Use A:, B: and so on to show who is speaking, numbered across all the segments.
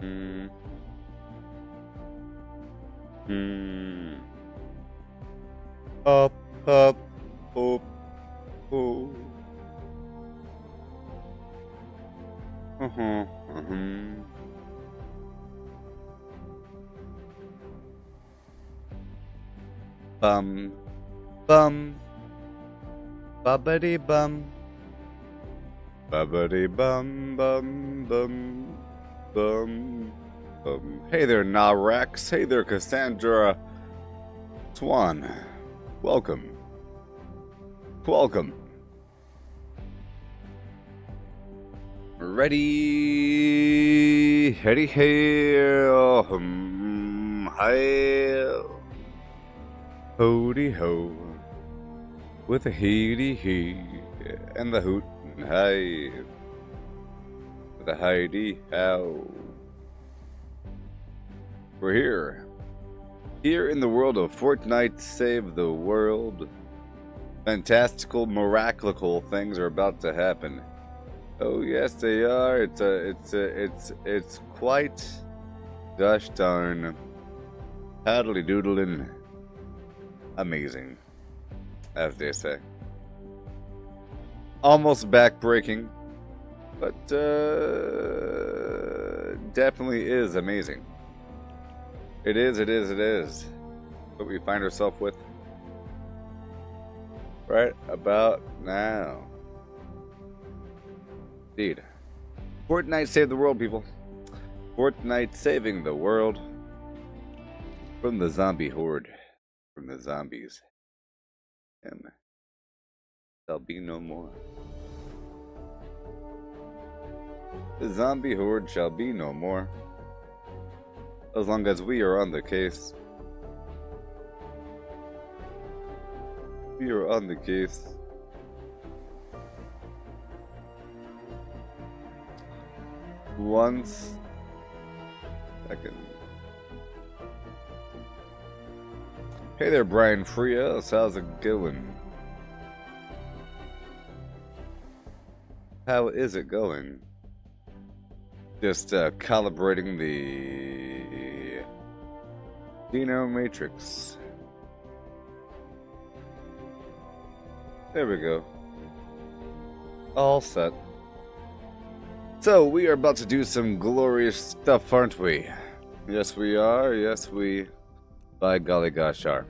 A: Hmm. Hmm. Up, up, up, oh. Uh-huh. Uh-huh. Bum, bum, bubbity bum, bubbity bum, bum, bum, bum, bum. Hey there, Narex. Hey there, Cassandra Swan. Welcome. Welcome. Ready, heady hail, hail, hoody ho, with a heedy he, and the hoot and hi, with a heidi how. We're here. Here in the world of Fortnite, save the world. Fantastical, miraculous things are about to happen. Oh yes, they are. It's quite gosh darn paddly doodling amazing, as they say. Almost backbreaking, but definitely is amazing. It is. What we find ourselves with right about now. Indeed. Fortnite saved the world, people. Fortnite saving the world from the zombie horde, from the zombies. And there'll be no more. The zombie horde shall be no more, as long as we are on the case. We are on the case. Once second. Hey there, Brian Frias. How's it going? How is it going? Just calibrating the Dino Matrix. There we go. All set. So, we are about to do some glorious stuff, aren't we? Yes, we are. Yes, we, by golly gosh, are.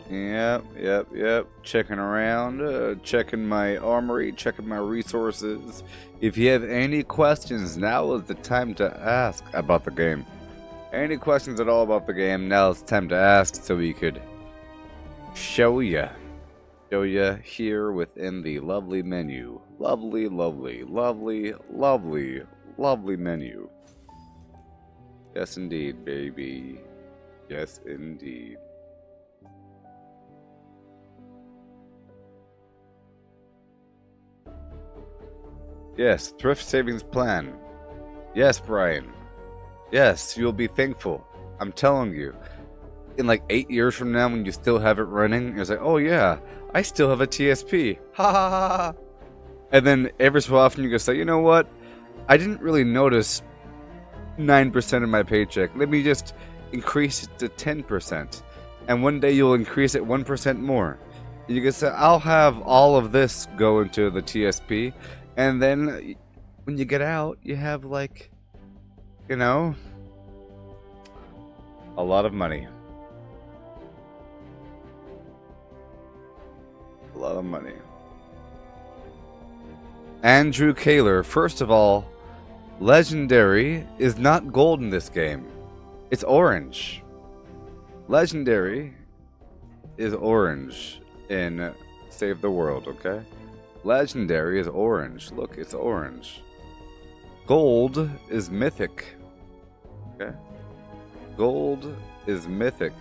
A: Yep. Checking around, checking my armory, checking my resources. If you have any questions, now is the time to ask about the game. Any questions at all about the game, now it's time to ask so we could show you here within the lovely menu. Lovely menu. Yes, indeed, baby. Yes, indeed. Yes, thrift savings plan. Yes, Brian. Yes, you'll be thankful. I'm telling you. In like 8 years from now, when you still have it running, it's like, oh yeah, I still have a TSP. Ha ha ha ha. And then every so often you go say, you know what? I didn't really notice 9% of my paycheck. Let me just increase it to 10%. And one day you'll increase it 1% more. And you can say, I'll have all of this go into the TSP. And then when you get out, you have like, you know, a lot of money. A lot of money. Andrew Kaler, first of all, Legendary is not gold in this game. It's orange. Legendary is orange in Save the World, okay? Legendary is orange. Look, it's orange. Gold is mythic. Okay? Gold is mythic.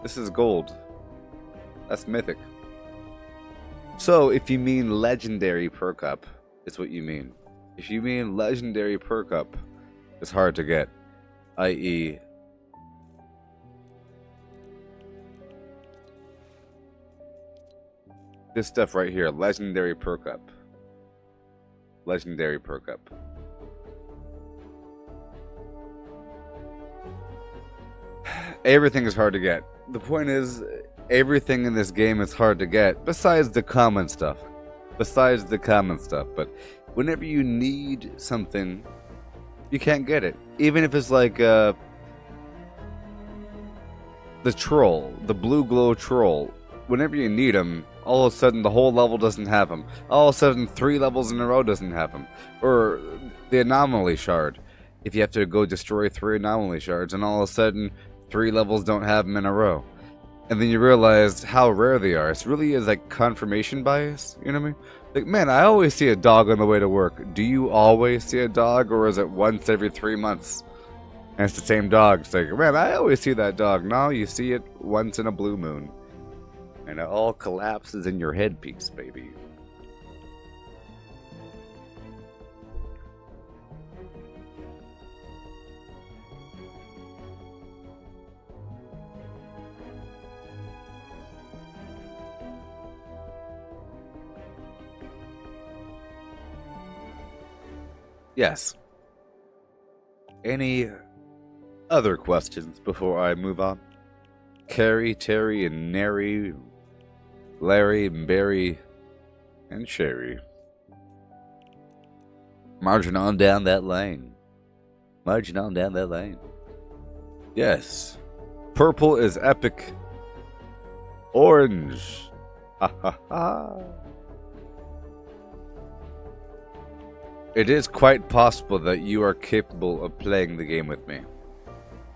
A: This is gold. That's mythic. So, if you mean legendary perk up, is what you mean. If you mean legendary perk up, it's hard to get. I.e., this stuff right here, legendary perk up. Legendary perk up. everything is hard to get. The point is, everything in this game is hard to get, besides the common stuff. But whenever you need something, you can't get it. Even if it's like the troll, the blue glow troll. Whenever you need them, all of a sudden the whole level doesn't have them. All of a sudden 3 levels in a row doesn't have them. Or the anomaly shard. If you have to go destroy 3 anomaly shards, and all of a sudden 3 levels don't have them in a row. And then you realize how rare they are. It really is like confirmation bias, you know what I mean? Like, man, I always see a dog on the way to work. Do you always see a dog, or is it once every 3 months? And it's the same dog. It's like, man, I always see that dog. No, you see it once in a blue moon. And it all collapses in your headpiece, baby. Yes. Any other questions before I move on? Carrie, Terry, and Nary, Larry, and Barry, and Sherry. Marching on down that lane. Yes. Purple is epic. Orange. Ha ha ha. It is quite possible that you are capable of playing the game with me.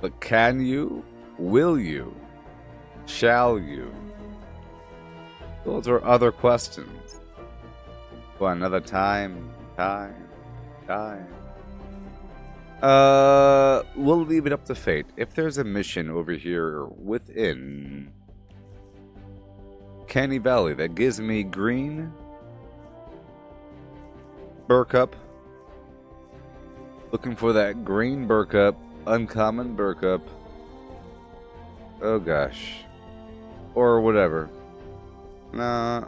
A: But can you? Will you? Shall you? Those are other questions. For another time. We'll leave it up to fate. If there's a mission over here within Canny Valley that gives me green Burkup, looking for that green Burkup, uncommon Burkup. Oh gosh. Or whatever. No.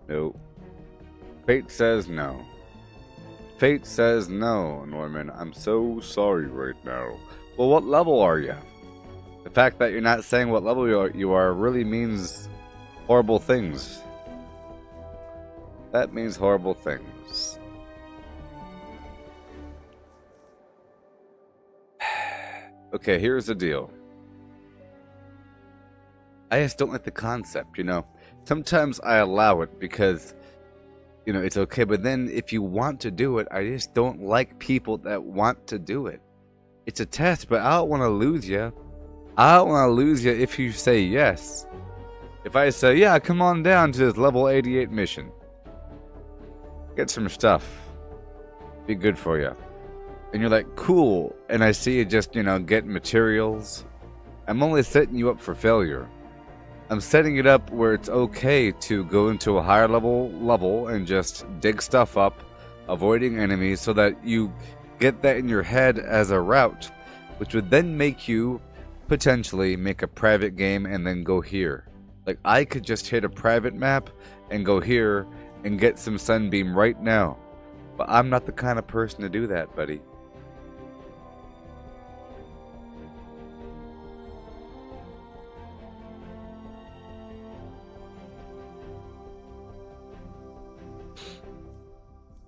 A: Nope. Fate says no. Fate says no, Norman. I'm so sorry right now. Well, what level are you? The fact that you're not saying what level you are really means horrible things. That means horrible things. Okay, here's the deal. I just don't like the concept, you know. Sometimes I allow it because, you know, it's okay. But then if you want to do it, I just don't like people that want to do it. It's a test, but I don't want to lose you. I don't want to lose you if you say yes. If I say, yeah, come on down to this level 88 mission. Get some stuff. Be good for you. And you're like, cool. And I see you just, you know, getting materials. I'm only setting you up for failure. I'm setting it up where it's okay to go into a higher level and just dig stuff up, avoiding enemies, so that you get that in your head as a route, which would then make you potentially make a private game and then go here. Like, I could just hit a private map and go here and get some Sunbeam right now. But I'm not the kind of person to do that, buddy.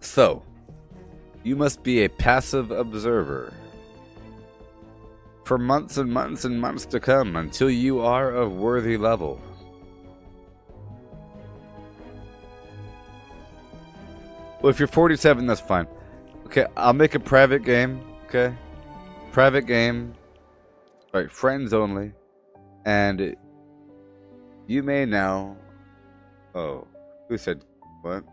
A: So, you must be a passive observer for months and months and months to come until you are of worthy level. Well, if you're 47, that's fine. Okay, I'll make a private game, okay? Private game. Right, friends only. And you may now... Oh, who said what?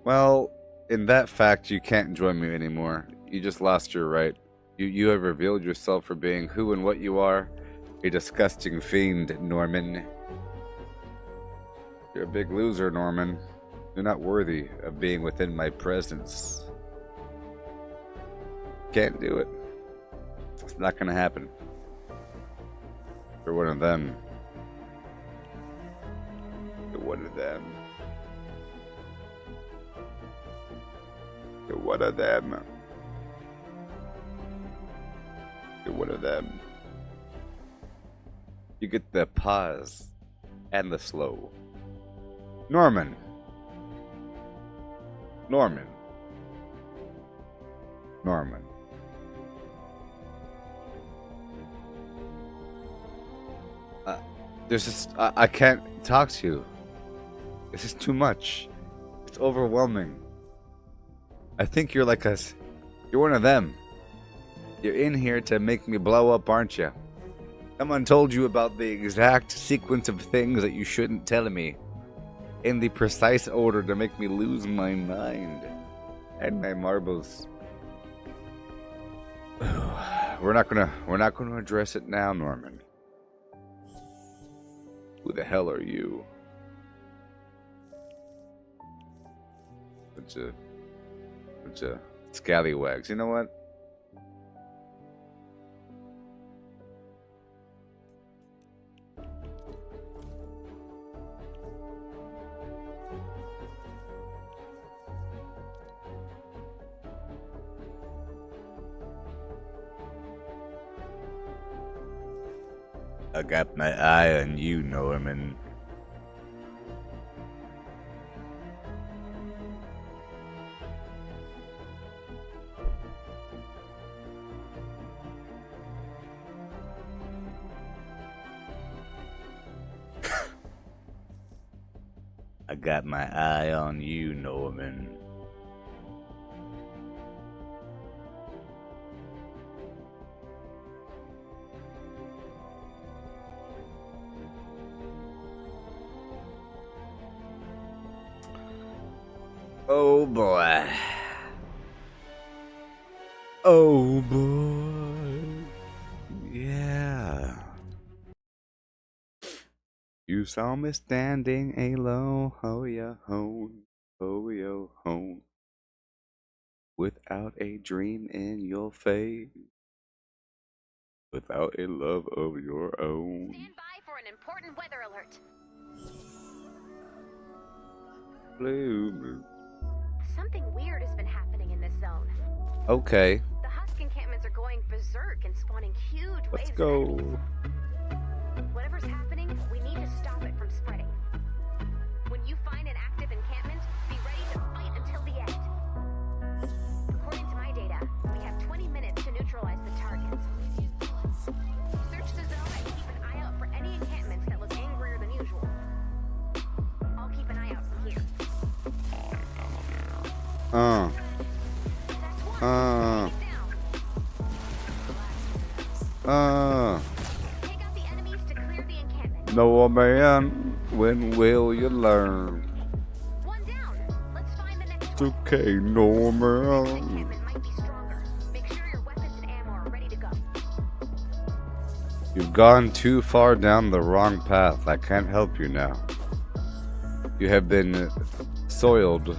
A: Well, in that fact, you can't join me anymore. You just lost your right. You have revealed yourself for being who and what you are. A disgusting fiend, Norman. You're a big loser, Norman. You're not worthy of being within my presence. Can't do it. It's not gonna happen. You're one of them. You're one of them. You're one of them. You're one of them. You get the pause and the slow. Norman. Norman. Norman. There's just I can't talk to you. This is too much. It's overwhelming. I think you're like us. You're one of them. You're in here to make me blow up, aren't you? Someone told you about the exact sequence of things that you shouldn't tell me, in the precise order to make me lose my mind and my marbles. We're not gonna address it now, Norman. Who the hell are you? Bunch of scallywags. You know what? I got my eye on you, Norman. I got my eye on you, Norman. Oh boy. Oh boy. Yeah. You saw me standing alone, ho yo ho, without a dream in your face, without a love of your own.
B: Stand by for an important weather alert.
A: Blue.
B: Something weird has been happening in this zone.
A: Okay.
B: The Husk encampments are going berserk and spawning huge waves
A: Let's
B: of
A: go.
B: enemies. Whatever's happening, we need to stop it from spreading. When you find an active encampment, be ready to fight until the end. According to my data, we have 20 minutes to neutralize the targets. Search the zone and keep an eye out for any encampments that look angrier than usual. I'll keep an eye out from here. Take out the enemies to clear the encampment.
A: No man, when will you learn?
B: One down. Let's find the next
A: It's
B: one.
A: okay, no
B: This
A: man.
B: encampment might be stronger. Make sure your weapons and ammo are ready to go.
A: You've gone too far down the wrong path. I can't help you now. You have been soiled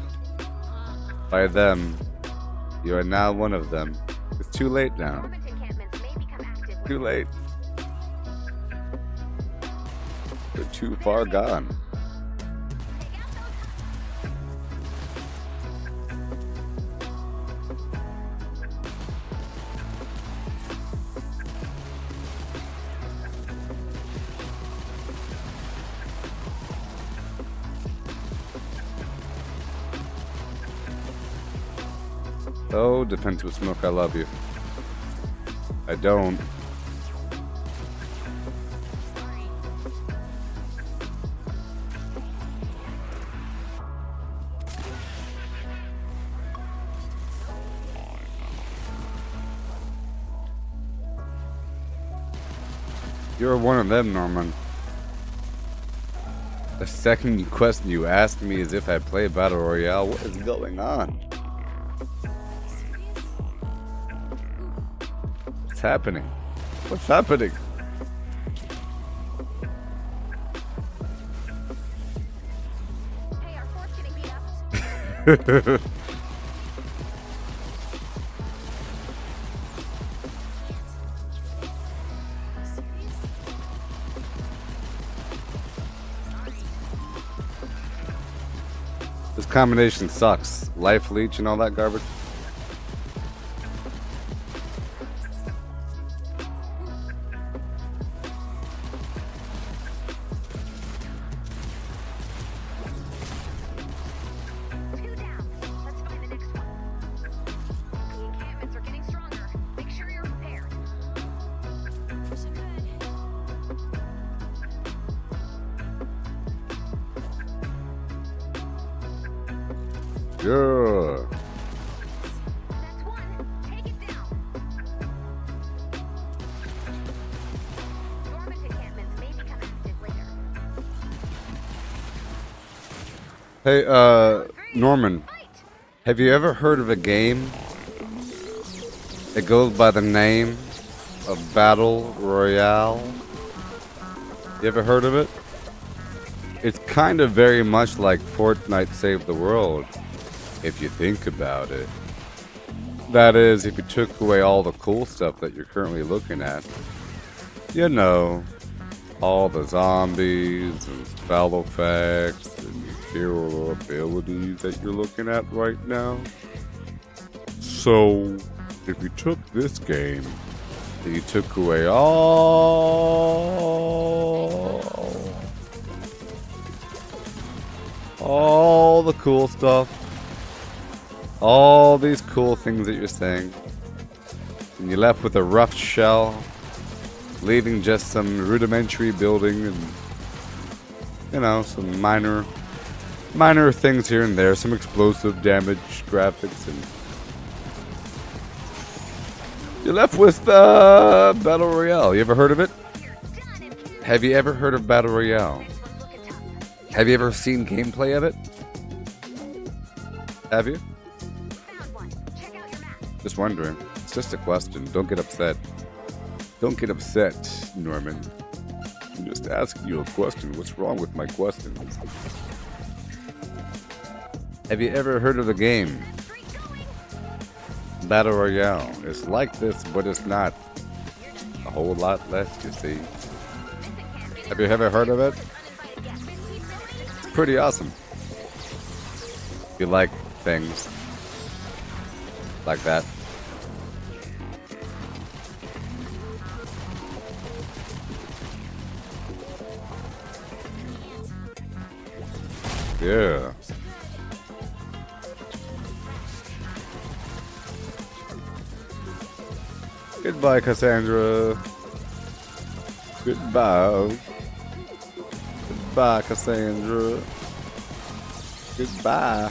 A: by them. You are now one of them. It's too late now.
B: Dormant encampments may become active.
A: Too late. You're too far gone.
B: Take out those.
A: Oh, defensive smoke, I love you. I don't. You're one of them, Norman. The second question you asked me is if I play Battle Royale. What is going on? What's happening? What's happening?
B: Hey, our fort's getting beat up.
A: This combination sucks. Life leech and all that garbage. Yeah.
B: That's one. Take it down. Dormant encampments may become active later.
A: Hey, Norman,
B: Fight!
A: have you ever heard of a game that goes by the name of Battle Royale? You ever heard of it? It's kind of very much like Fortnite Save the World, if you think about it. That is, if you took away all the cool stuff that you're currently looking at. You know, all the zombies and spell effects and hero abilities that you're looking at right now. So, if you took this game and you took away all the cool stuff, all these cool things that you're saying, and you're left with a rough shell, leaving just some rudimentary building and, you know, some minor things here and there, some explosive damage graphics, and you're left with Battle Royale. You ever heard of it? Have you ever heard of Battle Royale? Have you ever seen gameplay of it? Have you? Just wondering. It's just a question. Don't get upset. Don't get upset, Norman. I'm just asking you a question. What's wrong with my questions? Have you ever heard of the game Battle Royale? It's like this, but it's not. A whole lot less, you see. Have you ever heard of it? It's pretty awesome. If you like things like that. Yeah. Goodbye, Cassandra. Goodbye. Goodbye, Cassandra. Goodbye.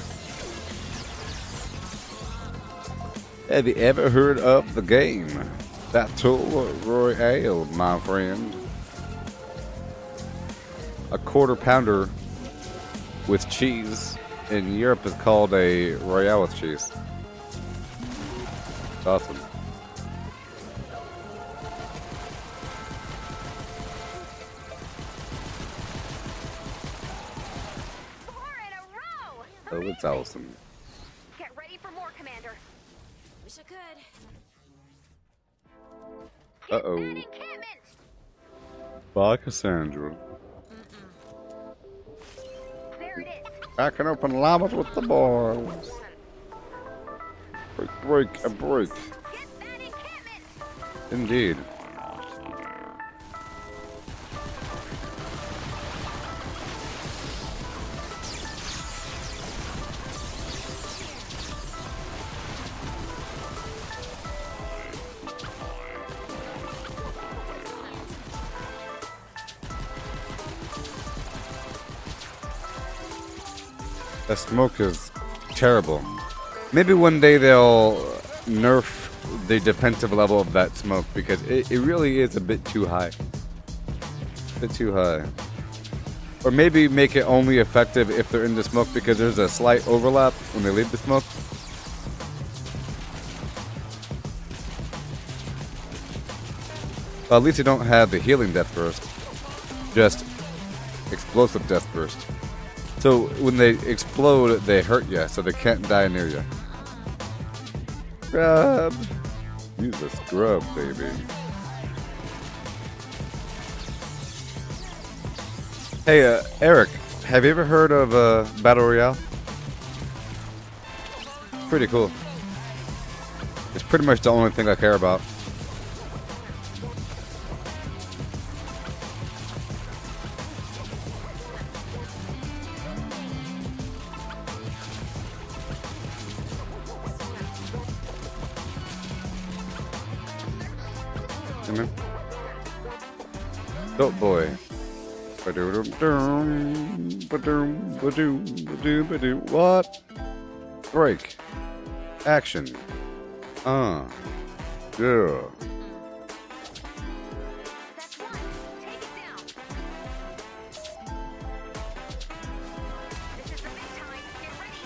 A: Have you ever heard of the game Battle Royale, my friend? A quarter pounder with cheese in Europe is called a Royale with cheese. It's awesome. Oh, it's awesome.
B: Get ready for more, Commander.
C: Wish I could.
A: Uh-oh.
B: Hit that encampment!
A: Bye, Cassandra.
B: There it is.
A: I can open llamas with the boys. Break, a break.
B: Get that encampment!
A: Indeed. The smoke is terrible. Maybe one day they'll nerf the defensive level of that smoke because it really is a bit too high. A bit too high. Or maybe make it only effective if they're in the smoke because there's a slight overlap when they leave the smoke. Well, at least you don't have the healing death burst. Just explosive death burst. So when they explode, they hurt you, so they can't die near you. Scrub. Use a scrub, baby. Hey, Eric, have you ever heard of Battle Royale? Pretty cool. It's pretty much the only thing I care about. Amen. Dope boy. What? Break. Action. Yeah.
B: That's one. Take it down. This is the big time. Get ready.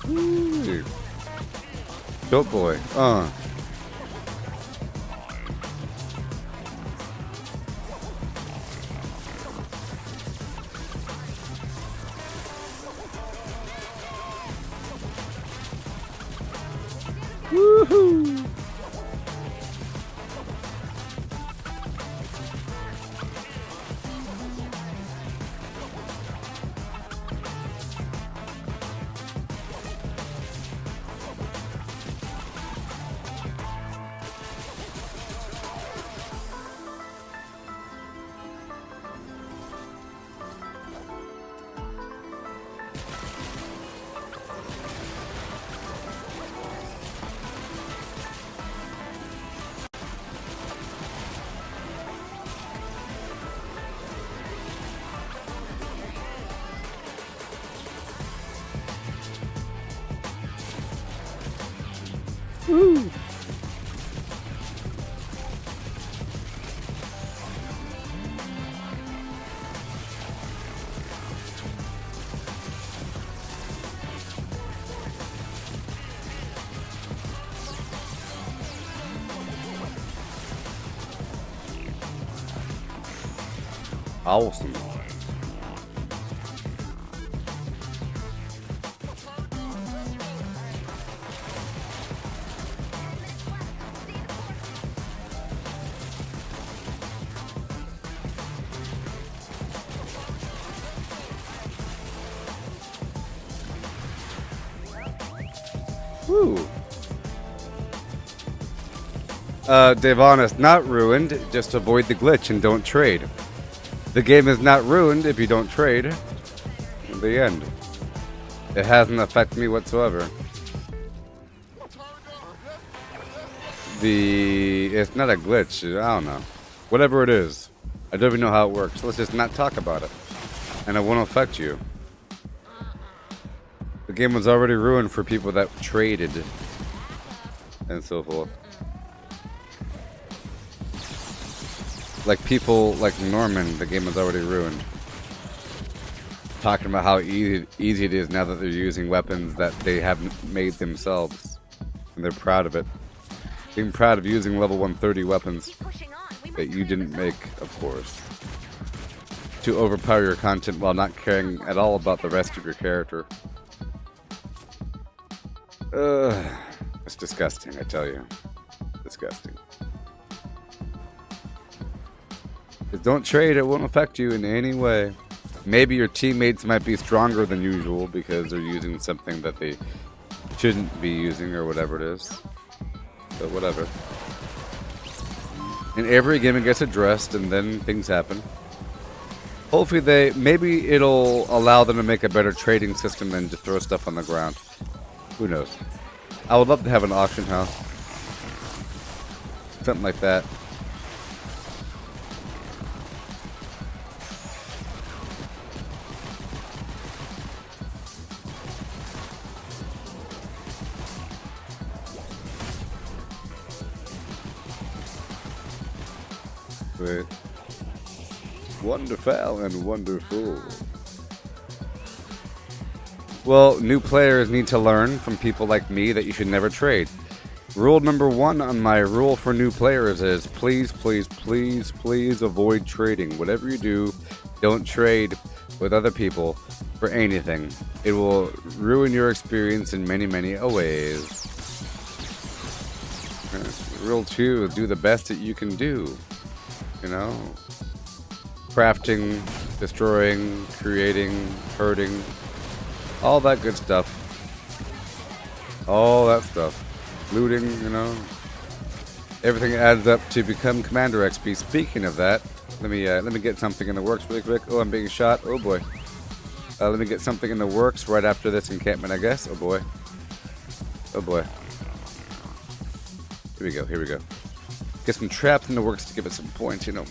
A: Woo. Goat boy. Woohoo! Woo! Awesome. Woo. Devon, not ruined. Just avoid the glitch and don't trade. The game is not ruined if you don't trade. The end. It hasn't affected me whatsoever. It's not a glitch. I don't know. Whatever it is. I don't even know how it works. Let's just not talk about it. And it won't affect you. The game was already ruined for people that traded. And so forth. Like people like Norman, the game was already ruined. Talking about how easy it is now that they're using weapons that they haven't made themselves. And they're proud of it. Being proud of using level 130 weapons
B: Keep pushing on. We
A: that
B: must
A: you
B: hurry
A: didn't
B: this
A: make, of course. To overpower your content while not caring at all about the rest of your character. It's disgusting, I tell you. Disgusting. Just don't trade, it won't affect you in any way. Maybe your teammates might be stronger than usual because they're using something that they shouldn't be using or whatever it is. But whatever. In every game it gets addressed and then things happen. Hopefully maybe it'll allow them to make a better trading system than to throw stuff on the ground. Who knows? I would love to have an auction house. Something like that. Wait. Wonderful and wonderful. Well, new players need to learn from people like me that you should never trade. Rule number 1 on my rule for new players is please, please, please, please avoid trading. Whatever you do, don't trade with other people for anything. It will ruin your experience in many, many ways. Rule 2 is do the best that you can do. You know? Crafting, destroying, creating, hurting. All that good stuff. All that stuff. Looting, you know. Everything adds up to become Commander XP. Speaking of that, let me get something in the works really quick. Oh, I'm being shot. Oh boy. Let me get something in the works right after this encampment, I guess. Oh boy. Oh boy. Here we go. Here we go. get some traps in the works to give it some points, you know.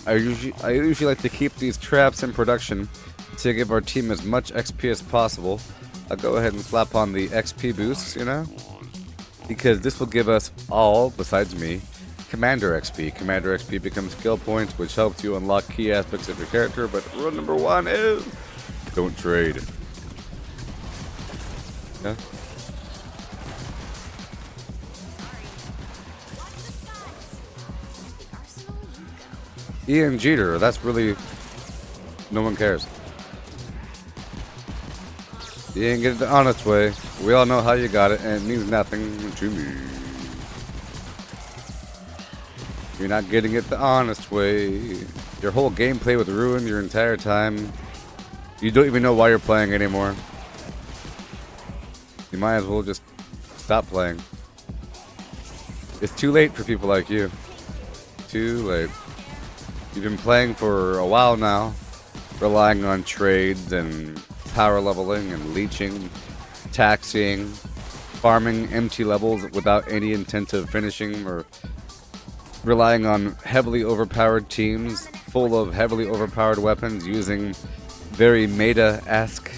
A: I usually like to keep these traps in production to give our team as much XP as possible. I'll go ahead and slap on the XP boosts, you know, because this will give us all, besides me, Commander XP. Commander XP becomes skill points, which helps you unlock key aspects of your character, but rule number 1 is don't trade. Yeah? Ian Jeter, that's really... no one cares. You didn't get it the honest way. We all know how you got it, and it means nothing to me. You're not getting it the honest way. Your whole gameplay was ruined your entire time. You don't even know why you're playing anymore. You might as well just stop playing. It's too late for people like you. Too late. You've been playing for a while now, relying on trades and power leveling and leeching, taxing, farming empty levels without any intent of finishing, or relying on heavily overpowered teams full of heavily overpowered weapons using very meta-esque,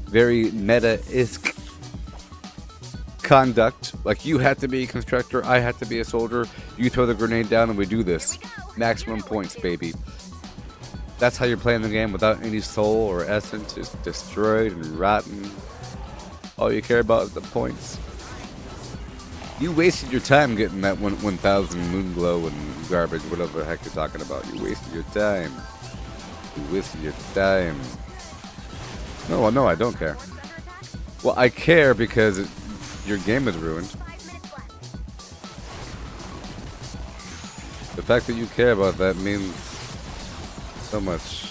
A: very meta-esque conduct. Like, you have to be a constructor, I have to be a soldier, you throw the grenade down and we do this. Maximum points, baby. That's how you're playing the game, without any soul or essence. It's destroyed and rotten. All you care about is the points. You wasted your time getting that 1,000 Moonglow and garbage, whatever the heck you're talking about. You wasted your time. You wasted your time. No, I don't care. Well, I care because your game is ruined. The fact that you care about that means so much.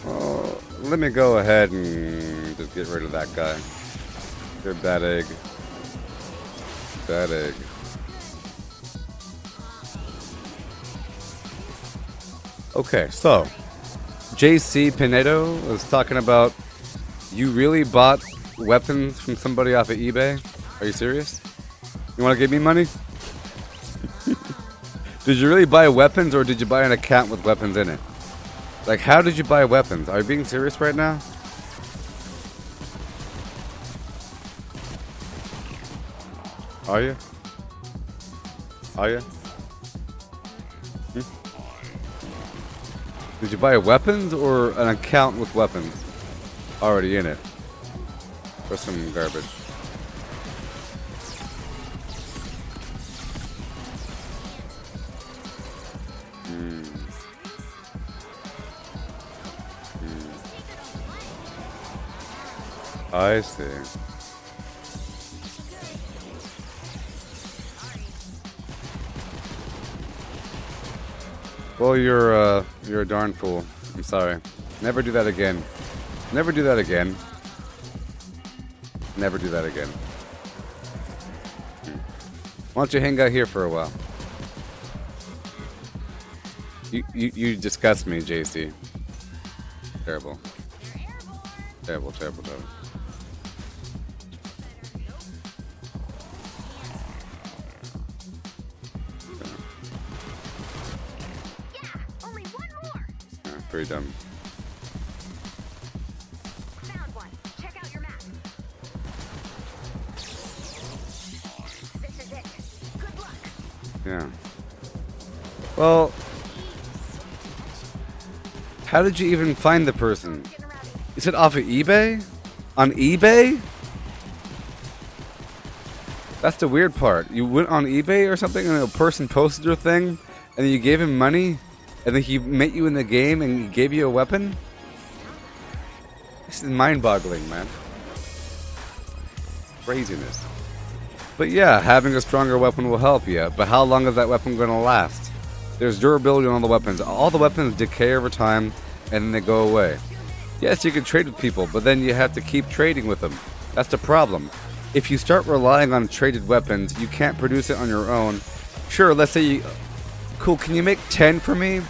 A: Well, let me go ahead and just get rid of that guy. Good bad egg. Bad egg. Okay, so JC Pinedo was talking about, you really bought weapons from somebody off of eBay? Are you serious? You want to give me money? Did you really buy weapons, or did you buy an account with weapons in it? Like, how did you buy weapons? Are you being serious right now? Are you? Are you? Did you buy weapons or an account with weapons already in it? Or some garbage? I see. Well, you're a darn fool. I'm sorry. Never do that again. Never do that again. Never do that again. Why don't you hang out here for a while? You disgust me, JC. Terrible. Terrible, terrible, terrible. Pretty dumb.
B: Found one. Check out your map. This is it. Good luck.
A: Yeah. Well, how did you even find the person? You said off of eBay? On eBay? That's the weird part. You went on eBay or something and a person posted your thing and then you gave him money? And then he met you in the game and he gave you a weapon? This is mind-boggling, man. Craziness. But yeah, having a stronger weapon will help you. But how long is that weapon going to last? There's durability on all the weapons. All the weapons decay over time and then they go away. Yes, you can trade with people, but then you have to keep trading with them. That's the problem. If you start relying on traded weapons, you can't produce it on your own. Sure, let's say you... Cool, can you make 10 for me?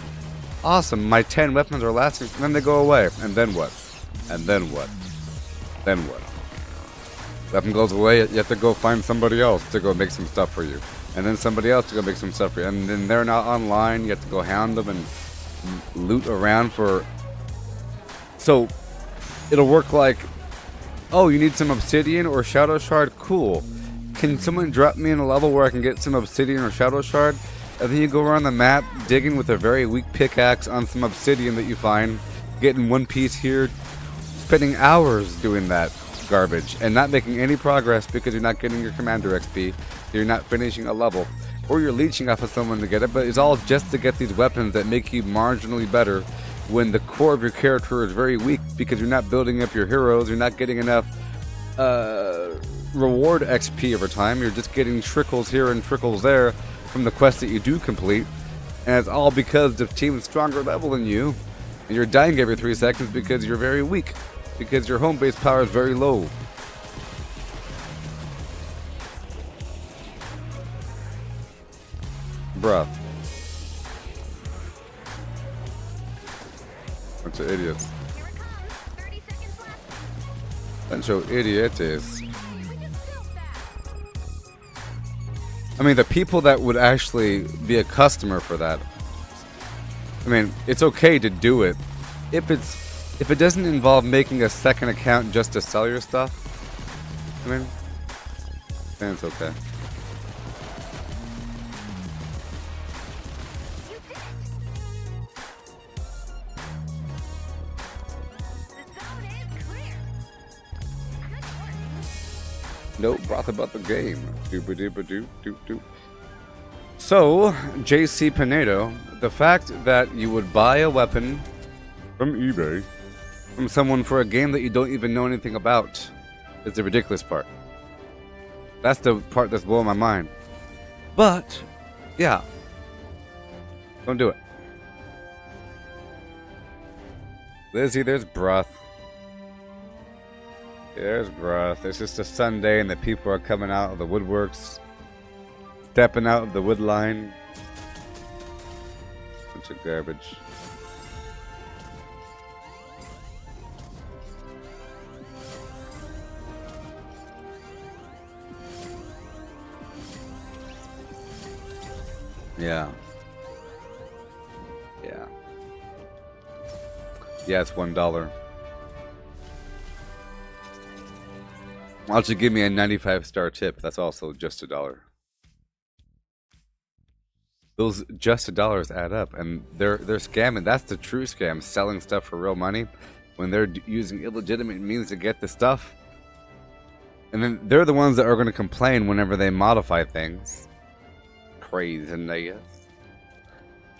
A: Awesome, my 10 weapons are lasting, and then they go away. And then what? And then what? Then what? Weapon goes away, you have to go find somebody else to go make some stuff for you. And then somebody else to go make some stuff for you. And then they're not online, you have to go hound them and loot around for... So, it'll work like, oh, you need some obsidian or shadow shard? Cool. Can someone drop me in a level where I can get some obsidian or shadow shard? And then you go around the map digging with a very weak pickaxe on some obsidian that you find, getting one piece here, spending hours doing that garbage and not making any progress because you're not getting your commander XP, you're not finishing a level, or you're leeching off of someone to get it, but it's all just to get these weapons that make you marginally better when the core of your character is very weak because you're not building up your heroes, you're not getting enough reward XP over time, you're just getting trickles here and trickles there from the quests that you do complete, and it's all because the team is stronger level than you, and you're dying every 3 seconds because you're very weak, because your home base power is very low. Bruh. Bunch of idiots.
B: Here it comes. 30 seconds left.
A: Bunch of idiots.
B: We just killed that.
A: I mean, the people that would actually be a customer for that. I mean, it's okay to do it if it doesn't involve making a second account just to sell your stuff. I mean, then it's okay.
B: You did it. The zone is clear. Good work.
A: Nope, broth about the game. Doop-a-doop-a-doop-doop-doop. So, JC Pinedo, the fact that you would buy a weapon from eBay from someone for a game that you don't even know anything about is the ridiculous part. That's the part that's blowing my mind. But, yeah. Don't do it. Lizzie, there's broth. There's broth. It's just a Sunday and the people are coming out of the woodworks. Stepping out of the wood line. Bunch of garbage. Yeah. Yeah. Yeah, it's $1. Why don't you give me a 95-star tip? That's also just $1. Those just $1 add up, and they're scamming. That's the true scam, selling stuff for real money when they're using illegitimate means to get the stuff. And then they're the ones that are going to complain whenever they modify things. Craziness.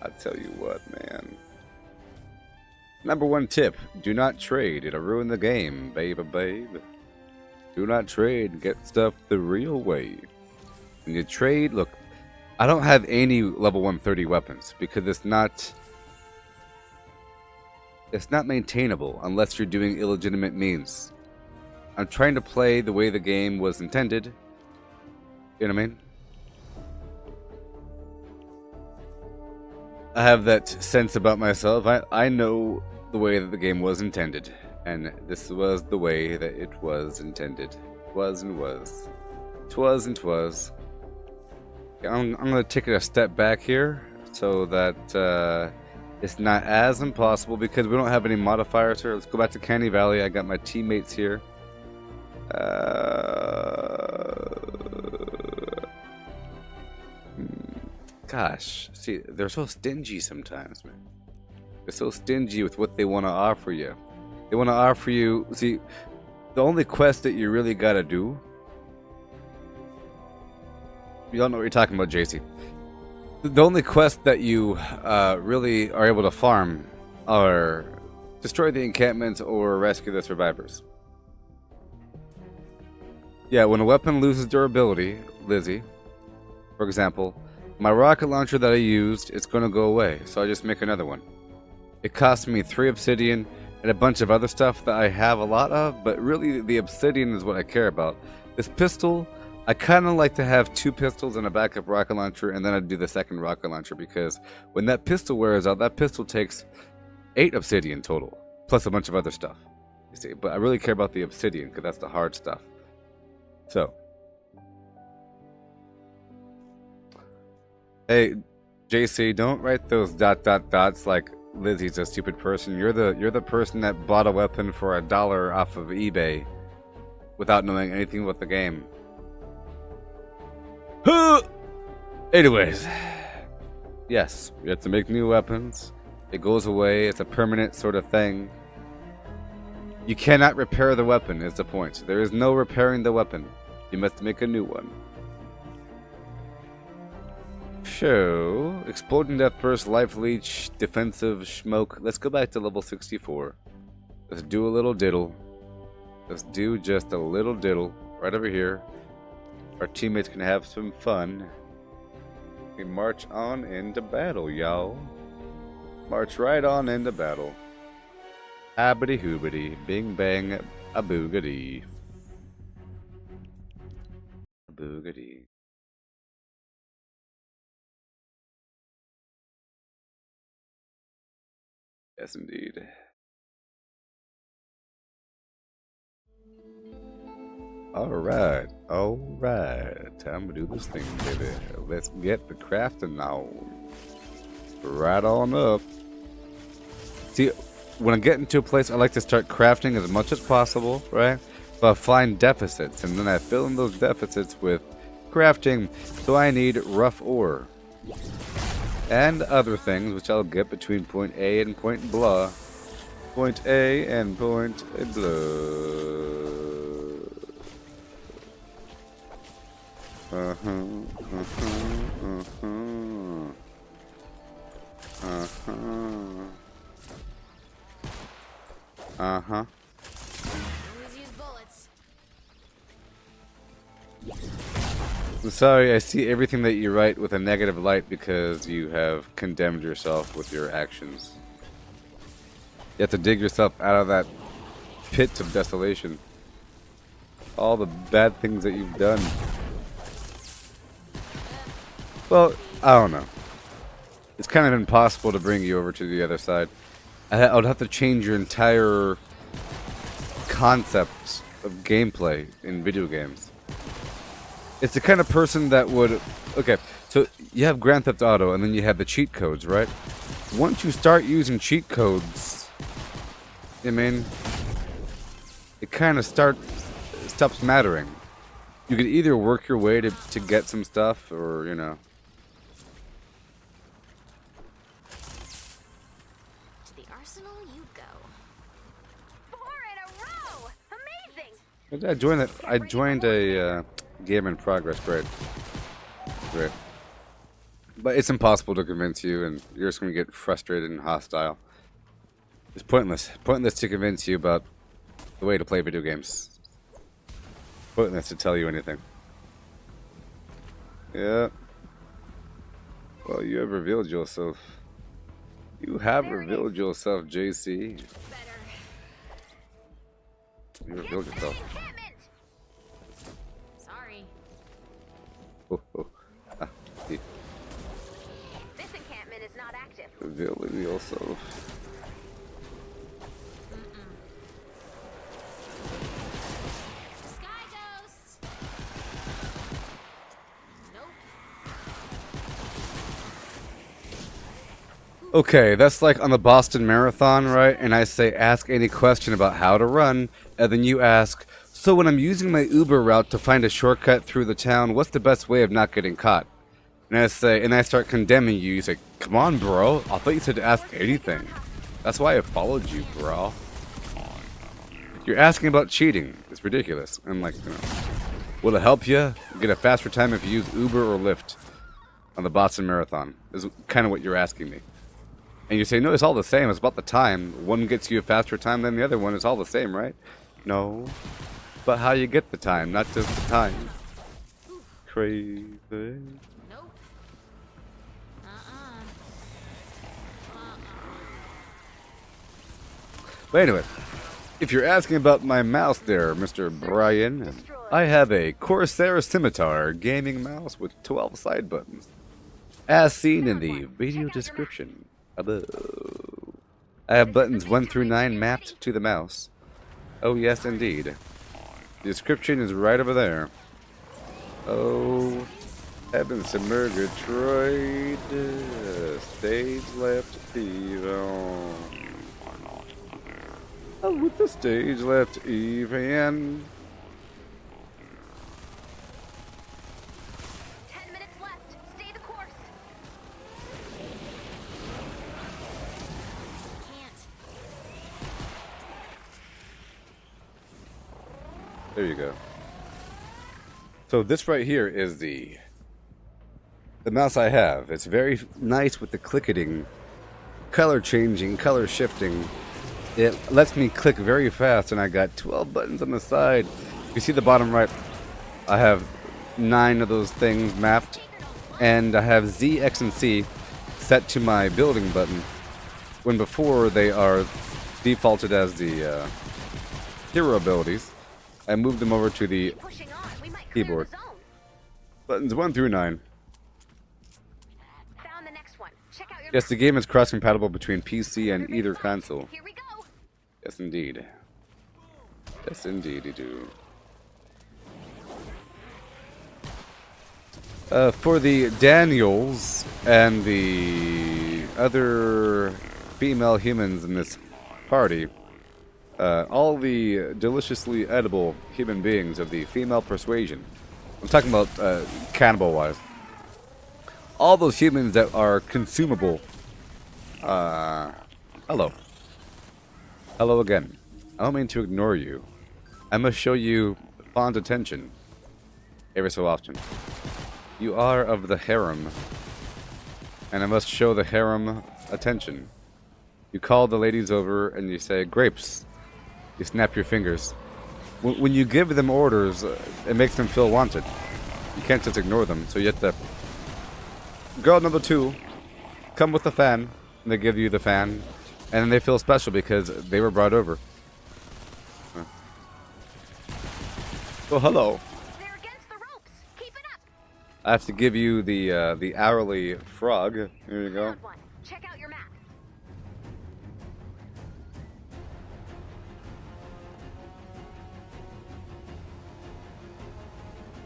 A: I tell you what, man. Number 1 tip: do not trade. It'll ruin the game, babe. Do not trade. Get stuff the real way. When you trade, look, I don't have any level 130 weapons because it's not maintainable unless you're doing illegitimate means. I'm trying to play the way the game was intended. You know what I mean? I have that sense about myself. I know the way that the game was intended, and this was the way that it was intended. Was and was. 'Twas and 'twas. I'm going to take it a step back here so that it's not as impossible because we don't have any modifiers here. Let's go back to Canny Valley. I got my teammates here. Gosh, see, they're so stingy sometimes, man. They're so stingy with what they want to offer you. They want to offer you, see, the only quest that you really got to do, you don't know what you're talking about, JC. The only quest that you really are able to farm are destroy the encampments or rescue the survivors. Yeah, when a weapon loses durability, Lizzie, for example, my rocket launcher that I used, it's going to go away, so I just make another one. It cost me 3 obsidian, and a bunch of other stuff that I have a lot of, but really the obsidian is what I care about. This pistol, I kind of like to have 2 pistols and a backup rocket launcher, and then I'd do the second rocket launcher, because when that pistol wears out, that pistol takes 8 obsidian total, plus a bunch of other stuff. You see, but I really care about the obsidian, because that's the hard stuff. So, hey, JC, don't write those ... like Lizzie's a stupid person. You're the person that bought a weapon for $1 off of eBay without knowing anything about the game. Anyways, yes, we have to make new weapons. It goes away. It's a permanent sort of thing. You cannot repair the weapon, is the point. There is no repairing the weapon. You must make a new one. So, exploding death burst, life leech, defensive smoke. Let's go back to level 64. Let's do a little diddle. Let's do just a little diddle right over here. Our teammates can have some fun. We march on into battle, y'all. March right on into battle. Abbity hoobity, bing bang, a boogity. A boogity. Yes, indeed. Alright. Time to do this thing, baby. Let's get the crafting now. Right on up. See, when I get into a place, I like to start crafting as much as possible, right? But I find deficits, and then I fill in those deficits with crafting. So I need rough ore. And other things, which I'll get between point A and point blah. Point A and point blah.
C: Always use bullets.
A: I'm sorry, I see everything that you write with a negative light because you have condemned yourself with your actions. You have to dig yourself out of that pit of desolation. All the bad things that you've done. Well, I don't know. It's kind of impossible to bring you over to the other side. I would have to change your entire concept of gameplay in video games. It's the kind of person that would... Okay, so you have Grand Theft Auto and then you have the cheat codes, right? Once you start using cheat codes, I mean, it kind of stops mattering. You could either work your way to get some stuff or, you know...
C: To the arsenal you go.
B: 4 in a row! Amazing!
A: I joined a game in progress, great. But it's impossible to convince you, and you're just going to get frustrated and hostile. It's pointless to convince you about the way to play video games. Pointless to tell you anything. Yeah. Well, you have revealed yourself. You have revealed yourself, JC.
C: Better.
A: You revealed yourself.
B: Encampment!
C: Sorry.
A: Ah, he
B: This encampment is not active.
A: revealing yourself.
C: Sky ghosts. Nope.
A: Okay, that's like on the Boston Marathon, right? And I say, ask any question about how to run, and then you ask, so when I'm using my Uber route to find a shortcut through the town, what's the best way of not getting caught? And I say, and I start condemning you. You say, come on, bro. I thought you said to ask anything. That's why I followed you, bro. You're asking about cheating. It's ridiculous. I'm like, you know, will it help you get a faster time if you use Uber or Lyft on the Boston Marathon? Is kind of what you're asking me. And you say, no, it's all the same. It's about the time. One gets you a faster time than the other one. It's all the same, right? No. But how you get the time, not just the time. Crazy.
C: Nope.
A: But anyway, if you're asking about my mouse there, Mr. Brian, I have a Corsair Scimitar gaming mouse with 12 side buttons, as seen in the video description above. I have buttons 1 through 9 mapped to the mouse. Oh yes, indeed. The description is right over there. Oh, heavens to Murgatroyd. Stage left evil. Oh, with the stage left even.
B: 10 minutes left. Stay the course.
C: Can't.
A: There you go. So this right here is the mouse I have. It's very nice with the clicketing, color changing, color shifting. It lets me click very fast, and I got 12 buttons on the side. You see the bottom right? I have 9 of those things mapped, and I have Z, X, and C set to my building button, when before they are defaulted as the hero abilities. I moved them over to the
B: Pushing on. We might clear
A: keyboard.
B: the zone.
A: Buttons 1 through 9.
B: Found the next one. Check out your
A: Yes, the game is cross-compatible between PC and either console.
B: Here we go.
A: Yes, indeed. Yes, indeed, you do. For the Daniels and the other female humans in this party, all the deliciously edible human beings of the female persuasion, I'm talking about cannibal-wise, all those humans that are consumable, hello. Hello again. I don't mean to ignore you. I must show you fond attention every so often. You are of the harem, and I must show the harem attention. You call the ladies over and you say, grapes. You snap your fingers. When you give them orders, it makes them feel wanted. You can't just ignore them, so you have to... Girl number 2, come with the fan, and they give you the fan. And then they feel special because they were brought over. Oh, hello.
B: They're against the ropes. Keep it up.
A: I have to give you the hourly frog. Here you go.
B: Found one. Check out your map.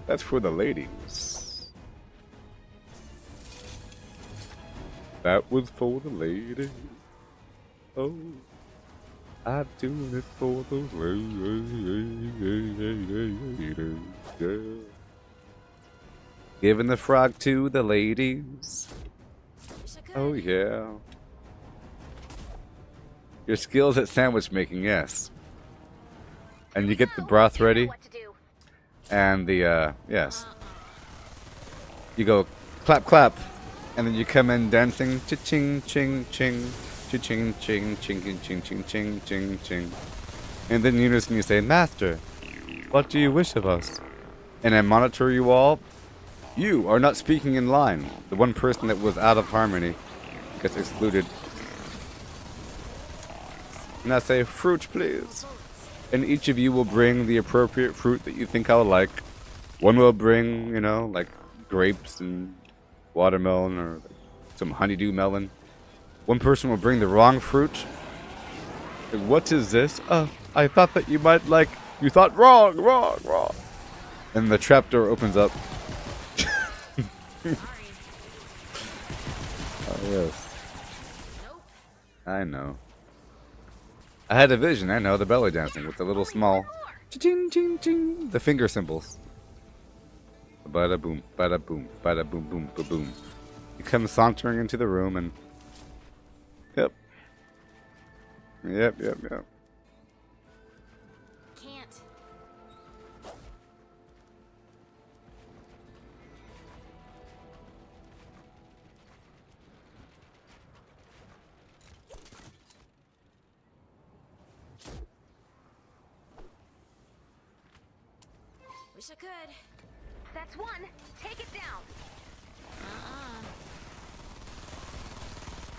A: That's for the ladies. That was for the ladies. Oh, I'm doing it for those ladies. Yeah. Giving the frog to the ladies.
C: Wish I could.
A: Oh yeah. Your skills at sandwich making, yes. And you get the broth
B: You know
A: ready,
B: what to do.
A: and the yes. You go clap clap, and then you come in dancing, cha-ching ching ching. Ching ching ching ching ching ching ching ching ching, and then you listen and you say, Master, what do you wish of us? And I monitor you all. You are not speaking in line. The one person that was out of harmony gets excluded. And I say, fruit please. And each of you will bring the appropriate fruit that you think I would like. One will bring, you know, like grapes and watermelon or some honeydew melon. One person will bring the wrong fruit. Like, what is this? I thought that you might like... You thought wrong. And the trapdoor opens up.
C: Sorry.
A: Oh, yes.
C: Nope.
A: I know. I had a vision, I know, the belly dancing with the little small... Ching ching ching. The finger symbols. Bada boom, bada boom, bada boom, boom, ba boom. You come sauntering into the room and... Yep.
C: Can't. Wish I could.
B: That's one. Take it down.
C: Uh-uh.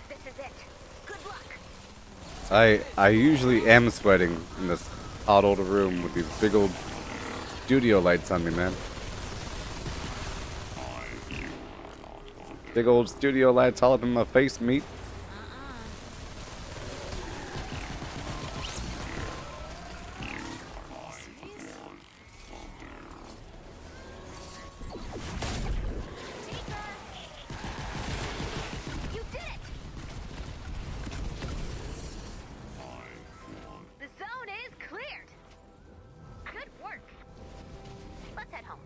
B: This is it. Good luck.
A: I usually am sweating in this hot old room with these big old studio lights on me, man. Big old studio lights all up in my face, meat.
B: You did it! The zone is cleared. Good work. Let's head home.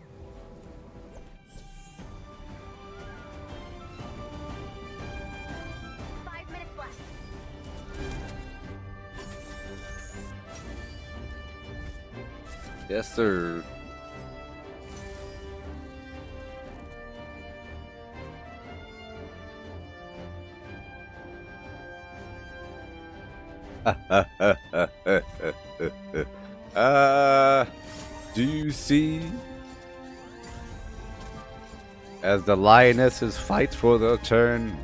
B: Five minutes left.
A: Yes, sir. Do you see? As the lionesses fight for their turn,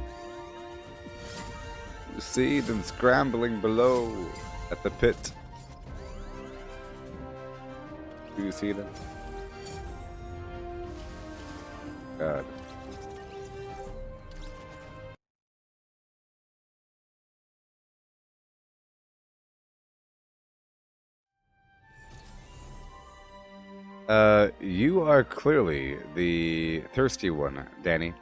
A: you see them scrambling below at the pit. Do you see them? God. You are clearly the thirsty one, Danny.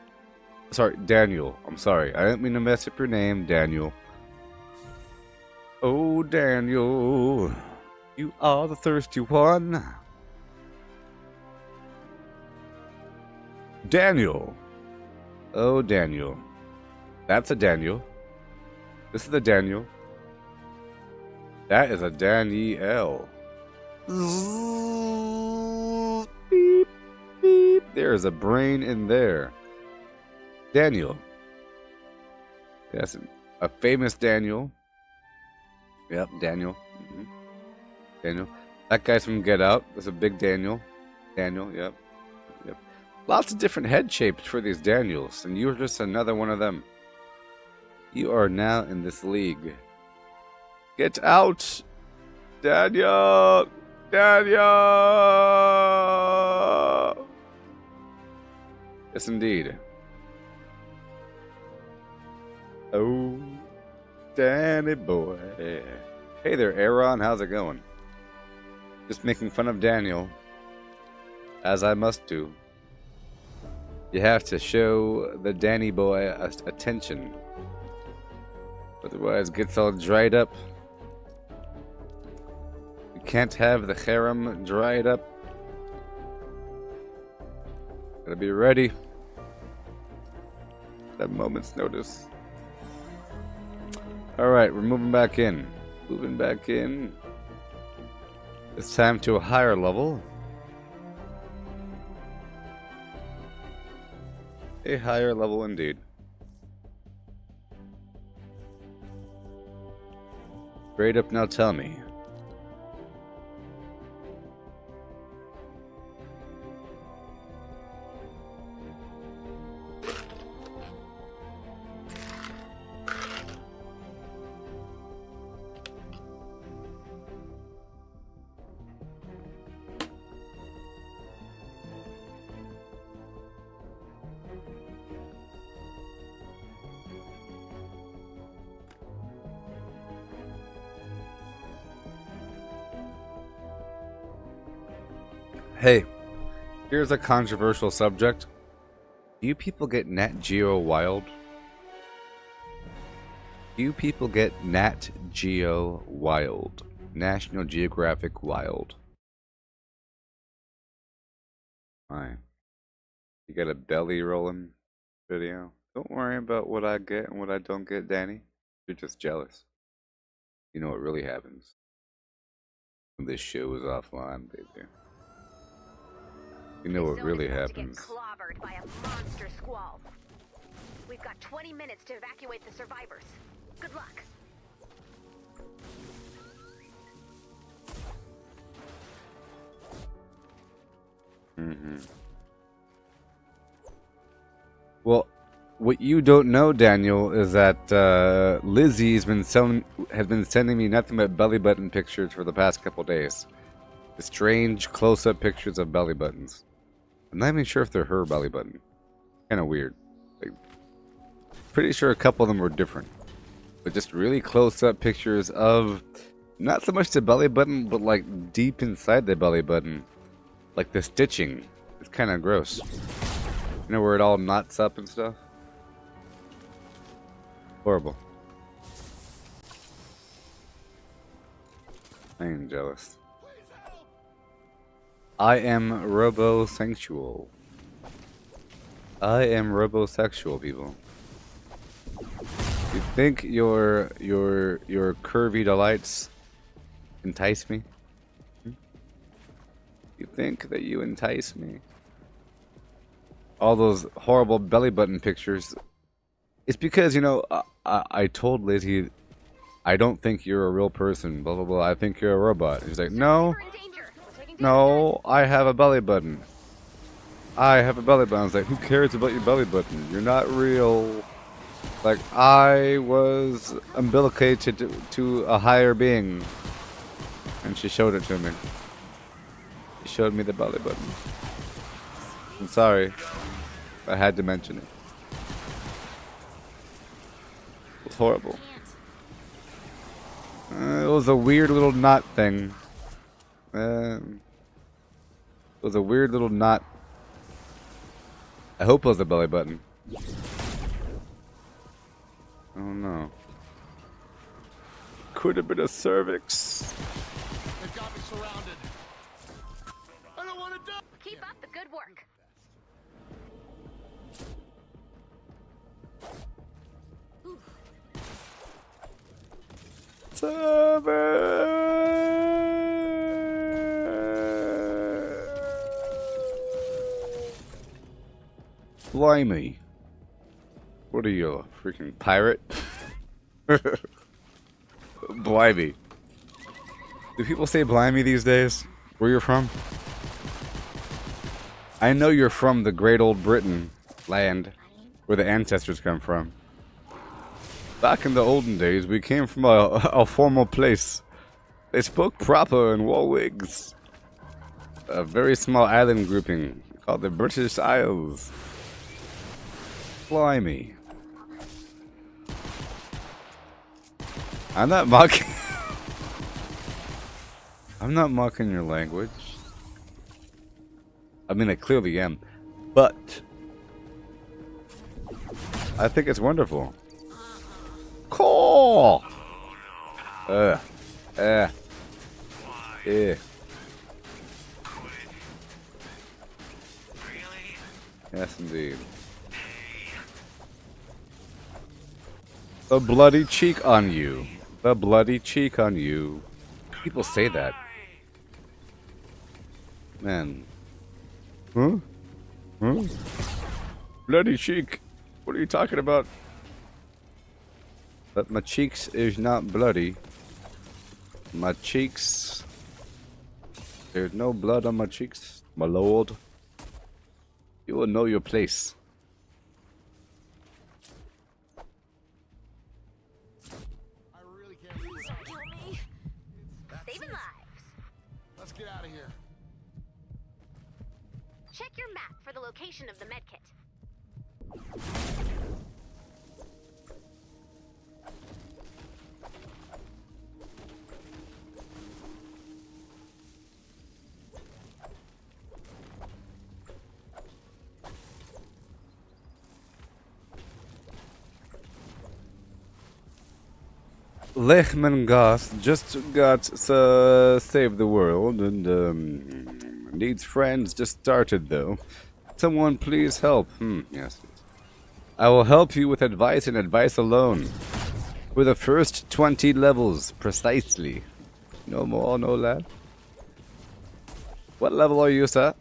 A: Sorry, Daniel. I'm sorry. I didn't mean to mess up your name, Daniel. Oh, Daniel. You are the thirsty one. Daniel. Oh, Daniel. That's a Daniel. This is a Daniel. That is a Danielle. Beep, beep. There is a brain in there. Daniel. Yes, a famous Daniel. Yep, Daniel. Daniel. That guy's from Get Out. That's a big Daniel. Daniel, yep. Yep. Lots of different head shapes for these Daniels, and you're just another one of them. You are now in this league. Get out! Daniel! Daniel! Yes, indeed. Oh, Danny boy. Hey there, Aaron. How's it going? Just making fun of Daniel, as I must do. You have to show the Danny boy attention. Otherwise, it gets all dried up. You can't have the harem dried up. Gotta be ready. At a moment's notice. Alright, we're moving back in. Moving back in. It's time to a higher level. A higher level indeed. Straight up now, tell me. Hey, here's a controversial subject. Do you people get Nat Geo Wild? Do you people get Nat Geo Wild? National Geographic Wild. Why? You got a belly rolling video? Don't worry about what I get and what I don't get, Danny. You're just jealous. You know what really happens when this show is offline, baby. You know what really happens.
B: Get clobbered by a monster squall. We've got 20 minutes to evacuate the survivors. Good luck.
A: Well, what you don't know, Daniel, is that Lizzie has been sending me nothing but belly button pictures for the past couple days. Strange close-up pictures of belly buttons. I'm not even sure if they're her belly button. Kind of weird. Like, pretty sure a couple of them were different, but just really close-up pictures of not so much the belly button, but like deep inside the belly button, like the stitching. It's kind of gross. You know where it all knots up and stuff? Horrible. I am jealous. I am robosexual. I am robosexual, people. You think your curvy delights entice me? You think that you entice me? All those horrible belly button pictures. It's because, you know, I told Lizzie, I don't think you're a real person, blah, blah, blah. I think you're a robot. She's like, no,
B: We're in danger. We're taking
A: no, I have a belly button. I have a belly button. I was like, who cares about your belly button? You're not real. Like, I was umbilicated to a higher being. And she showed it to me. She showed me the belly button. I'm sorry. I had to mention it. It was horrible. It was a weird little knot thing. It was a weird little knot. I hope it was a belly button. Oh no. Could have been a cervix.
D: They've got me surrounded. I don't want to die.
B: Keep up the good work.
A: Blimey. What are you, a freaking pirate? Blimey. Do people say blimey these days? Where you're from? I know you're from the great old Britain land, where the ancestors come from. Back in the olden days, we came from a formal place. They spoke proper and wore wigs. A very small island grouping called the British Isles. Blimey. I'm not mocking. I'm not mocking your language. I mean, I clearly am. But I think it's wonderful. Cool. Yeah. Yes, indeed. The bloody cheek on you. The bloody cheek on you. People say that. Man. Huh? Huh? Bloody cheek. What are you talking about? But my cheeks is not bloody. My cheeks. There's no blood on my cheeks, my lord. You will know your place.
D: I really can't believe it.
C: Don't kill me.
B: Saving lives.
D: Let's get out of here.
B: Check your map for the location of the medkit.
A: Lechmangas just got save the world and needs friends. Just started though. Someone please help. Yes. I will help you with advice and advice alone. For the first 20 levels, precisely. No more, no less. What level are you, sir?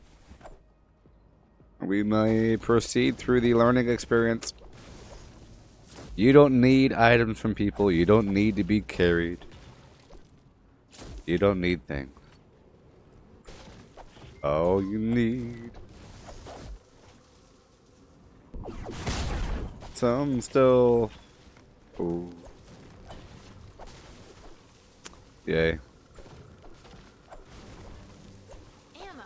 A: We may proceed through the learning experience. You don't need items from people. You don't need to be carried. You don't need things. All you need some still. Ooh. Yay.
C: Ammo.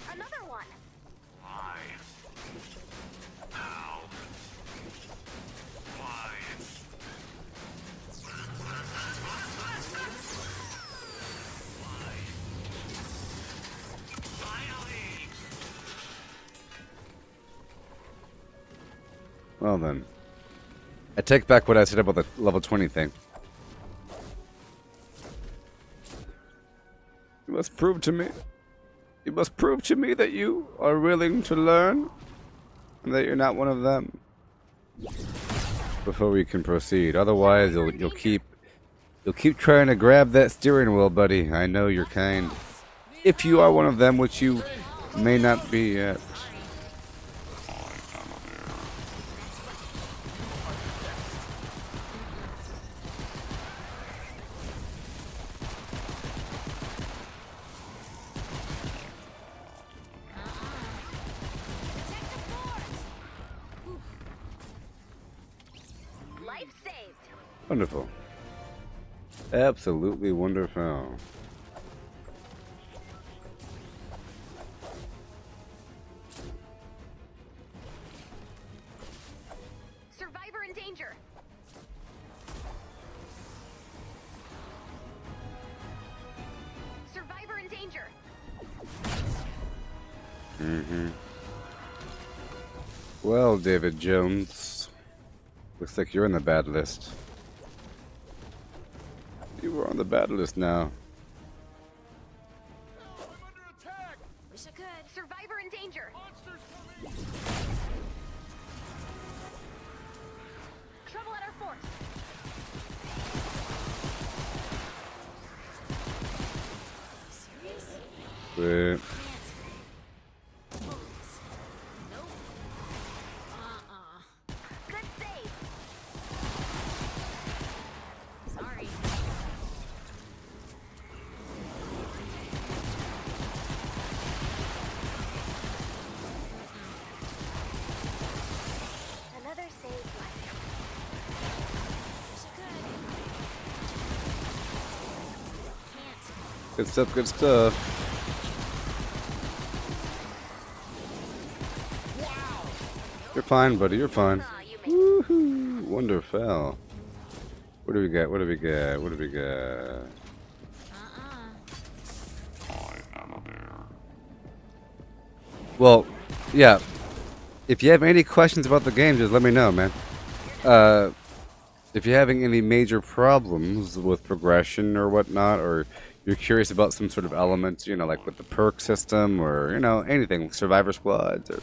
B: Another one.
D: Why? How? Why? Finally!
A: Well then. I take back what I said about the level 20 thing. You must prove to me. You must prove to me that you are willing to learn and that you're not one of them before we can proceed. Otherwise, you'll keep trying to grab that steering wheel, buddy. I know you're kind. If you are one of them, which you may not be yet.
B: Life saved.
A: Wonderful. Absolutely wonderful.
B: Survivor in danger. Survivor in danger.
A: Well, David Jones, looks like you're on the bad list. You were on the bad list now.
D: I'm under attack!
C: Wish I could.
B: Survivor in danger.
D: Monsters coming!
B: Trouble at our fort.
C: Serious?
A: Wait.
C: Can't. Bullets. Nope.
B: Good save.
C: Sorry.
B: Another save life.
C: Wish I could. Can't.
A: Good stuff, good stuff. You're fine, buddy, you're fine.
B: Aw, you make
A: Woohoo! Wonderful. What do we got? What do we got? What do we got? Well, yeah. If you have any questions about the game, just let me know, man. If you're having any major problems with progression or whatnot, or you're curious about some sort of elements, you know, like with the perk system or, you know, anything, Survivor Squads. Or...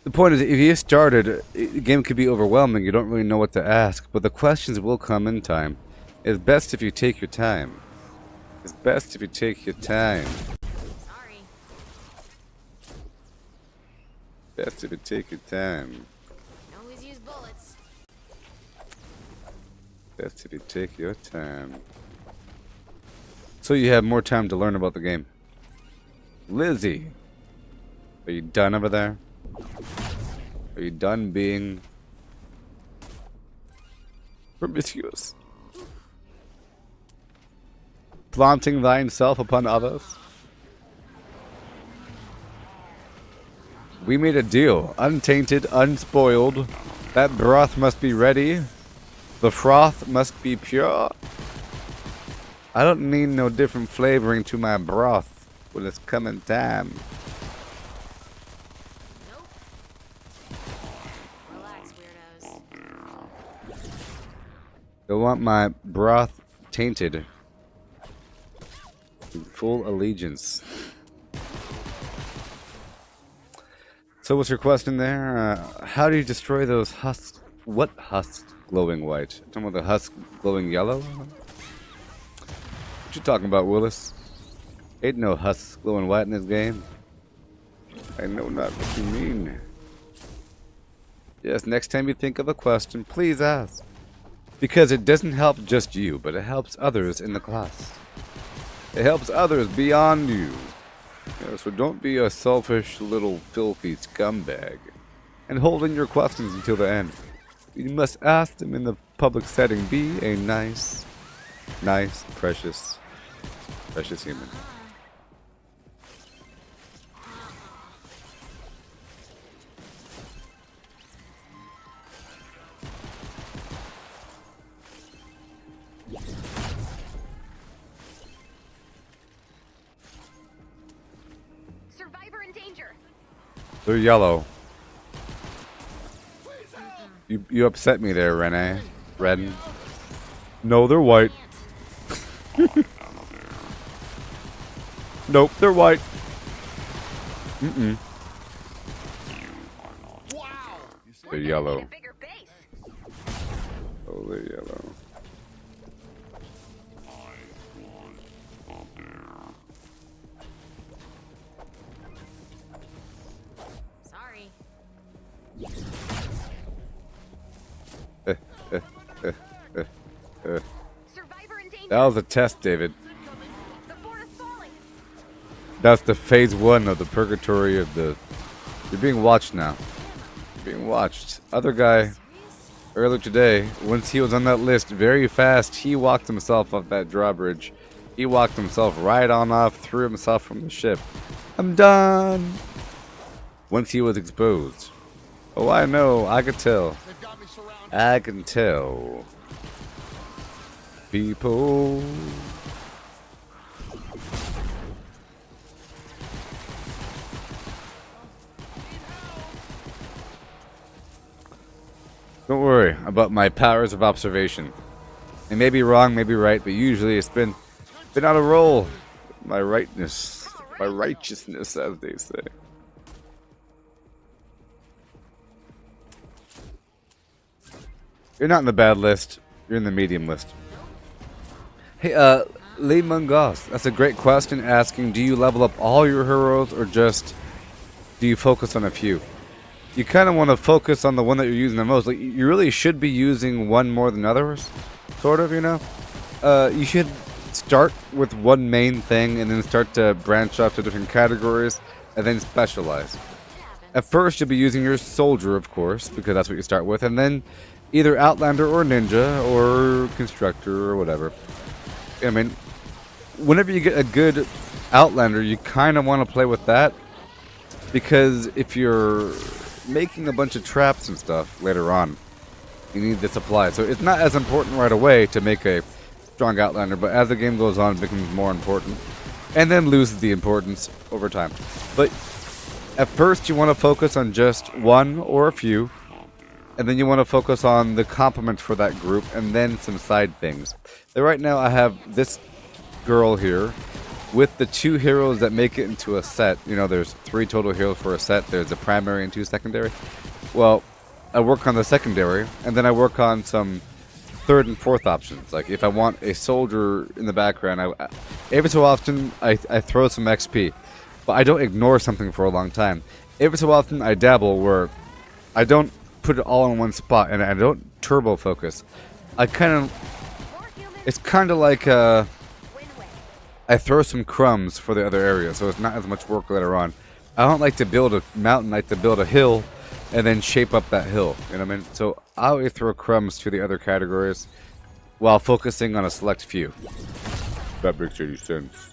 A: The point is, if you started, the game could be overwhelming. You don't really know what to ask, but the questions will come in time. It's best if you take your time. It's best if you take your time.
C: Sorry.
A: Best if you take your time.
C: Always use bullets.
A: Best if you take your time. So you have more time to learn about the game. Lizzie, are you done over there? Are you done being promiscuous? Flaunting thyself upon others? We made a deal. Untainted, unspoiled. That broth must be ready. The froth must be pure. I don't need no different flavoring to my broth when it's coming time.
C: Nope. Relax, weirdos.
A: I want my broth tainted. In full allegiance. So what's your question there? How do you destroy those husks? What husks glowing white? Talking about the husk glowing yellow? What you talking about, Willis? Ain't no husks glowing white in this game. I know not what you mean. Yes, next time you think of a question, please ask. Because it doesn't help just you, but it helps others in the class. It helps others beyond you. Yeah, so don't be a selfish little filthy scumbag. And hold in your questions until the end. You must ask them in the public setting. Be a nice, precious human.
B: Survivor in danger.
A: They're yellow. You upset me there, Renee. Red. No, they're white. Nope, they're white. Mm-mm.
D: Wow.
A: They're yellow.
B: Need a bigger base.
A: Oh, they're yellow.
C: Sorry.
B: Survivor in danger.
A: That was a test, David.
B: The fort is falling.
A: That's the phase 1 of the purgatory of the... You're being watched now. You're being watched. Other guy,
C: Serious?
A: earlier today, once he was on that list, very fast, he walked himself off that drawbridge. He walked himself right on off, threw himself from the ship. I'm done! Once he was exposed. Oh, I know. I could tell.
D: They've got me surrounded.
A: I can tell. People. Don't worry about my powers of observation. It may be wrong, may be right, but usually it's been on a roll. My rightness, my righteousness, as they say. You're not in the bad list. You're in the medium list. Hey, Lee Mungos, that's a great question asking, do you level up all your heroes or just do you focus on a few? You kind of want to focus on the one that you're using the most. Like, you really should be using one more than others, sort of, you know? You should start with one main thing and then start to branch off to different categories and then specialize. At first, you'll be using your soldier, of course, because that's what you start with, and then either Outlander or Ninja or Constructor or whatever. I mean, whenever you get a good Outlander, you kind of want to play with that, because if you're making a bunch of traps and stuff later on, you need the supply. So it's not as important right away to make a strong Outlander, but as the game goes on, it becomes more important, and then loses the importance over time. But at first, you want to focus on just one or a few, and then you want to focus on the complement for that group, and then some side things. So right now, I have this girl here with the 2 heroes that make it into a set. You know, there's 3 total heroes for a set. There's a primary and 2 secondary. Well, I work on the secondary, and then I work on some 3rd and 4th options. Like, if I want a soldier in the background, every so often, I throw some XP. But I don't ignore something for a long time. Every so often, I dabble where I don't put it all in one spot, and I don't turbo focus. I kind of... It's kind of like... I throw some crumbs for the other area, so it's not as much work later on. I don't like to build a mountain, I like to build a hill, and then shape up that hill, you know what I mean? So I always throw crumbs to the other categories, while focusing on a select few. That makes any sense.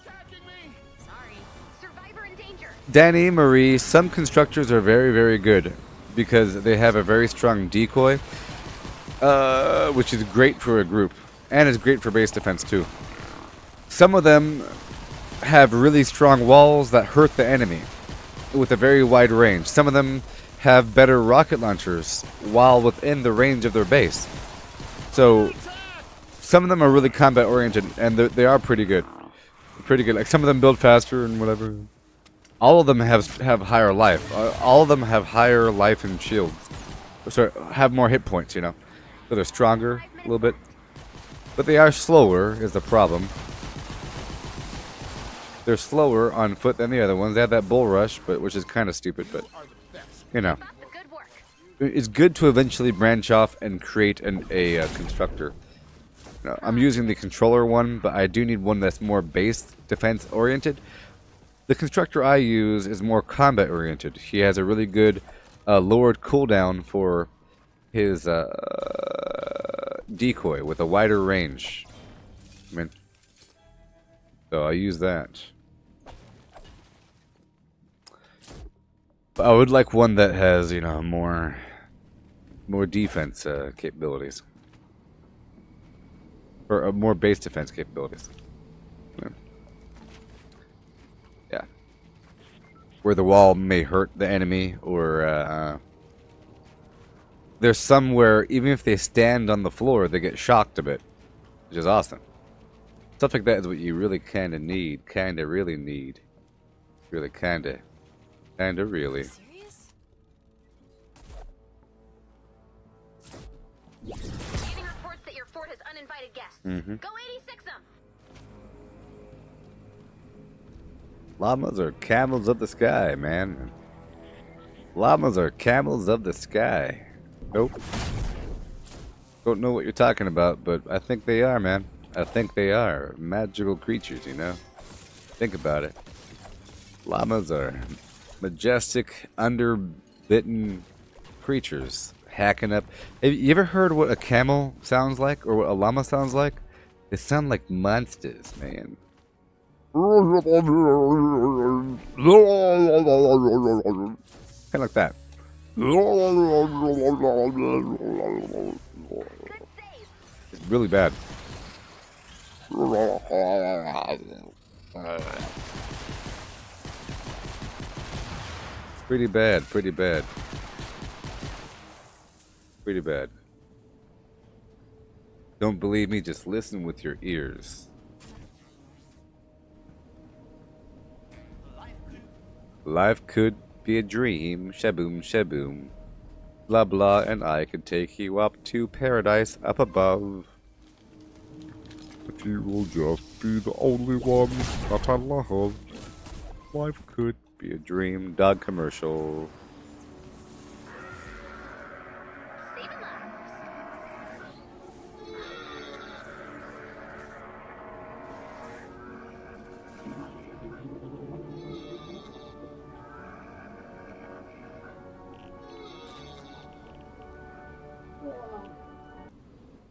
C: Sorry.
B: Survivor in danger.
A: Danny, Marie, some constructors are very, very good, because they have a very strong decoy, which is great for a group, and is great for base defense too. Some of them have really strong walls that hurt the enemy with a very wide range. Some of them have better rocket launchers while within the range of their base. So some of them are really combat oriented, and they are pretty good. Pretty good. Like, some of them build faster and whatever. All of them have higher life. All of them have higher life and shields. So have more hit points, you know. So they're stronger a little bit. But they are slower is the problem. They're slower on foot than the other ones. They have that bull rush, which is kind of stupid, but you know.
B: Keep up the good work.
A: It's good to eventually branch off and create a constructor. No, I'm using the controller one, but I do need one that's more base defense oriented. The constructor I use is more combat oriented. He has a really good lowered cooldown for his decoy with a wider range. I mean, so I use that. But I would like one that has, you know, more defense capabilities. Or more base defense capabilities. Yeah. Where the wall may hurt the enemy, or there's some where even if they stand on the floor, they get shocked a bit, which is awesome. Stuff like that is what you really kinda need, really need. Really really.
C: Serious?
B: Receiving reports that your fort has uninvited guests. Go 86 them.
A: Llamas are camels of the sky, man. Llamas are camels of the sky. Nope. Don't know what you're talking about, but I think they are, man. I think they are. Magical creatures, you know? Think about it. Llamas are majestic, underbitten creatures. Hacking up. Have you ever heard what a camel sounds like? Or what a llama sounds like? They sound like monsters, man. Kind of like that.
B: Good save.
A: It's really bad. Pretty bad, pretty bad. Pretty bad. Don't believe me? Just listen with your ears. Life could be a dream, shaboom, shaboom. Blah blah, and I could take you up to paradise up above. But you will just be the only one that I love. Life could be a dream. Dog commercial.
B: Saving lives.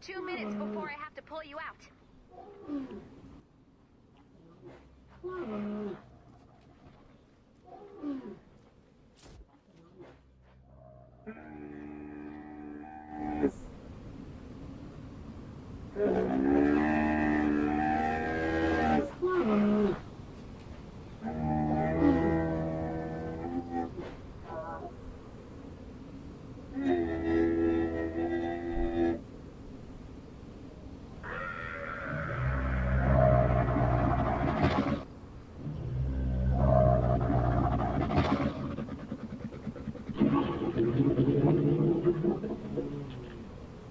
B: Two minutes before I have to pull you out.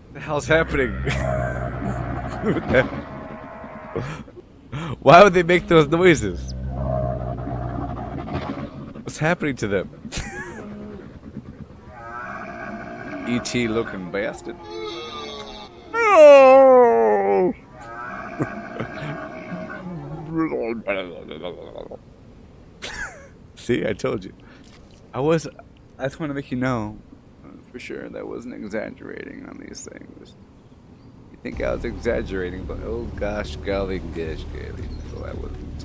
A: What the hell's happening? Why would they make those noises? What's happening to them? E.T. looking bastard. See, I told you. I just want to make you know for sure that I wasn't exaggerating on these things. You think I was exaggerating, but oh gosh, golly, gosh, golly, no, I wasn't.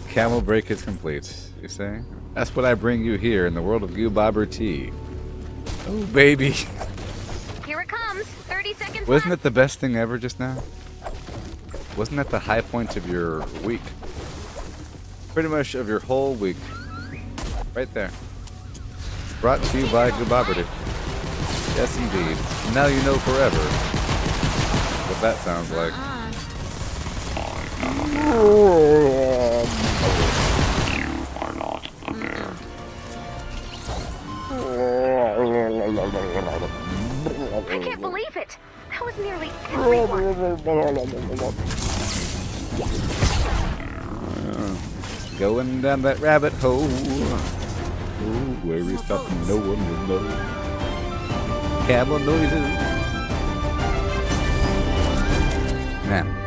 A: Camel break is complete, you say? That's what I bring you here in the world of Goo Tea. Oh, baby.
B: Here it comes. 30 seconds
A: Wasn't
B: left.
A: it the best thing ever just now? Wasn't that the high point of your week? Pretty much of your whole week. Right there. Brought to you by Goobaberty. Yes, indeed. Now you know forever what that sounds like.
B: I can't believe it. That was nearly everyone.
A: Going down that rabbit hole. where we stop, no one will know. Camel noises. Man.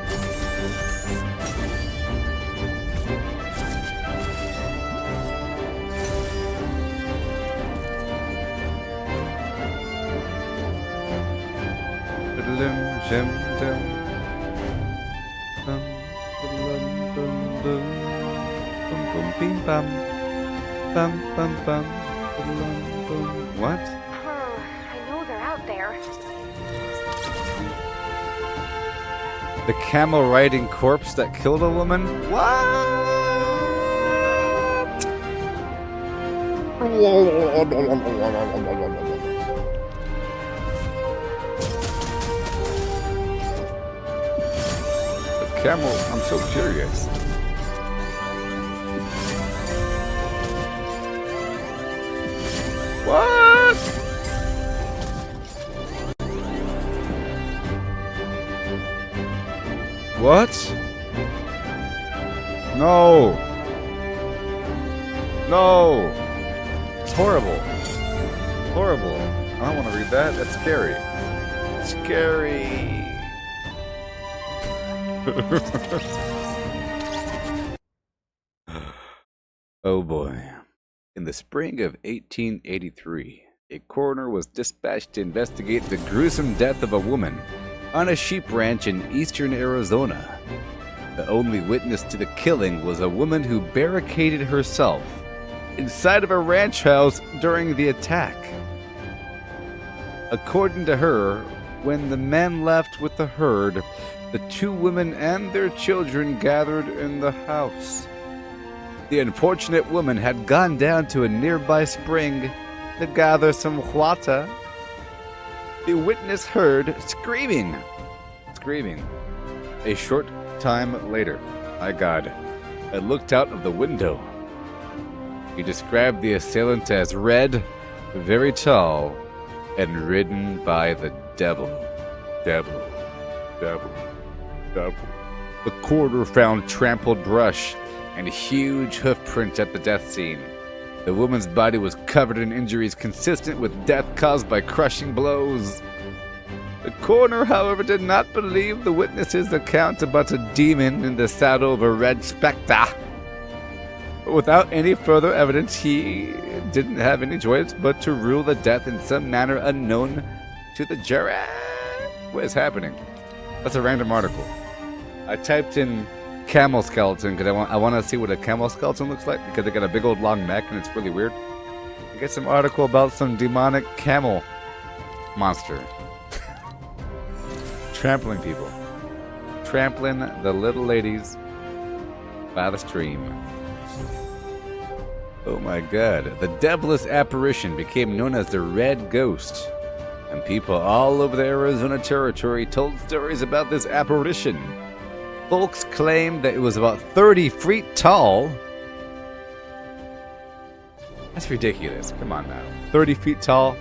A: Jim, jim. Bum, bum, bum, bum. Bum, bum, bim, bum. Bum, bum, bum. Bum, bum. What?
B: I know they're out there.
A: The camel riding corpse that killed a woman? What? Camel, I'm so curious. What? What? No. No. It's horrible. Horrible. I don't want to read that. That's scary. Scary. Oh boy. In the spring of 1883, a coroner was dispatched to investigate the gruesome death of a woman on a sheep ranch in eastern Arizona. The only witness to the killing was a woman who barricaded herself inside of a ranch house during the attack. According to her, when the men left with the herd, the two women and their children gathered in the house. The unfortunate woman had gone down to a nearby spring to gather some water. The witness heard screaming. A short time later, my God, I looked out of the window. He described the assailant as red, very tall, and ridden by the devil. Devil. The coroner found trampled brush and huge hoof prints at the death scene. The woman's body was covered in injuries consistent with death caused by crushing blows. The coroner, however, did not believe the witness's account about a demon in the saddle of a red spectre. But without any further evidence, he didn't have any choice but to rule the death in some manner unknown to the jury. What is happening? That's a random article. I typed in camel skeleton because I want to see what a camel skeleton looks like because they got a big old long neck and it's really weird. I get some article about some demonic camel monster trampling people, trampling the little ladies by the stream. Oh my God! The devilish apparition became known as the Red Ghost, and people all over the Arizona territory told stories about this apparition. Folks claimed that it was about 30 feet tall. That's ridiculous. Come on now. 30 feet tall.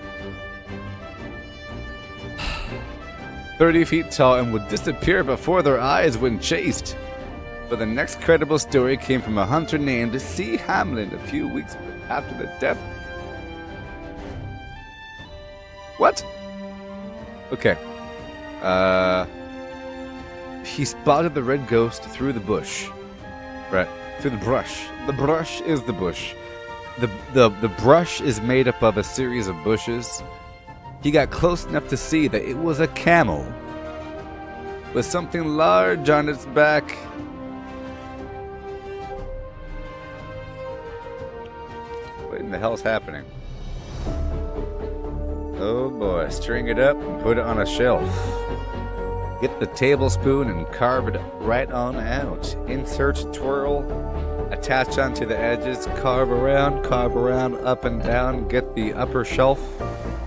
A: 30 feet tall and would disappear before their eyes when chased. But the next credible story came from a hunter named C. Hamlin a few weeks after the death. What? Okay. He spotted the red ghost through the bush. Right. Through the brush. The brush is the bush. The brush is made up of a series of bushes. He got close enough to see that it was a camel with something large on its back. What in the hell's happening? Oh boy, string it up and put it on a shelf. Get the tablespoon and carve it right on out. Insert, twirl, attach onto the edges, carve around, up and down. Get the upper shelf.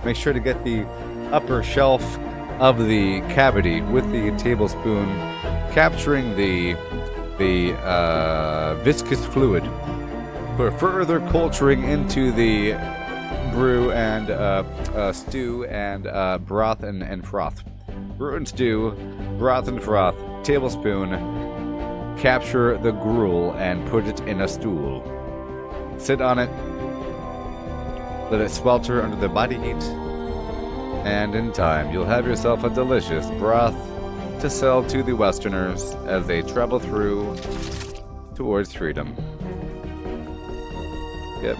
A: Make sure to get the upper shelf of the cavity with the tablespoon, capturing the viscous fluid for further culturing into the brew and stew and broth and froth. Brew and stew, broth and froth, tablespoon, capture the gruel and put it in a stool. Sit on it, Let it swelter under the body heat. And in time, you'll have yourself a delicious broth to sell to the Westerners as they travel through towards freedom. Yep.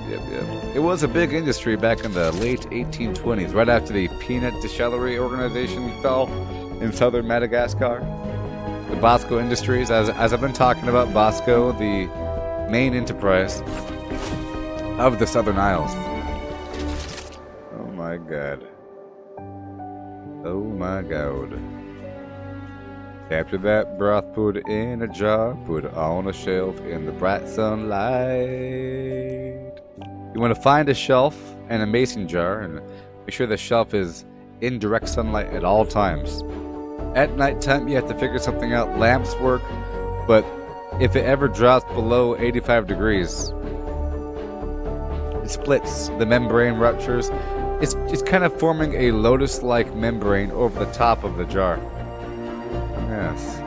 A: It was a big industry back in the late 1820s, right after the peanut distillery organization fell in southern Madagascar. The Bosco Industries, as I've been talking about, Bosco, the main enterprise of the Southern Isles. Oh my god. Oh my god. After that, broth put in a jar, put on a shelf in the bright sunlight. You want to find a shelf and a mason jar and make sure the shelf is in direct sunlight at all times. At nighttime, you have to figure something out. Lamps work, but if it ever drops below 85 degrees, it splits. The membrane ruptures. It's kind of forming a lotus-like membrane over the top of the jar. Yes.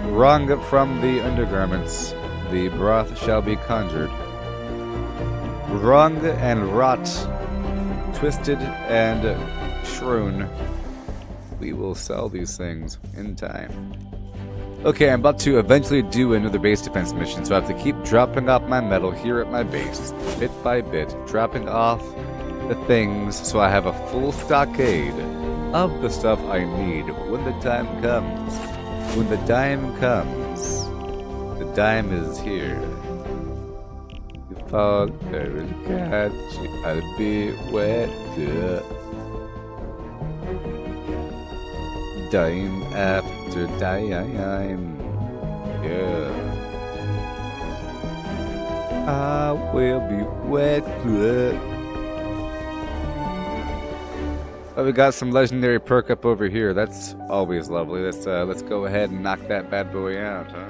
A: Wrung from the undergarments, the broth shall be conjured. Wrung and wrought, twisted and shroon. We will sell these things in time. Okay, I'm about to eventually do another base defense mission, so I have to keep dropping off my metal here at my base, bit by bit, dropping off the things so I have a full stockade of the stuff I need when the time comes. When the dime comes, the dime is here. If I ever catch you, I'll be wet. Dime after dime, yeah. I will be wet. Oh, we got some legendary perk up over here. That's always lovely. Let's go ahead and knock that bad boy out, huh?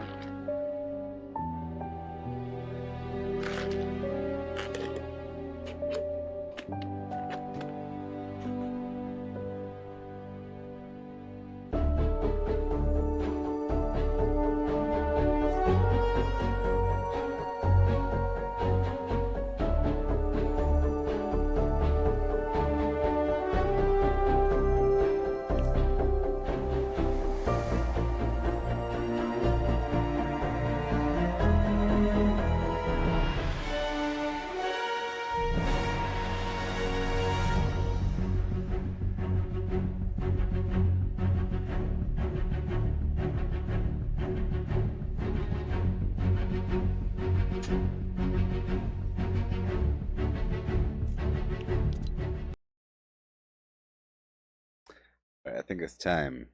A: I think it's time.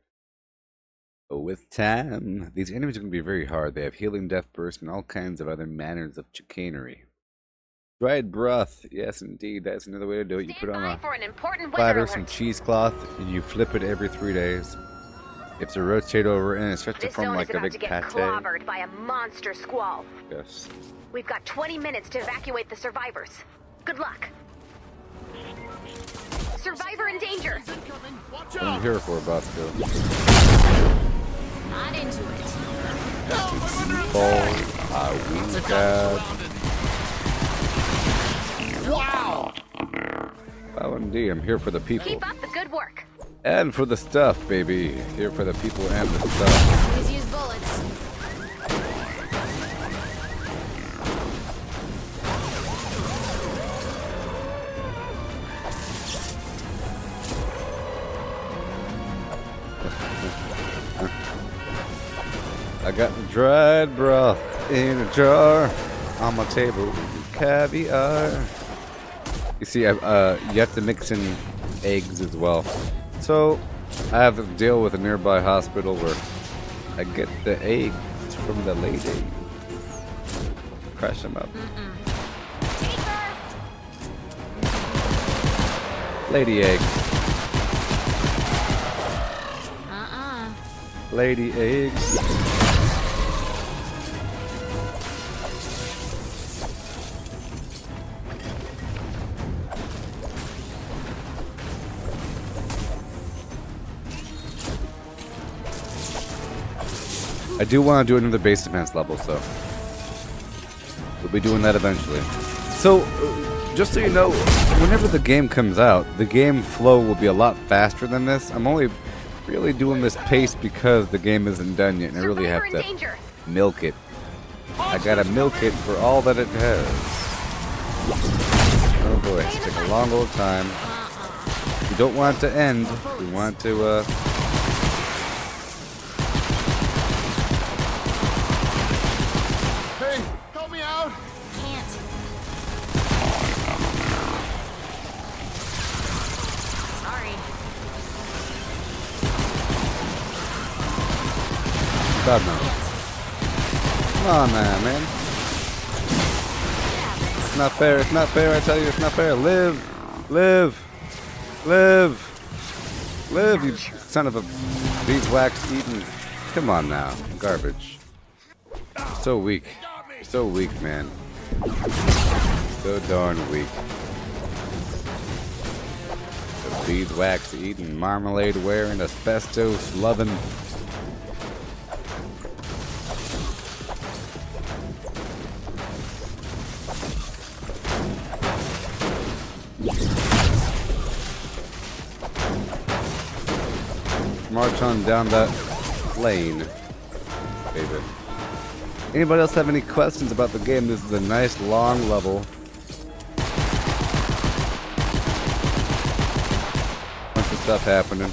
A: But with time, these enemies are going to be very hard. They have healing, death burst, and all kinds of other manners of chicanery. Dried broth. Yes, indeed. That's another way to do it. You put it on a platter, some cheesecloth, and you flip it every 3 days. You have to rotate over, and it starts to form like a big pate.
B: Clobbered by a monster squall.
A: Yes.
B: We've got 20 minutes to evacuate the survivors. Good luck. Survivor in danger.
A: What are you here for, Bosco?
C: Not into it.
D: Wow!
A: Oh, indeed. I'm here for the people.
B: Keep up the good work.
A: And for the stuff, baby. Here for the people and the stuff.
C: Please use bullets.
A: I got the dried broth in a jar on my table with caviar. You see, you have to mix in eggs as well. So I have to deal with a nearby hospital where I get the eggs from the lady. Crash them up. Lady eggs. Lady eggs. I do want to do another base defense level, so we'll be doing that eventually. So, just so you know, whenever the game comes out, the game flow will be a lot faster than this. I'm only really doing this pace because the game isn't done yet, and I really have
B: Survivor in
A: to
B: danger.
A: milk it. I gotta milk it for all that it has. Oh boy, it's taking a long old time. You don't want it to end. You want to,
D: Hey, help me out.
C: Can't. Sorry.
A: God no. Come on, man. It's not fair. It's not fair. I tell you, it's not fair. Live, you son of a beeswax eating. Come on now, garbage. So weak, man. So darn weak. The beeswax eating, marmalade wearing, asbestos loving. March on down that lane, baby. Anybody else have any questions about the game? This is a nice long level. Bunch of stuff happening.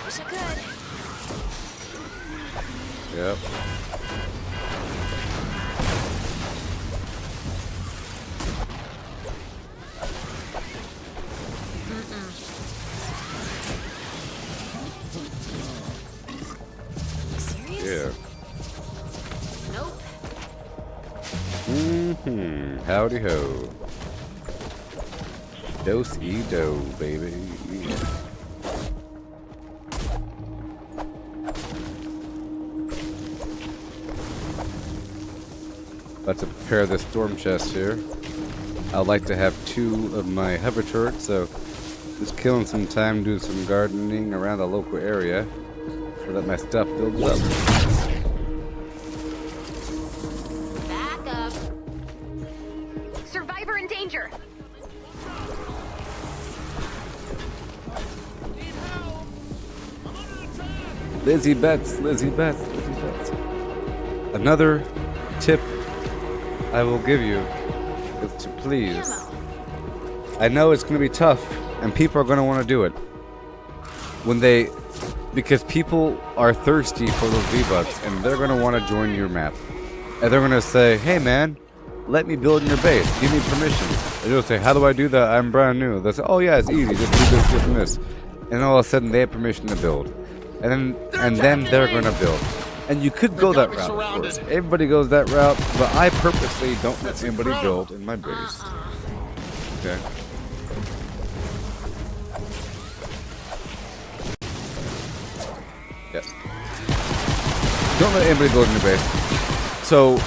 C: Wish I could.
A: Yep.
C: You serious?
A: Yeah.
C: Nope.
A: Howdy ho. Dose-e-do, baby. About to prepare the storm chest here. I'd like to have 2 of my hover turrets, so just killing some time, doing some gardening around the local area so that my stuff builds up.
C: Back up.
B: Survivor in danger.
A: Lizzie Betts. Another tip I will give you is to please.
C: Ammo.
A: I know it's going to be tough, and people are going to want to do it because people are thirsty for those V-Bucks, and they're going to want to join your map, and they're going to say, "Hey, man, let me build in your base. Give me permission." And you'll say, "How do I do that? I'm brand new." They'll say, "Oh yeah, it's easy. Just do this, this, and this." And all of a sudden, they have permission to build, and then they're going to build. And you could go that route, of course. Everybody goes that route, but I purposely don't let anybody build in my base. Okay. Yes. Don't let anybody build in your base. So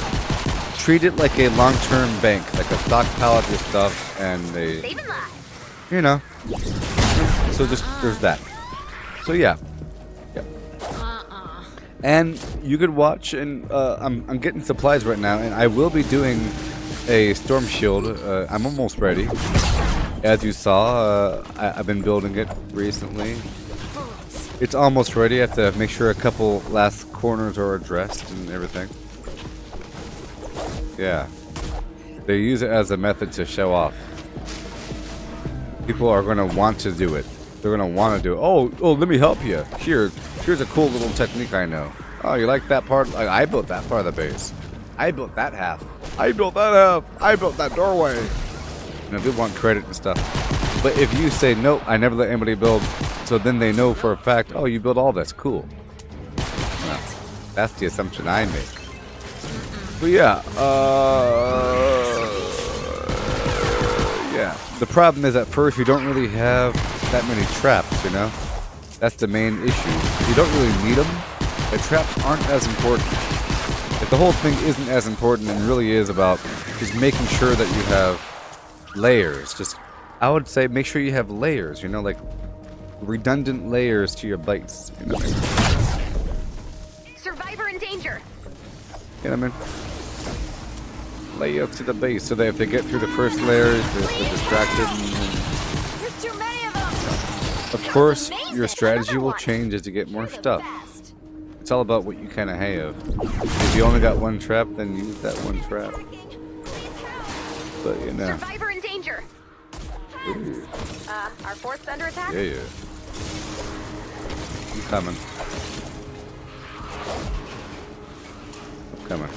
A: treat it like a long-term bank, like a stockpile of your stuff, and a,
B: Saving lives.
A: you know. So just there's that. So yeah. And you could watch, and I'm getting supplies right now, and I will be doing a storm shield. I'm almost ready. As you saw, I've been building it recently. It's almost ready. I have to make sure a couple last corners are addressed and everything. Yeah. They use it as a method to show off. People are going to want to do it. They're going to want to do it. Oh, let me help you. Here's a cool little technique I know. Oh, you like that part? I built that part of the base. I built that half. I built that half. I built that doorway. You know, they want credit and stuff. But if you say, nope, I never let anybody build, so then they know for a fact, oh, you built all this. Cool. Well, that's the assumption I make. But yeah, yeah. The problem is at first you don't really have that many traps, you know? That's the main issue. You don't really need them. The traps aren't as important. Like, the whole thing isn't as important and really is about just making sure that you have layers. I would say make sure you have layers, you know, like redundant layers to your base. You know? You know what I mean? Lay up to the base so that if they get through the first layers, they're distracted.
C: There's too many of them.
A: Of course, your strategy will change as you get more stuff. It's all about what you kind of have. If you only got one trap, then use that one trap. But you know.
B: Survivor in danger. Our fort's under attack?
A: Yeah, yeah. I'm coming. I'm coming.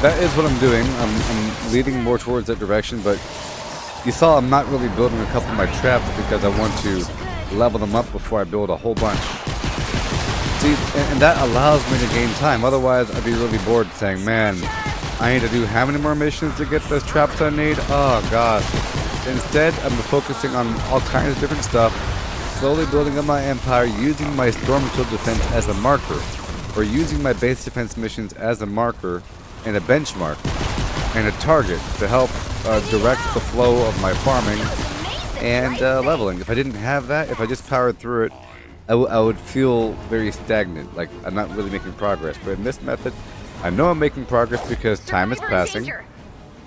A: That is what I'm doing. I'm leading more towards that direction, but you saw I'm not really building a couple of my traps because I want to level them up before I build a whole bunch. See, and that allows me to gain time. Otherwise, I'd be really bored saying, man, I need to do how many more missions to get those traps I need? Oh, gosh. Instead, I'm focusing on all kinds of different stuff, slowly building up my empire, using my storm shield defense as a marker, or using my base defense missions as a marker and a benchmark and a target to help direct the flow of my farming and leveling. If I didn't have that, if I just powered through it, I would feel very stagnant, like I'm not really making progress. But in this method, I know I'm making progress because time is passing,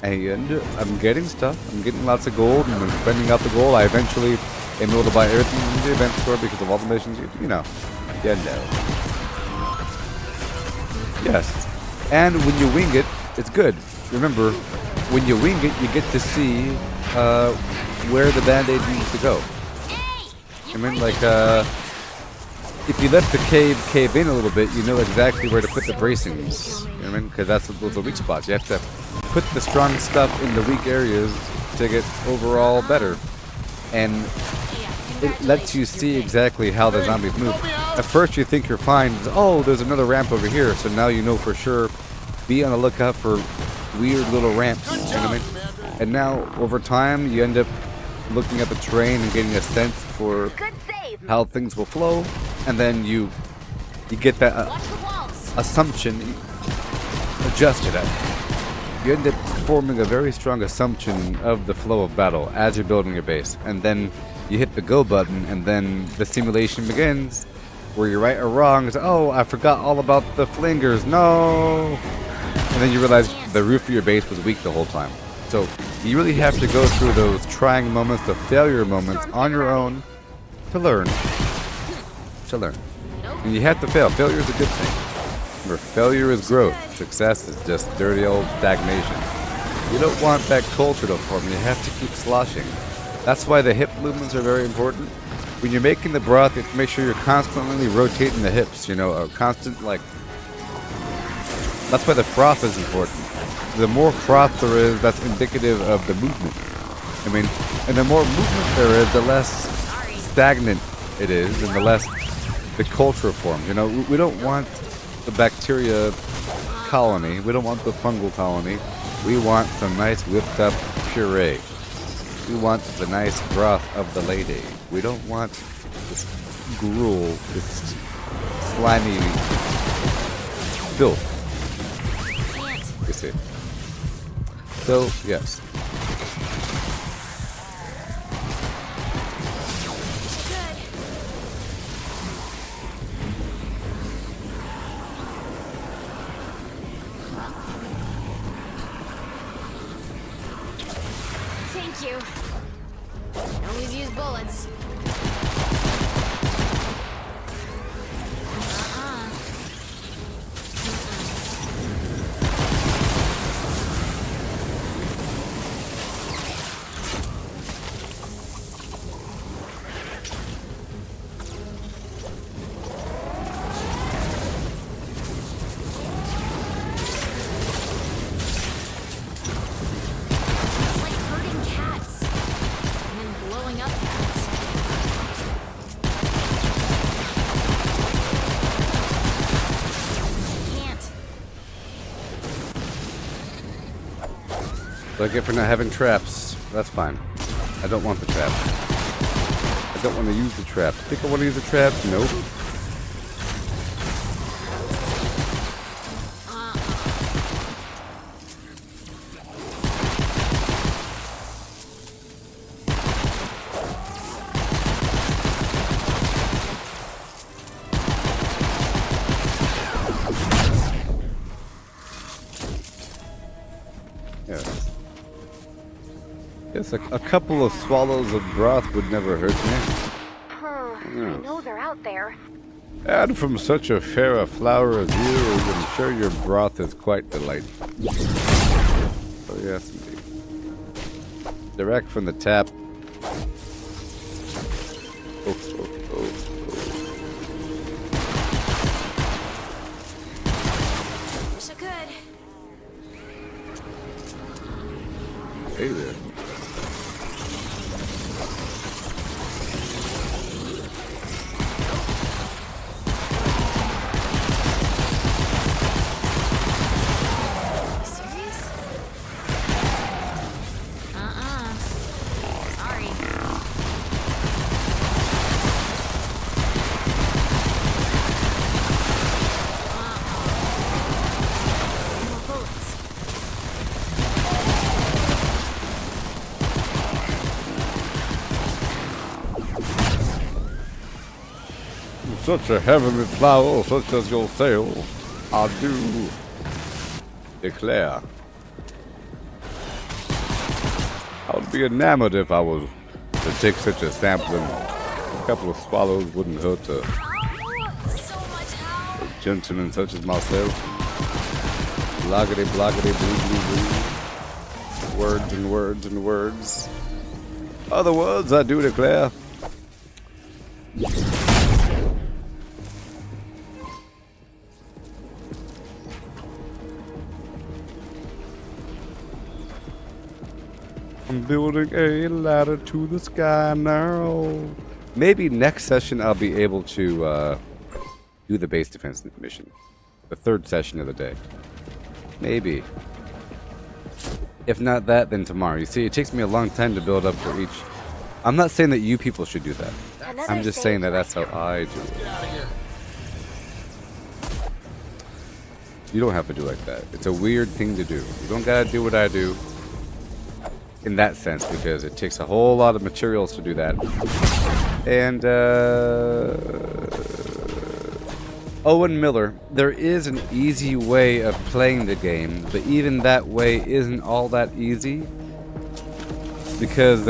A: and I'm getting stuff. I'm getting lots of gold, and I'm spending out the gold. I eventually am able to buy everything in the event store because of all the missions. You know. Yes. And when you wing it, it's good. Remember, when you wing it, you get to see where the band-aid needs to go. I mean, like, if you let the cave in a little bit, you know exactly where to put the bracings. You know what I mean? Because that's those are weak spots. You have to put the strong stuff in the weak areas to get overall better. And it lets you see exactly how the zombies move. At first you think you're fine. Oh, there's another ramp over here. So now you know for sure. Be on the lookout for weird little ramps. You know what I mean? And now, over time, you end up looking at the terrain and getting a sense for how things will flow. And then you get that assumption adjusted at. You end up forming a very strong assumption of the flow of battle as you're building your base. And then you hit the go button, and then the simulation begins. Where you're right or wrong is, oh, I forgot all about the flingers. No! And then you realize the roof of your base was weak the whole time. So you really have to go through those trying moments, the failure moments on your own to learn. And you have to fail. Failure is a good thing. Remember, failure is growth. Success is just dirty old stagnation. You don't want that culture to form. You have to keep sloshing. That's why the hip movements are very important. When you're making the broth, you have to make sure you're constantly rotating the hips. You know, a constant, like... That's why the froth is important. The more froth there is, that's indicative of the movement. I mean, and the more movement there is, the less stagnant it is, and the less the culture forms. You know, we don't want the bacteria colony. We don't want the fungal colony. We want some nice whipped up puree. We want the nice broth of the lady. We don't want this gruel, this slimy filth. You see. So, yes.
C: Thank you. Always use bullets.
A: What I get for not having traps. That's fine. I don't want the trap. I don't want to use the trap. Think I want to use the trap? Nope. It's like a couple of swallows of broth would never hurt me.
B: I know they're out there.
A: And from such a fair a flower as you, I'm sure your broth is quite delightful. Oh yes, indeed. Direct from the tap. Oh, oh, oh,
C: Wish I could.
A: oh. Hey there.
C: Serious? Sorry. More bullets.
A: Such a heavenly flower, such as yourself, I do declare. I would be enamored if I was to take such a sampling. A couple of swallows wouldn't hurt a
C: Oh, so much how.
A: gentleman such as myself. Bloggity, bloggity, blue, blue, blue. Words and words and words. Other words, I do declare. I'm building a ladder to the sky now. Maybe next session I'll be able to do the base defense mission. The third session of the day. Maybe. If not that, then tomorrow. You see, it takes me a long time to build up for each. I'm not saying that you people should do that. I'm just saying that that's how I do it.
D: Get out of here.
A: You don't have to do like that. It's a weird thing to do. You don't gotta do what I do. In that sense, because it takes a whole lot of materials to do that. And, Owen Miller, there is an easy way of playing the game, but even that way isn't all that easy. Because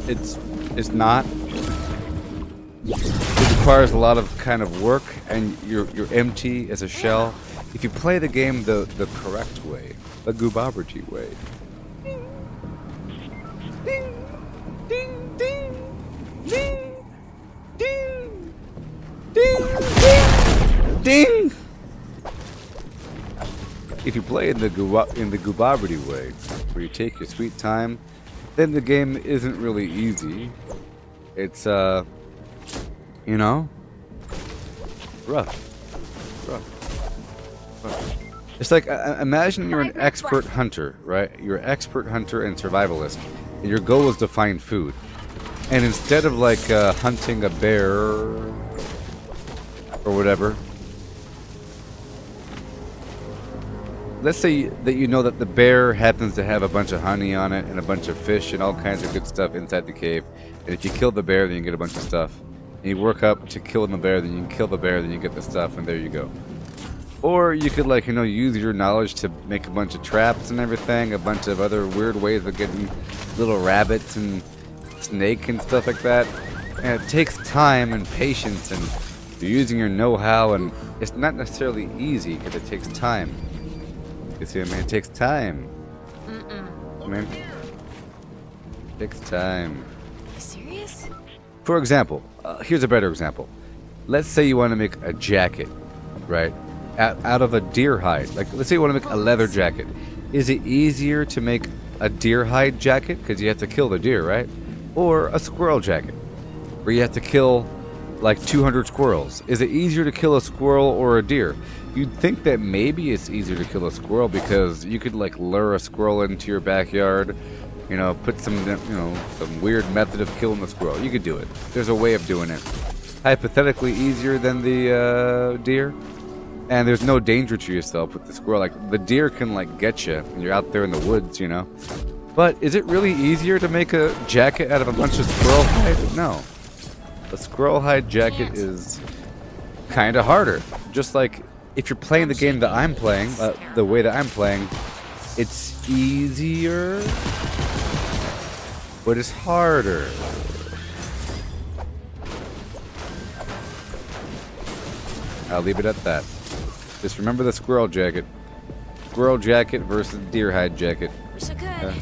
A: it's not. It requires a lot of kind of work, and you're empty as a shell. If you play the game the correct way, the Gooboberty way. Ding! If you play in the Gooboberty way, where you take your sweet time, then the game isn't really easy. It's you know, rough. It's like imagine you're an expert hunter, right? You're an expert hunter and survivalist, and your goal is to find food. And instead of like hunting a bear or whatever, let's say that you know that the bear happens to have a bunch of honey on it and a bunch of fish and all kinds of good stuff inside the cave. And if you kill the bear, then you get a bunch of stuff. And you work up to killing the bear, then you can kill the bear, then you get the stuff, and there you go. Or you could, like, you know, use your knowledge to make a bunch of traps and everything, a bunch of other weird ways of getting little rabbits and snake and stuff like that. And it takes time and patience, and you're using your know-how, and it's not necessarily easy because it takes time. You see what I mean? It takes time. I mean, it takes time.
C: You serious?
A: For example, here's a better example. Let's say you want to make a jacket, right? Out of a deer hide. Like, let's say you want to make a leather jacket. Is it easier to make a deer hide jacket because you have to kill the deer, right? Or a squirrel jacket where you have to kill like 200 squirrels. Is it easier to kill a squirrel or a deer? You'd think that maybe it's easier to kill a squirrel because you could like lure a squirrel into your backyard, you know, put some, you know, some weird method of killing the squirrel. You could do it. There's a way of doing it. Hypothetically easier than the deer. And there's no danger to yourself with the squirrel. Like, the deer can, like, get you, and you're out there in the woods, you know? But is it really easier to make a jacket out of a bunch of squirrel hide? No. A squirrel hide jacket is kind of harder. Just like, if you're playing the game that I'm playing, the way that I'm playing, it's easier but it's harder. I'll leave it at that. Just remember the squirrel jacket. Squirrel jacket versus deer hide jacket.
C: We're so good.
A: Yeah.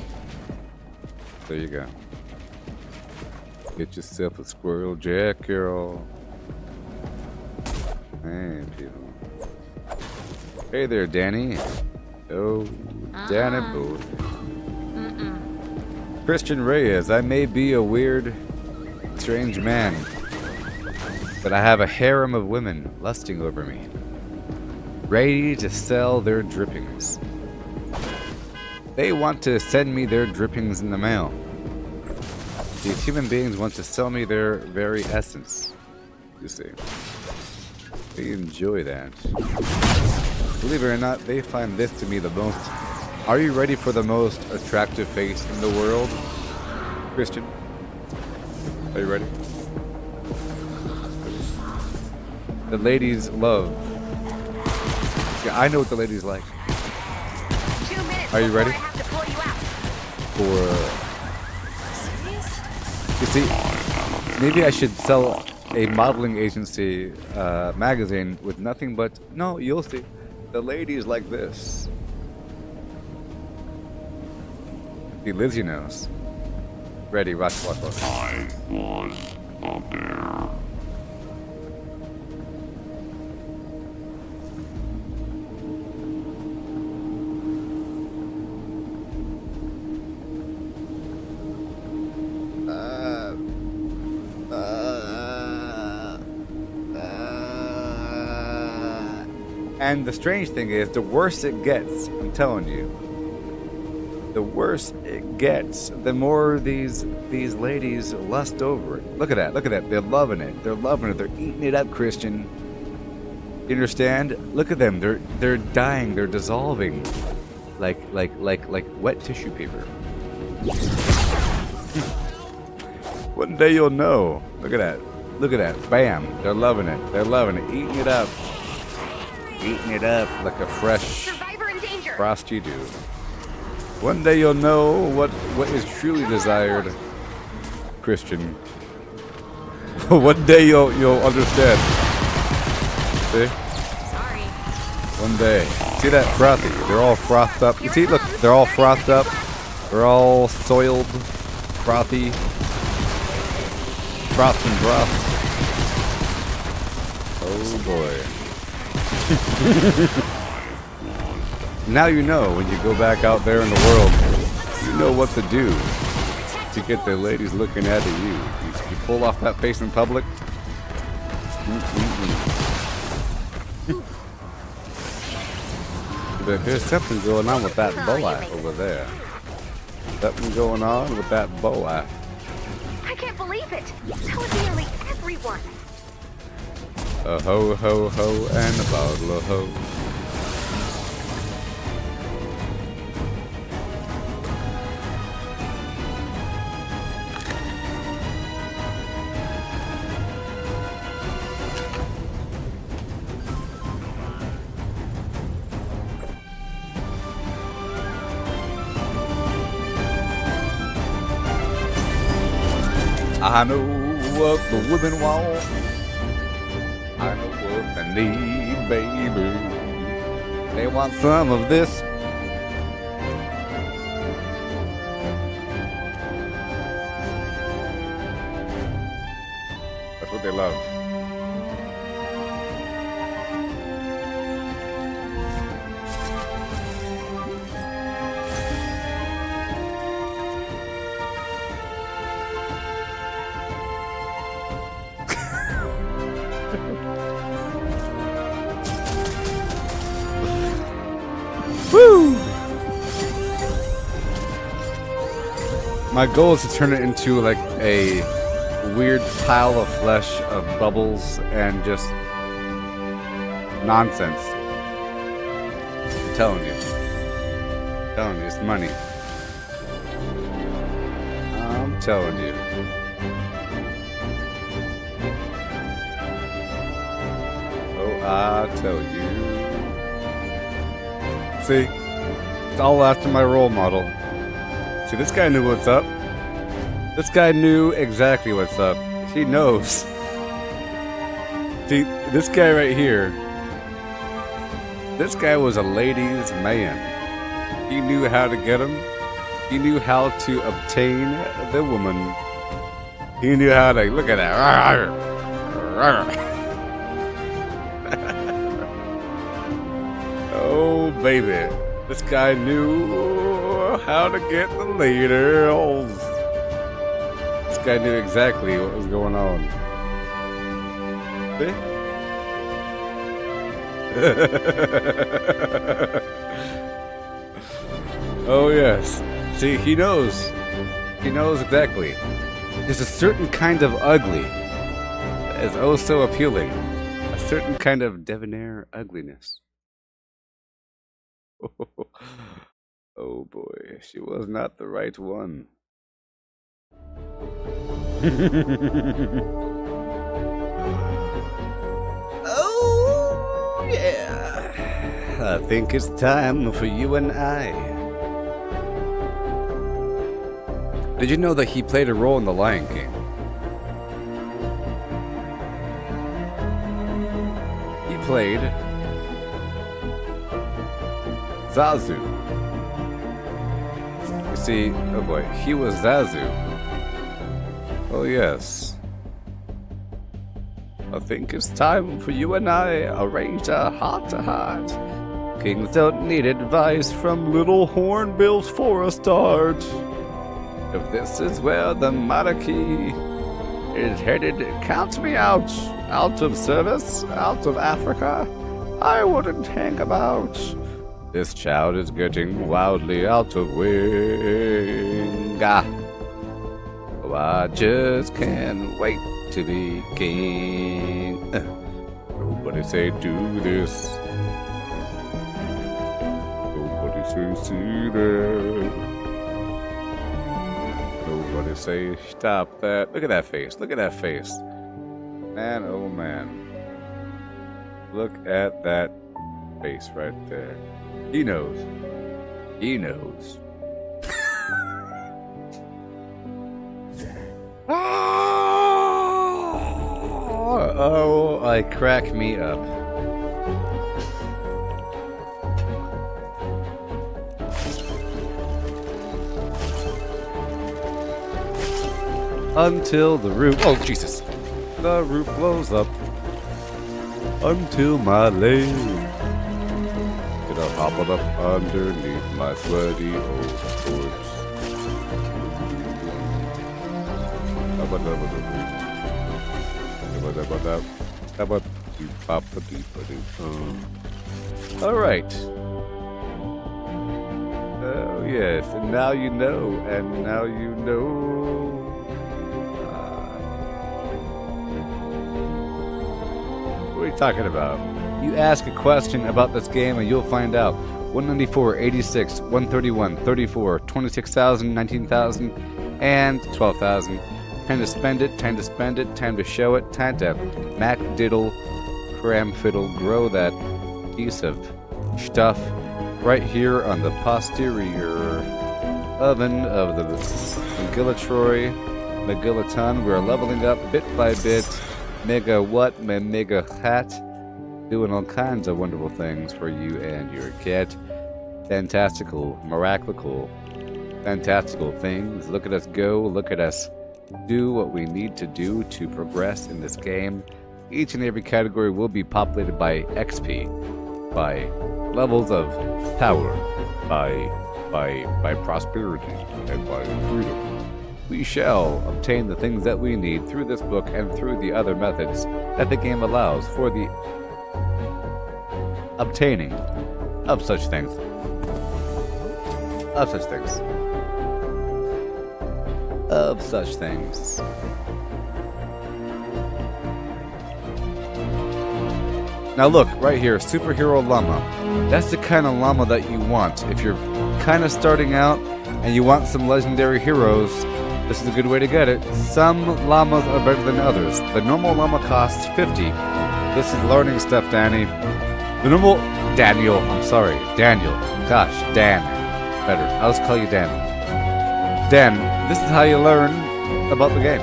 A: There you go. Get yourself a squirrel jacket, girl. Hey, people. Hey there, Danny. Oh, Danny boy. Christian Reyes. I may be a weird, strange man, but I have a harem of women lusting over me, ready to sell their drippings. They want to send me their drippings in the mail. These human beings want to sell me their very essence. You see. They enjoy that. Believe it or not, they find this to be the most... Are you ready for the most attractive face in the world? Christian? Are you ready? The ladies love. Yeah, I know what the ladies like.
B: 2 minutes.
A: Are you ready?
B: I have to pull you out.
A: For... You see, maybe I should sell a modeling agency magazine with nothing but... No, you'll see. The ladies like this. See, Lizzie knows. Ready, watch.
E: I was a bear.
A: And the strange thing is, the worse it gets, I'm telling you, the worse it gets, the more these ladies lust over it. Look at that, they're loving it, they're eating it up, Christian. You understand? Look at them, they're dying, they're dissolving, like wet tissue paper. One day you'll know. Look at that, bam, they're loving it, eating it up. Eating it up like a fresh
B: Survivor in danger.
A: frosty dew. One day you'll know what is truly desired, Christian. One day you'll understand. See?
C: Sorry.
A: One day. See that frothy? They're all frothed up. You see? Look, they're all frothed up. They're all soiled, frothy, froth and broth. Oh boy. Now you know when you go back out there in the world, you know what to do to get the ladies looking at you. You pull off that face in public. But there's something going on with that boa over there. Something going on with that boa.
B: I can't believe it. So is nearly everyone.
A: A ho ho ho and a bottle of ho. I know what the women want. I know what they need, baby. They want some of this. That's what they love. Woo! My goal is to turn it into like a weird pile of flesh of bubbles and just nonsense. I'm telling you. It's money. I'm telling you. Oh, I tell you. See, it's all after my role model. See, this guy knew what's up. This guy knew exactly what's up. He knows. See, this guy right here. This guy was a ladies' man. He knew how to get him. He knew how to obtain the woman. He knew how to look at that. Oh baby, this guy knew how to get the ladies. This guy knew exactly what was going on. See? Oh yes. See, he knows. He knows exactly. There's a certain kind of ugly that is oh so appealing. A certain kind of debonair ugliness. Oh boy, she was not the right one. Oh yeah. I think it's time for you and I. Did you know that he played a role in The Lion King? He played Zazu. You see, oh boy, he was Zazu. Oh yes. I think it's time for you and I arrange a heart-to-heart. Kings don't need advice from little hornbills for a start. If this is where the monarchy is headed, count me out. Out of service, out of Africa, I wouldn't hang about. This child is getting wildly out of wing. Oh, I just can't wait to be king. Nobody say do this. Nobody say see that. Nobody say stop that. Look at that face. Look at that face. Man, oh man. Look at that face right there. He knows. He knows. Oh, I crack me up. Until the roof. Oh, Jesus. The roof blows up. Until my leg. Get up, hop it up underneath my sweaty old corpse. All right. Oh yes, and now you know, and now you know. What are you talking about? You ask a question about this game and you'll find out. 194, 86, 131, 34, 26,000, 19,000, and 12,000. Time to spend it, time to spend it, time to show it, time to mac diddle, cram fiddle, grow that piece of stuff right here on the posterior oven of the McGillaton. We're leveling up bit by bit, mega what, mega hat, doing all kinds of wonderful things for you and your cat. Fantastical, miraculous, fantastical things. Look at us go, look at us do what we need to do to progress in this game. Each and every category will be populated by XP, by levels of power, by prosperity, and by freedom. We shall obtain the things that we need through this book and through the other methods that the game allows for the obtaining of such things. Of such things. Of such things. Now look, right here, Superhero Llama. That's the kind of llama that you want. If you're kind of starting out and you want some legendary heroes, this is a good way to get it. Some llamas are better than others. The normal llama costs 50. This is learning stuff, Danny. The normal... Daniel. Gosh, Dan. Better. I'll just call you Dan. Dan, this is how you learn about the game.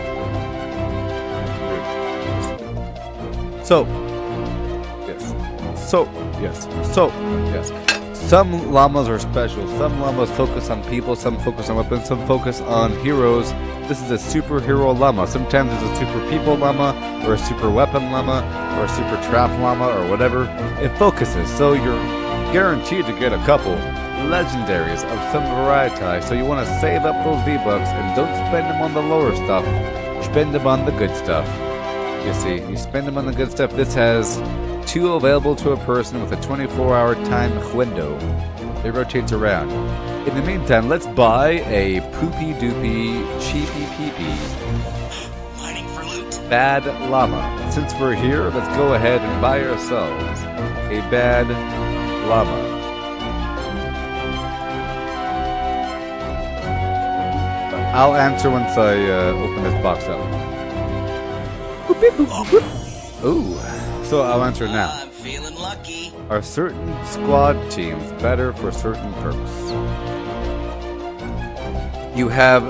A: So, yes. Some llamas are special. Some llamas focus on people, some focus on weapons, some focus on heroes. This is a superhero llama. Sometimes it's a super people llama, or a super weapon llama, or a super trap llama, or whatever. It focuses, so you're guaranteed to get a couple legendaries of some variety. So you want to save up those V-Bucks and don't spend them on the lower stuff. Spend them on the good stuff. You see, you spend them on the good stuff. This has 2 available to a person with a 24-hour time window. It rotates around. In the meantime, let's buy a poopy-doopy, cheapy-peepy bad llama. Since we're here, let's go ahead and buy ourselves a bad llama. I'll answer once I open this box up. Ooh. So I'll answer now.
F: I'm feeling lucky.
A: Are certain squad teams better for certain perks? You have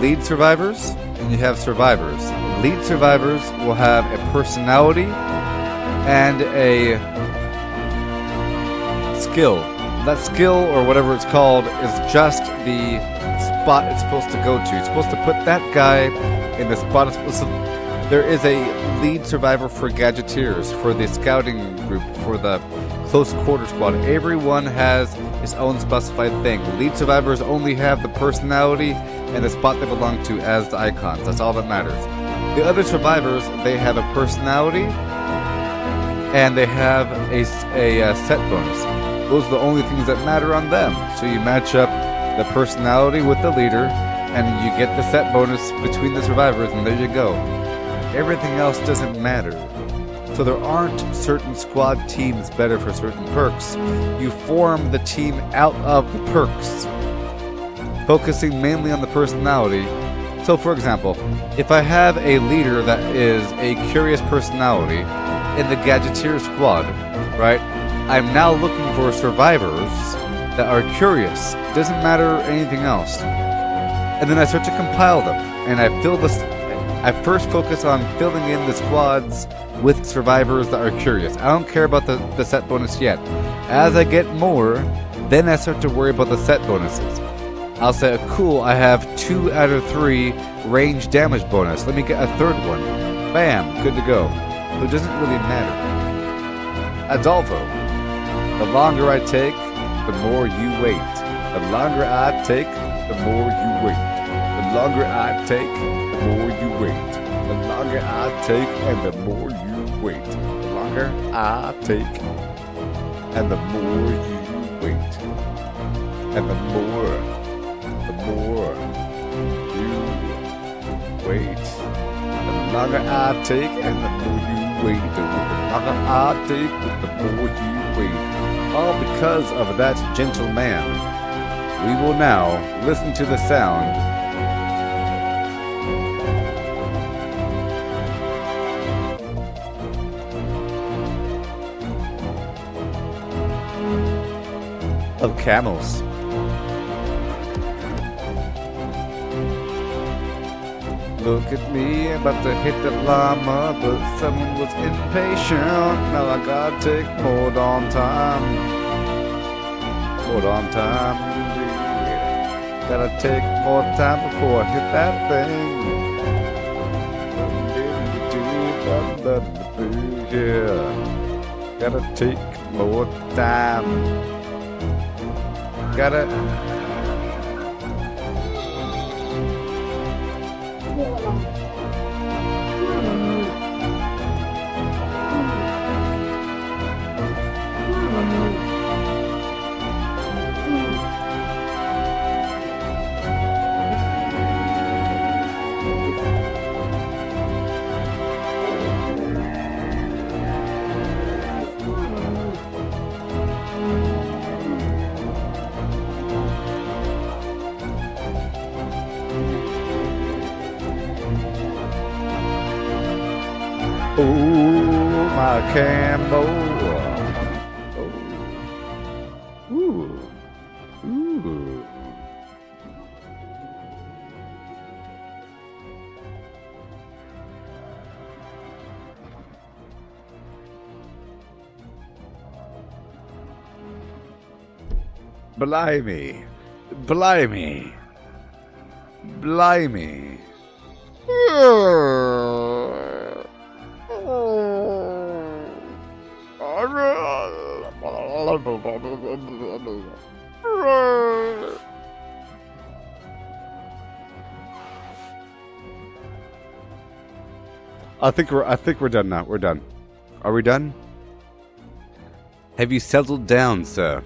A: lead survivors and you have survivors. Lead survivors will have a personality and a skill. That skill, or whatever it's called, is just the spot it's supposed to go to. It's supposed to put that guy in the spot it's supposed to. There is a lead survivor for gadgeteers, for the scouting group, for the close quarter squad. Everyone has its own specified thing. Lead survivors only have the personality and the spot they belong to as the icons. That's all that matters. The other survivors, they have a personality and they have a set bonus. Those are the only things that matter on them. So you match up the personality with the leader and you get the set bonus between the survivors, and there you go. Everything else doesn't matter. So there aren't certain squad teams better for certain perks. You form the team out of the perks, focusing mainly on the personality. So for example, if I have a leader that is a curious personality in the gadgeteer squad, right? I'm now looking for survivors that are curious. Doesn't matter anything else. And then I start to compile them, and I fill this. I first focus on filling in the squads with survivors that are curious. I don't care about the set bonus yet. As I get more, then I start to worry about the set bonuses. I'll say, cool, I have 2 out of 3 range damage bonus. Let me get a 3rd one. Bam, good to go. So it doesn't really matter. Adolfo. The longer I take, the more you wait. The longer I take, the more you wait. The longer I take, the more you wait. The longer I take, and the more you wait. The longer I take, and the more you wait. And the more you wait. The longer I take, and the more you wait. The longer I take, the more you wait. All because of that gentle man. We will now listen to the sound of camels. Look at me, about to hit the llama, but someone was impatient. Now I gotta take more on time. More on time, yeah. Gotta take more time before I hit that thing. Yeah. Gotta take more time. Gotta. Oh, my Cambo. Oh. Ooh. Ooh. Blimey. Blimey. Blimey. I think we're done now. We're done. Are we done? Have you settled down, sir?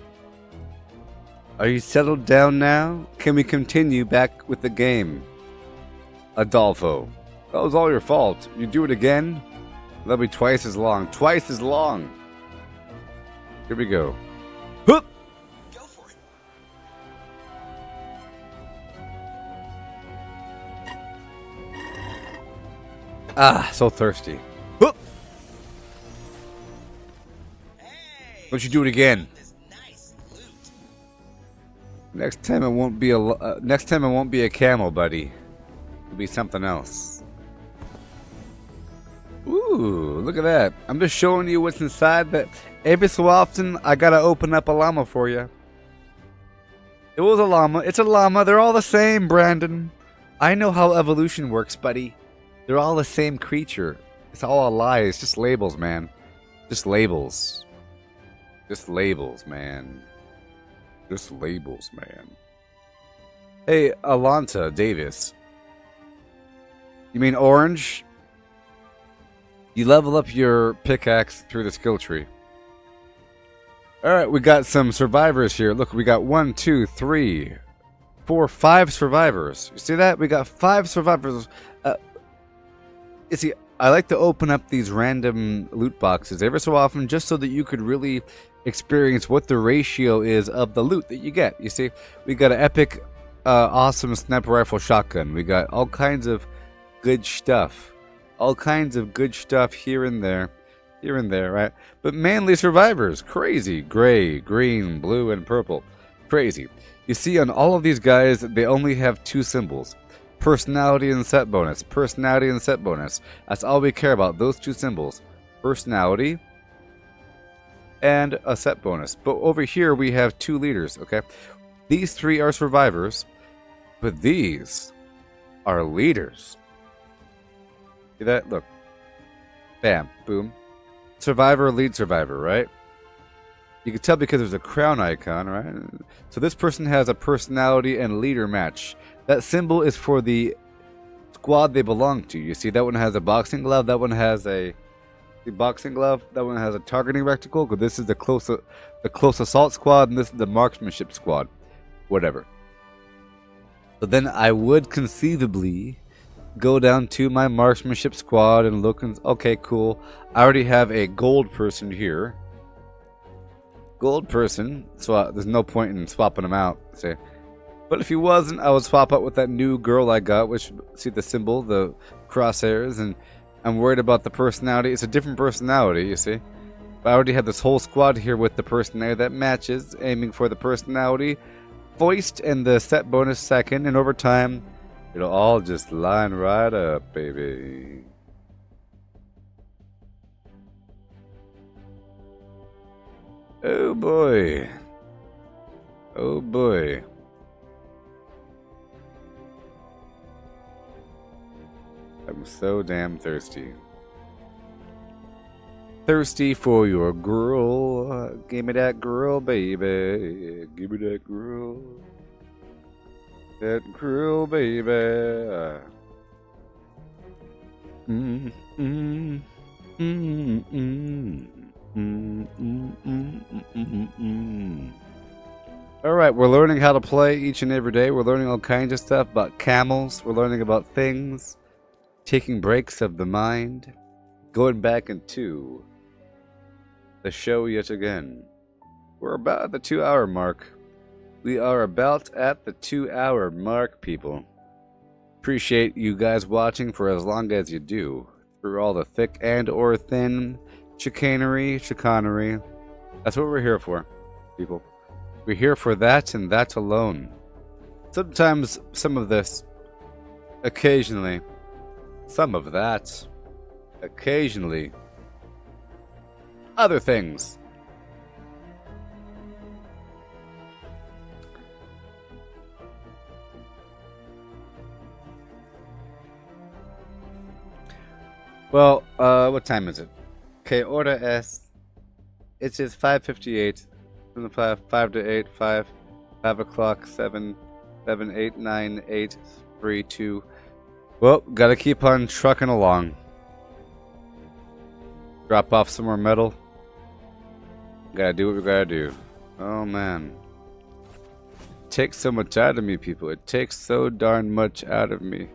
A: Are you settled down now? Can we continue back with the game? Adolfo. That was all your fault. You do it again? That'll be twice as long. Twice as long. Here we go. Hup!
F: Go for it.
A: Ah, so thirsty. Hup!
F: Hey,
A: Don't you do it again?
F: this nice loot.
A: Next time it won't be a camel, buddy. It'll be something else. Ooh, look at that. I'm just showing you what's inside, but every so often I gotta open up a llama for you. It was a llama. It's a llama. They're all the same, Brandon. I know how evolution works, buddy. They're all the same creature. It's all a lie. It's just labels, man. Just labels. Just labels, man. Just labels, man. Hey, Alanta Davis. You mean orange? You level up your pickaxe through the skill tree. Alright, we got some survivors here. Look, we got 1, 2, 3, 4, 5 survivors. You see that? We got 5 survivors. You see, I like to open up these random loot boxes every so often just so that you could really experience what the ratio is of the loot that you get. You see, we got an epic, awesome sniper rifle shotgun. We got all kinds of good stuff. All kinds of good stuff here and there. Here and there, right? But mainly survivors. Crazy. Gray, green, blue, and purple. Crazy. You see, on all of these guys, they only have 2 symbols. Personality and set bonus. Personality and set bonus. That's all we care about. Those 2 symbols. Personality and a set bonus. But over here, we have 2 leaders, okay? These 3 are survivors, but these are leaders. See that? Look. Bam. Boom. Survivor, lead survivor, right? You can tell because there's a crown icon, right? So this person has a personality and leader match. That symbol is for the squad they belong to. You see, that one has a boxing glove. That one has a boxing glove. That one has a targeting reticle. Because this is the close assault squad, and this is the marksmanship squad. Whatever. So then I would conceivably go down to my marksmanship squad and look and okay, cool. I already have a gold person here. Gold person, so there's no point in swapping them out. See, but if he wasn't, I would swap out with that new girl I got, which see the symbol, the crosshairs, and I'm worried about the personality. It's a different personality, you see. But I already have this whole squad here with the personality that matches, aiming for the personality, voiced, and the set bonus second, and over time, it'll all just line right up, baby. Oh boy. Oh boy. I'm so damn thirsty. Thirsty for your girl. Give me that girl, baby. Give me that girl. That girl, baby. Alright, we're learning how to play each and every day. We're learning all kinds of stuff about camels. We're learning about things. Taking breaks of the mind. Going back into the show yet again. We're about at the 2-hour mark. We are about at the 2-hour mark, people. Appreciate you guys watching for as long as you do. Through all the thick and or thin chicanery. That's what we're here for, people. We're here for that and that alone. Sometimes some of this. Occasionally. Some of that. Occasionally. Other things. Well, what time is it? Okay, order S. It is 5:58. From the 5 to 8, 5 o'clock, 7, 7, 8, 9, 8, 3, 2. Well, gotta keep on trucking along. Drop off some more metal. Gotta do what we gotta do. Oh man. It takes so much out of me, people. It takes so darn much out of me.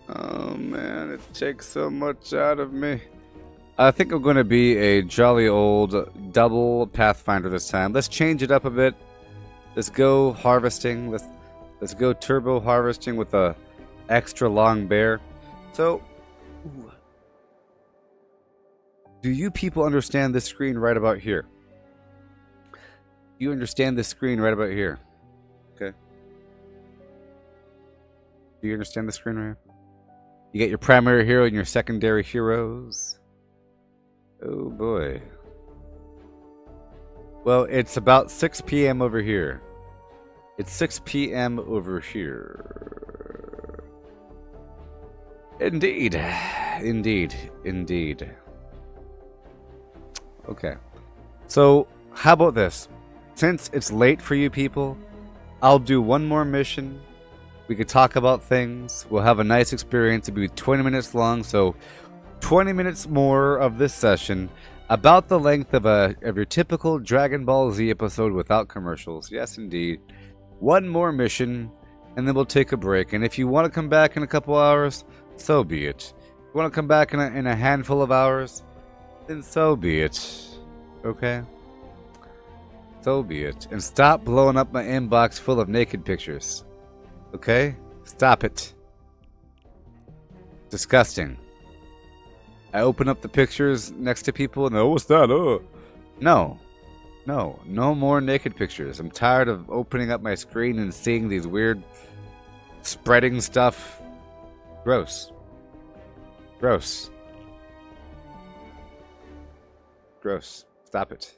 A: Oh man, it takes so much out of me. I think I'm gonna be a jolly old double Pathfinder this time. Let's change it up a bit. Let's go harvesting. Let's go turbo harvesting with a extra long bear. So, do you people understand this screen right about here? You understand this screen right about here? Okay. Do you understand the screen right here? You get your primary hero and your secondary heroes. Oh boy. Well, it's about 6 p.m. over here. It's 6 p.m. over here. Indeed. Indeed. Indeed. Okay. So, how about this? Since it's late for you people, I'll do one more mission. We could talk about things. We'll have a nice experience. It'll be 20 minutes long, so 20 minutes more of this session, about the length of your typical Dragon Ball Z episode without commercials. Yes, indeed. One more mission, and then we'll take a break. And if you want to come back in a couple hours, so be it. If you want to come back in a handful of hours, then so be it. Okay? So be it. And stop blowing up my inbox full of naked pictures. Okay? Stop it. Disgusting. I open up the pictures next to people and what's that? Oh. No. No more naked pictures. I'm tired of opening up my screen and seeing these weird spreading stuff. Gross. Gross. Gross. Stop it.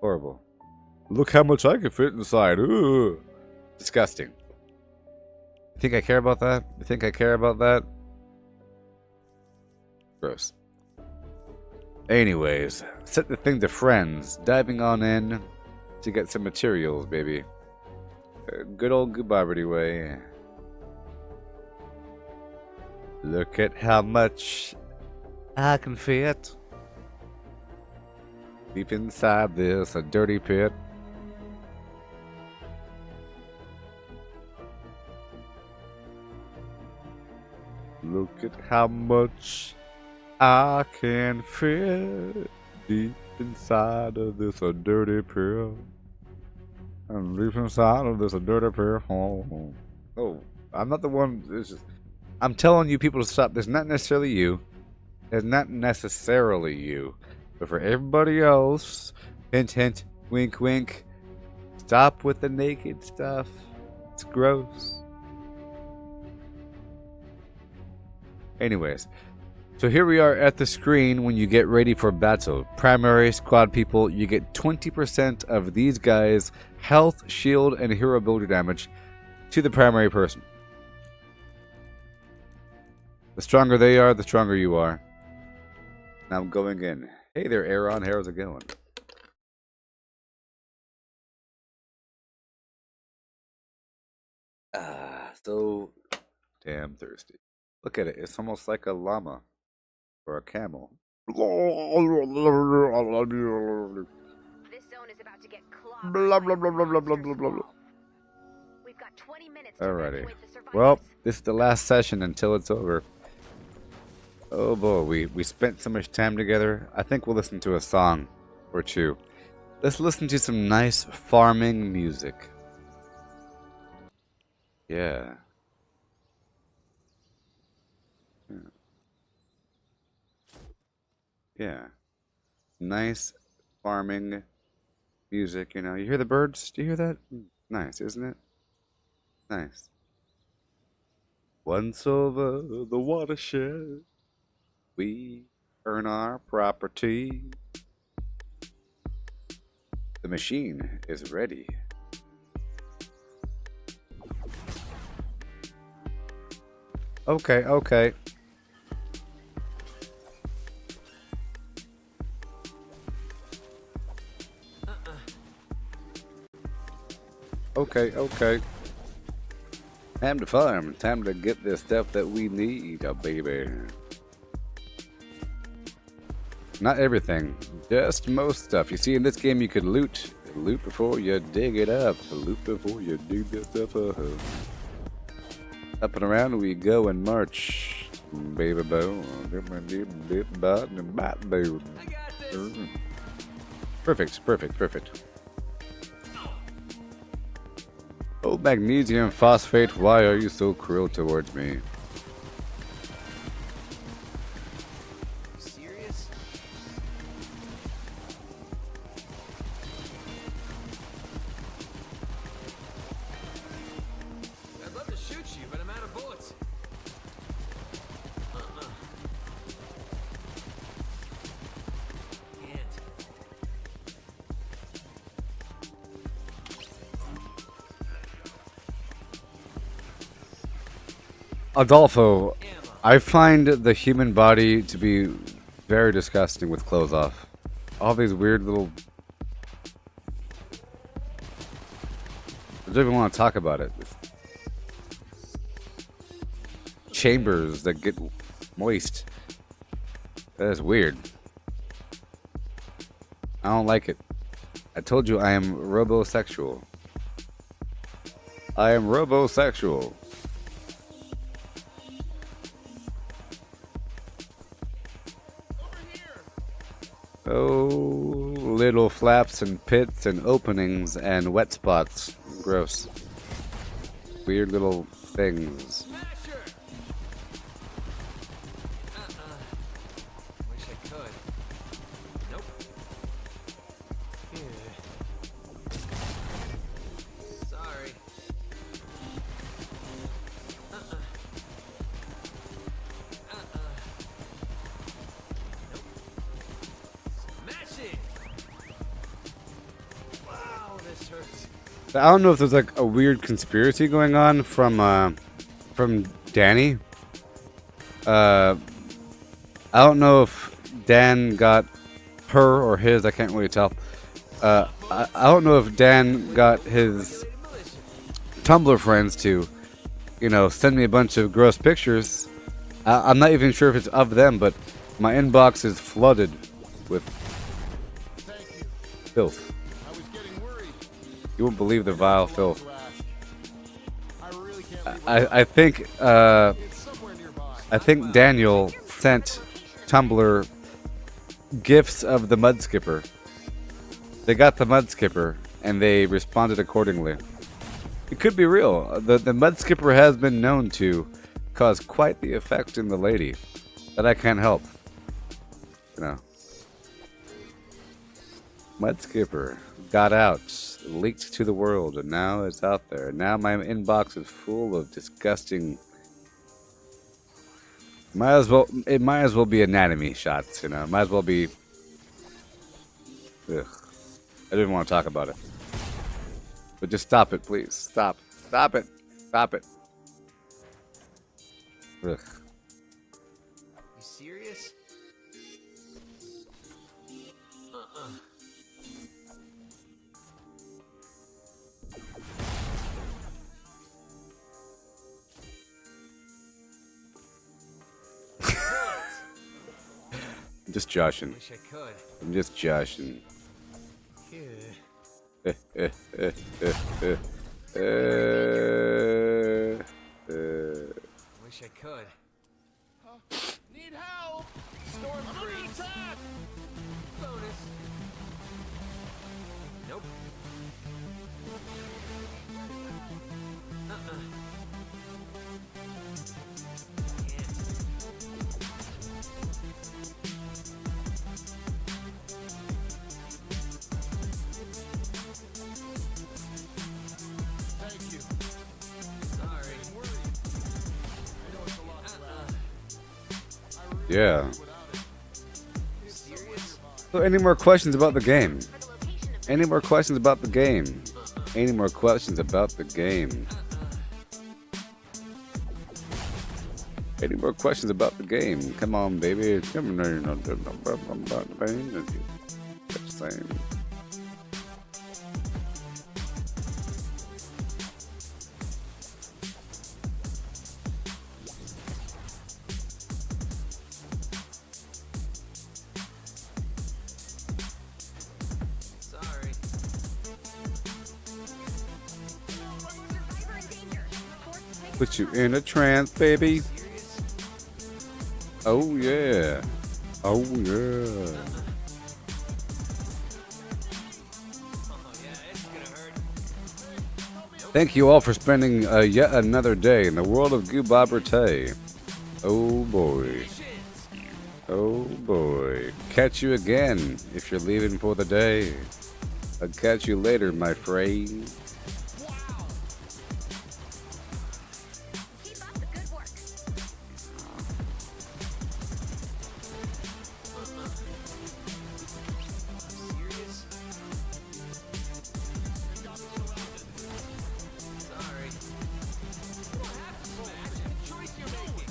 A: Horrible. Look how much I can fit inside. Ooh. Disgusting. You think I care about that? You think I care about that? Gross. Anyways, set the thing to friends. Diving on in to get some materials, baby. Good old Goobarity way. Look at how much I can fit deep inside this, a dirty pit. Look at how much I can fit deep inside of this, a dirty pit. And deep inside of this, a dirty pit. Oh, I'm not the one. It's just, I'm telling you people to stop. There's not necessarily you. There's not necessarily you. But for everybody else, hint, hint, wink, wink, stop with the naked stuff. It's gross. Anyways, so here we are at the screen when you get ready for battle. Primary squad people, you get 20% of these guys' health, shield, and hero ability damage to the primary person. The stronger they are, the stronger you are. Now I'm going in. Hey there, Aaron. How's it going? So damn thirsty. Look at it. It's almost like a llama or a camel.
B: This zone is about to get clobbered.
A: Blah, blah, blah, blah, blah, blah, blah, blah.
B: We've got 20 minutes to
A: Alrighty.
B: evacuate the survivors.
A: Well, this is the last session until it's over. Oh boy, we spent so much time together. I think we'll listen to a song or two. Let's listen to some nice farming music. Yeah. Yeah. Nice farming music, you know. You hear the birds? Do you hear that? Nice, isn't it? Nice. Once over the watershed, we earn our property. The machine is ready. Okay, okay. Okay, okay. Time to farm. Time to get the stuff that we need, baby. Not everything, just most stuff. You see, in this game, you could loot. Loot before you dig it up. Loot before you dig the stuff up. Up and around we go and march. Baby bow. Perfect, perfect, perfect. Oh, magnesium phosphate, why are you so cruel towards me?
F: Serious?
G: I'd love to shoot you, but I'm out of bullets. Can't.
A: Adolfo, I find the human body to be very disgusting with clothes off. All these weird little... I don't even want to talk about it. Chambers that get moist. That is weird. I don't like it. I told you I am robosexual. I am robosexual. Oh, little flaps and pits and openings and wet spots. Gross. Weird little things.
G: Smasher! Wish I could. Nope. Sorry. Smash it! Wow, this hurts.
A: I don't know if there's like a weird conspiracy going on from Danny. I don't know if Dan got her or his. I can't really tell. I don't know if Dan got his Tumblr friends to, you know, send me a bunch of gross pictures. I'm not even sure if it's of them, but my inbox is flooded with
D: Thank you.
A: filth.
D: I was getting worried.
A: You won't believe the vile filth.
D: You asked. I really can't leave
A: I think
D: It's somewhere nearby.
A: I think Daniel sent Tumblr gifs of the mud skipper. They got the mud skipper and they responded accordingly. It could be real. The mud skipper has been known to cause quite the effect in the lady that I can't help. You know. Mud skipper got out, leaked to the world, and now it's out there. Now my inbox is full of disgusting. It might as well be anatomy shots, you know. Might as well be. Ugh. I didn't want to talk about it, but just stop it, please. Stop it, stop it. Ugh.
G: You serious?
A: I'm just joshing.
G: Wish I could.
A: I'm just joshing.
G: Yeah. Wish I could.
D: Need help. Storm I'm under attack.
G: Bonus. Nope.
D: Thank you.
G: Sorry.
D: I'm worried. I know it's a lot to ask. I really
A: Yeah.
D: can't do without it.
G: You serious?
A: So, any more questions about the game?
B: For the location of
A: Any more questions about the game? Any more questions about the game? Any more questions about the game? Come on, baby. Come on. Same.
G: Sorry.
B: Survivor in danger. Forced to take
A: Put you in a trance, baby.
G: Serious?
A: Oh yeah. Oh yeah.
G: Oh yeah, it's gonna hurt.
A: Thank you all for spending yet another day in the world of Gooboberte. Oh boy.
G: Patience.
A: Oh boy. Catch you again if you're leaving for the day. I'll catch you later, my friend.
B: keep up the good work.
G: Serious? Sorry. You don't have to smash. It's a choice you're making.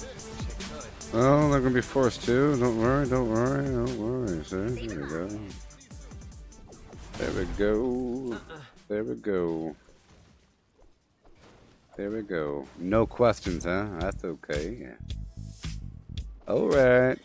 G: Wish I could.
A: Oh, they're gonna be forced to. Don't worry, don't worry, don't worry. See, there we go. There we go. There we go. There we go. No questions, huh? That's okay. All right.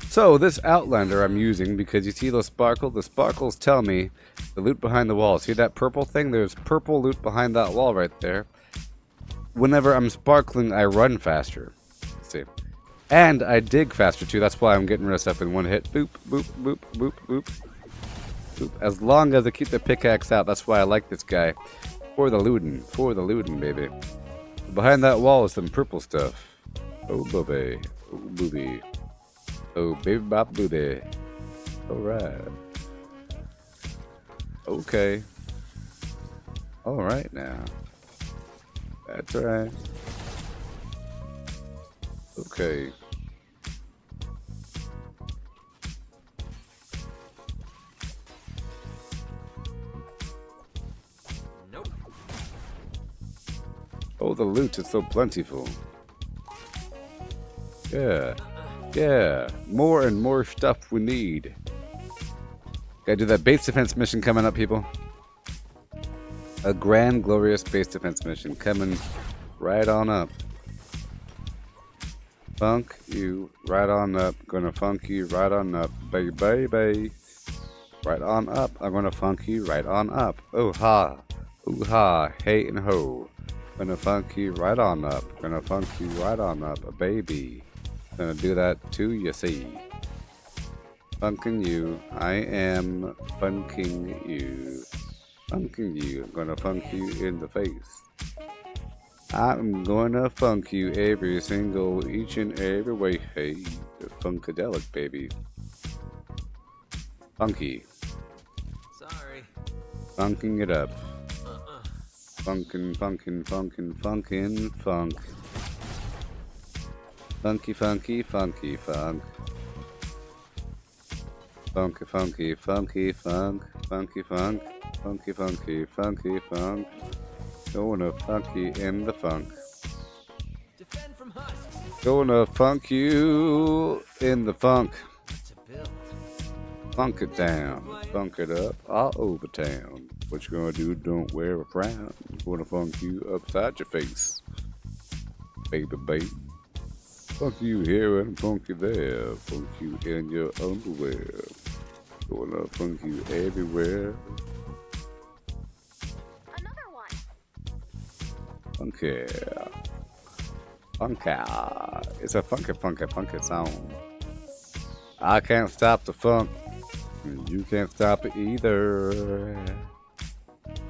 A: So this Outlander I'm using because you see the sparkle? The sparkles tell me the loot behind the wall. See that purple thing? There's purple loot behind that wall right there. Whenever I'm sparkling, I run faster. Let's see. And I dig faster too. That's why I'm getting rid of stuff in one hit. Boop, boop, boop, boop, boop. Boop. As long as I keep the pickaxe out, that's why I like this guy. For the looting, baby. Behind that wall is some purple stuff. Oh, booby. Oh, booby. Oh, baby bop booby. Alright. Okay. Alright now. That's alright. Okay.
G: Nope.
A: Oh, the loot is so plentiful. Yeah. Yeah. More and more stuff we need. Gotta do that base defense mission coming up, people. A grand, glorious base defense mission coming right on up. Funk you right on up. Gonna funk you right on up. Baby. Right on up. I'm gonna funk you right on up. Oh ha. Ooh ha. Hey and ho. Gonna funk you right on up. Gonna funk you right on up. Baby. Gonna do that too, you see. Funking you. I am funking you. Funking you. I'm gonna funk you in the face. I'm gonna funk you every single, each and every way. Hey, funkadelic, baby. Funky.
G: Sorry.
A: Funking it up. Funkin', funk. Funky, funk. Funky, funk. Gonna funk you in the funk.
G: Defend from husks.
A: Gonna funk you in the funk.
G: To build.
A: Funk it down. Funk it up all over town. What you gonna do? Don't wear a frown. Gonna funk you upside your face. Baby. Funk you here and funk you there. Funk you in your underwear. Gonna funk you everywhere.
B: Another one.
A: Funky. It's a funky song. I can't stop the funk. And you can't stop it either.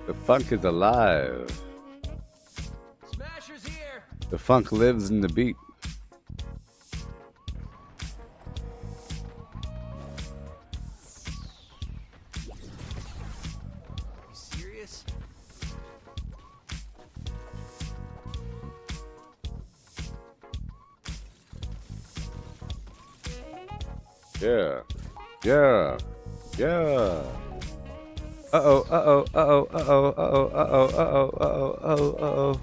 A: The funk is alive.
G: Smashers here.
A: The funk lives in the beat.
G: You serious?
A: Yeah. Uh-oh, uh-oh, uh-oh, uh-oh, uh-oh, uh-oh, uh-oh, uh-oh, uh-oh, uh-oh.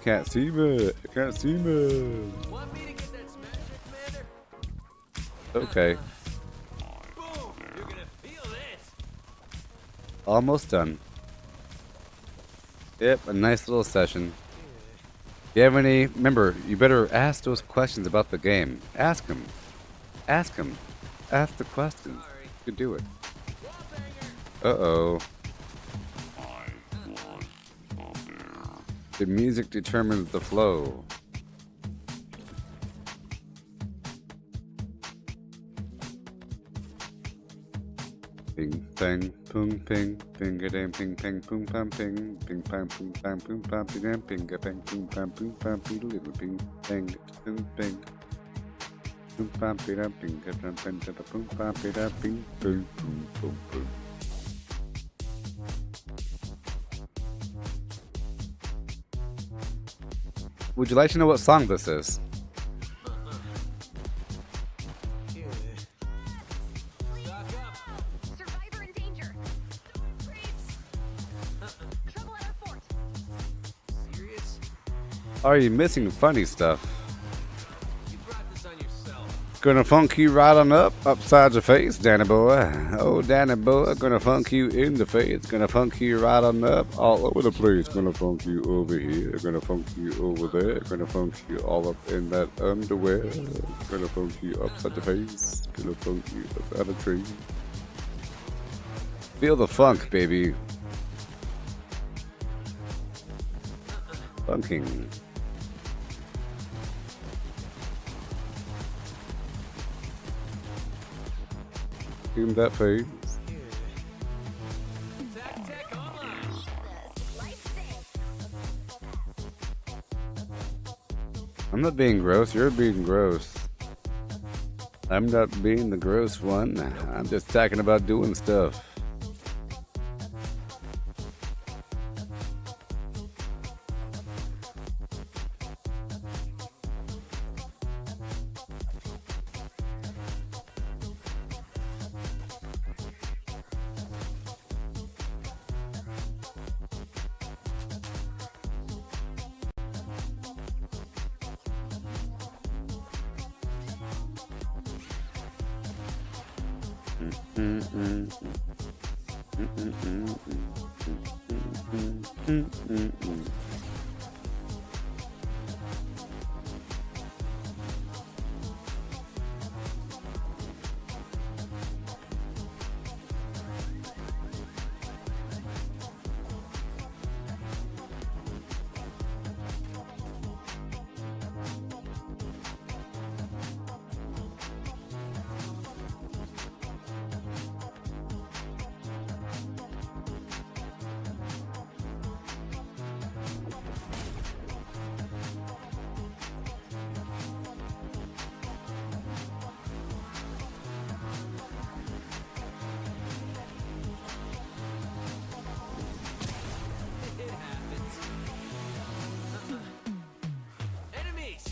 A: Can't see me. Can't see me.
G: Want me to get that smash it, Commander?
A: Okay.
G: Boom! You're gonna feel this.
A: Almost done. Yep, a nice little session. If you have any, remember, you better ask those questions about the game. Ask them. Ask them. Ask the questions.
G: Sorry.
A: You can do it.
G: Wall banger.
A: Uh-oh.
E: I was up there.
A: The music determines the flow. Ping, pang, pung, ping, ping, a dang, ping, pang, pung, pam, ping, ping, pam, pung, pam, pung, pam, ping, dang, ping, a pang, pung, pam, pung, pam, ping, little ping, pang, ping, ping, pung, pam, ping, dang, ping, a pang, ping, pung, pam, ping, dang, ping, ping, pung, pung, pung. Would you like to know what song this is?
G: Stock up.
B: Survivor in danger. Trouble at our fort.
G: Serious?
A: Are you missing funny stuff?
G: You brought this on yourself.
A: Gonna funk you right on up, upside your face, Danny boy. Oh, Danny boy, gonna funk you in the face. Gonna funk you right on up, all over the place. Gonna funk you over here. Gonna funk you over there. Gonna funk you all up in that underwear. Gonna funk you upside the face. Gonna funk you upside the tree. Feel the funk, baby. Funking. Give him that face.
G: Tech online.
B: Life safe.
A: I'm not being gross, you're being gross. I'm not being the gross one. I'm just talking about doing stuff.
G: It happens. Enemies.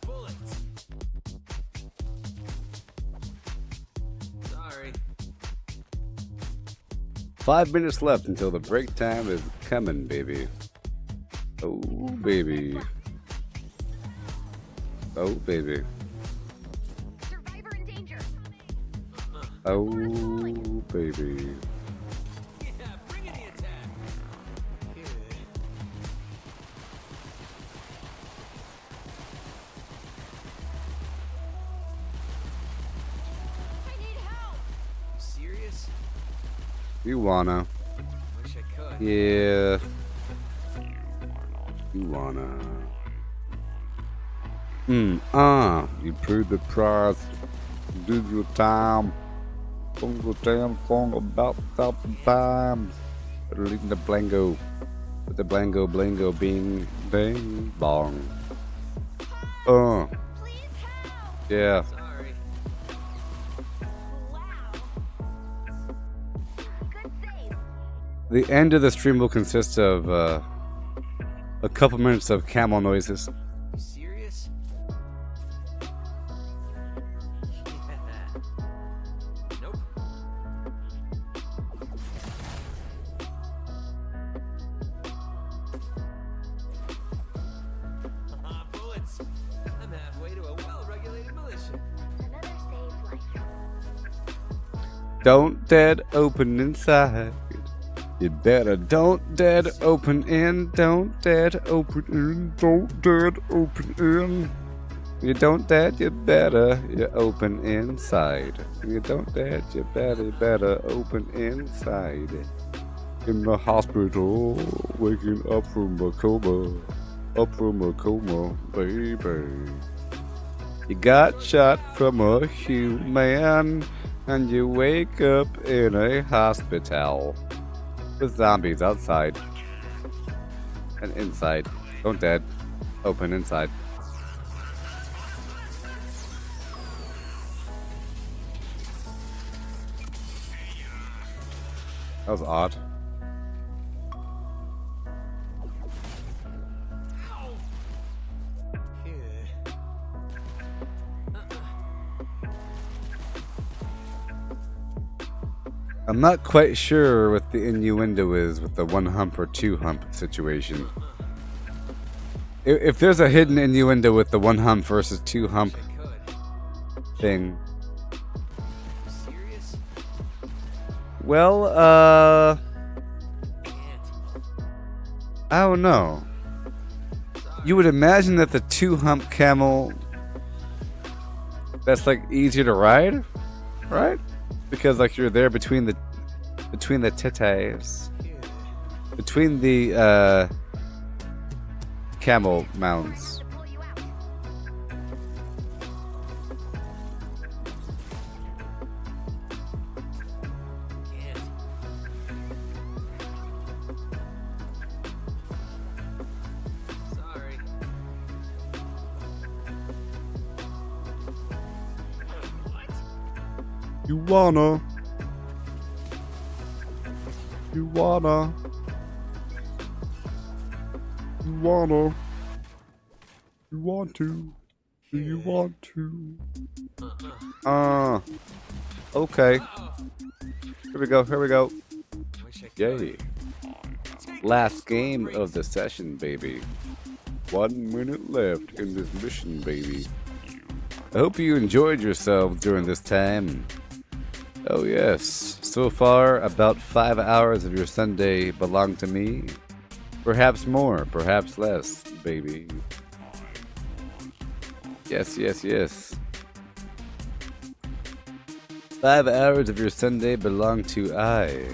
G: Bullets. Sorry.
A: 5 minutes left until the break time is coming, baby. Oh, baby. Oh, baby.
B: Survivor in danger.
A: Oh, baby.
G: Yeah, bring in the attack.
C: I need help.
G: You serious?
A: You wanna.
G: Wish I could.
A: Yeah. You wanna. You paid the price. Did your time. From the damn song about 1,000 times. Better leave the blango. With the blango, blango, bing, bang, bong.
C: Please help.
A: Yeah.
G: Sorry.
A: The end of the stream will consist of a couple minutes of camel noises.
G: You serious? Yeah. Nope. Bullets. I'm halfway to a well-regulated militia.
B: Another saved life.
A: Don't dead open inside. You better don't dead open in. Don't dead open in. Don't dead open in. You don't dead, you better. You open inside. You don't dead, you better open inside. In the hospital, waking up from a coma. Up from a coma, baby. You got shot from a human, and you wake up in a hospital with zombies outside and inside. Don't dead. Open inside. That was odd. I'm not quite sure what the innuendo is with the one hump or two hump situation. If there's a hidden innuendo with the one hump versus two hump thing.
G: Serious?
A: Well, I don't know. You would imagine that the two hump camel, that's like easier to ride, right? Because like you're there between the titties, between the camel mounds.
B: To pull you out.
G: Can't. Sorry. What?
A: You wanna. You wanna. You wanna. You want to. Do you want to? Okay. Here we go, here we go.
G: Wish I could.
A: Yay. Last game of the session, baby. 1 minute left in this mission, baby. I hope you enjoyed yourselves during this time. Oh yes, so far about 5 hours of your Sunday belong to me. Perhaps more, perhaps less, baby. Yes, yes, yes. 5 hours of your Sunday belong to I.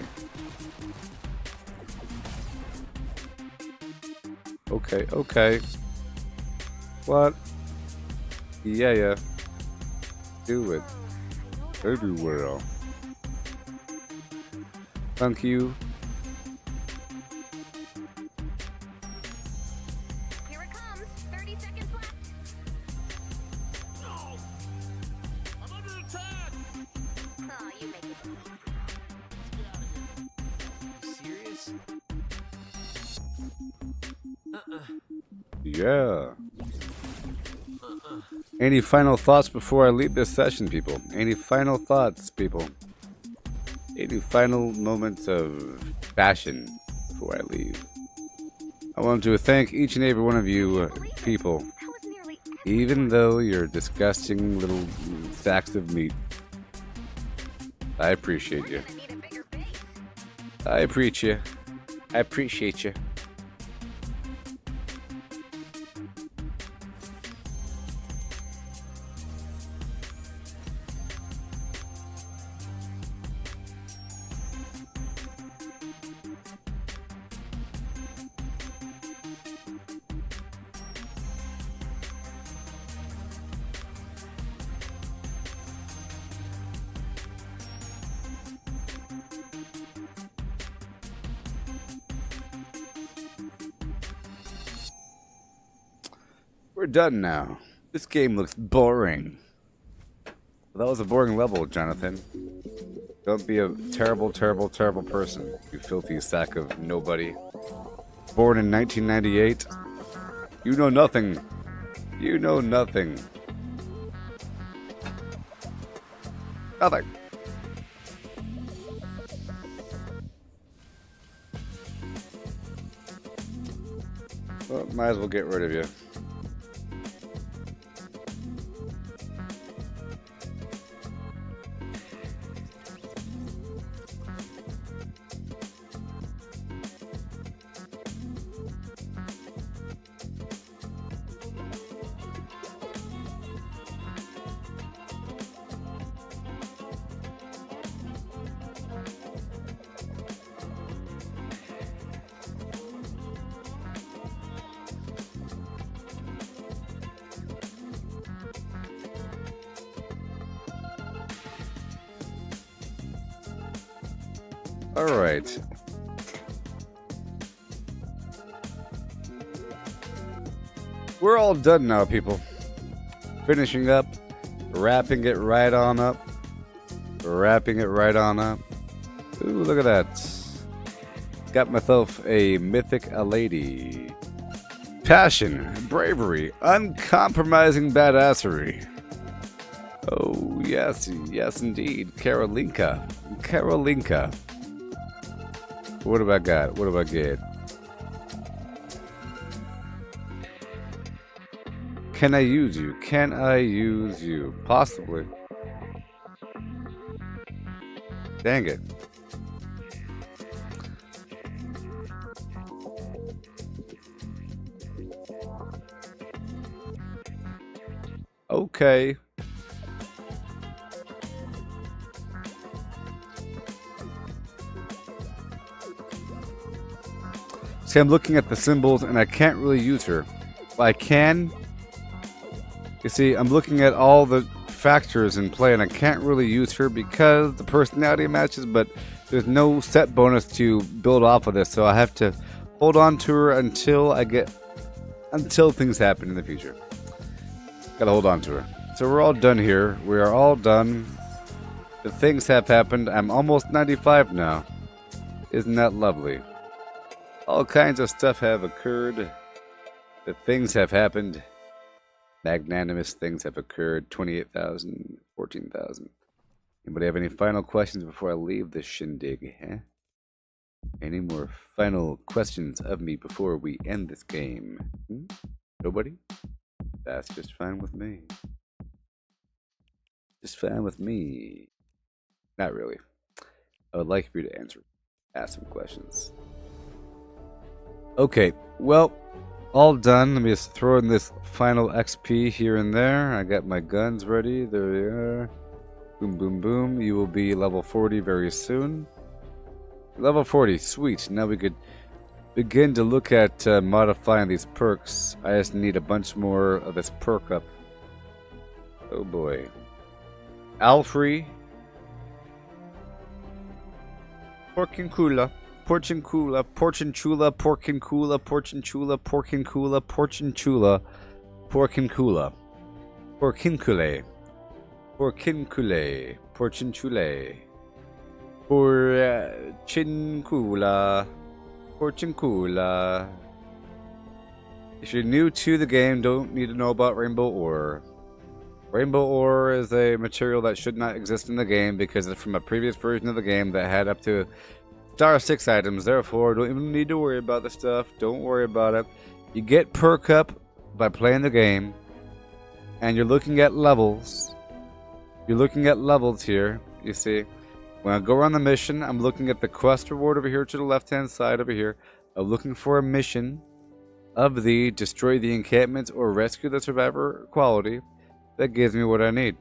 A: Okay, okay. What? Yeah, yeah. Do it. Very well. Thank you.
B: Here it comes. 30 seconds left.
D: No! I'm under attack!
B: Oh, you make it.
D: Get out of here.
G: You serious?
A: Yeah. Any final thoughts before I leave this session, people? Any final thoughts, people? Any final moments of passion before I leave? I want to thank each and every one of you people,
B: That was nearly
A: even though you're disgusting little sacks of meat. I appreciate you.
B: gonna need a bigger base.
A: I appreciate you. I appreciate you. We're done now. This game looks boring. That was a boring level, Jonathan. Don't be a terrible, terrible, terrible person, you filthy sack of nobody. Born in 1998. You know nothing. You know nothing. Nothing. Well, might as well get rid of you. All right. We're all done now, people. Finishing up, wrapping it right on up. Wrapping it right on up. Ooh, look at that. Got myself a mythic lady. Passion, bravery, uncompromising badassery. Oh, yes, yes indeed. Karolinka. Karolinka. What have I got? What have I get? Can I use you? Can I use you? Possibly. Dang it. Okay. See, I'm looking at the symbols and I can't really use her. But I can. You see, I'm looking at all the factors in play and I can't really use her because the personality matches, but there's no set bonus to build off of this, so I have to hold on to her until things happen in the future. Gotta hold on to her. So we're all done here. We are all done. The things have happened. I'm almost 95 now. Isn't that lovely? All kinds of stuff have occurred. The things have happened. Magnanimous things have occurred. 28,000, 14,000. Anybody have any final questions before I leave this shindig? Huh? Any more final questions of me before we end this game? Nobody? That's just fine with me. Just fine with me. Not really. I would like for you to ask some questions. Okay, well, all done. Let me just throw in this final XP here and there. I got my guns ready. There they are. Boom, boom, boom. You will be level 40 very soon. Level 40, sweet. Now we could begin to look at modifying these perks. I just need a bunch more of this perk up. Oh boy. Alfrey. Porcincula. Porcincula, Porcincula, Porcincula, Porcincula, Porcincula, Porcincula, Porcincula, Porcincule, Porcincule, Porcincule, Porcincula, Porcincula. If you're new to the game, don't need to know about Rainbow Ore. Rainbow Ore is a material that should not exist in the game because it's from a previous version of the game that had up to Star 6 items, therefore don't even need to worry about the stuff. Don't worry about it. You get perk up by playing the game, and you're looking at levels. You're looking at levels here, you see. When I go on the mission, I'm looking at the quest reward over here to the left-hand side over here. I'm looking for a mission of the destroy the encampments or rescue the survivor quality. That gives me what I need.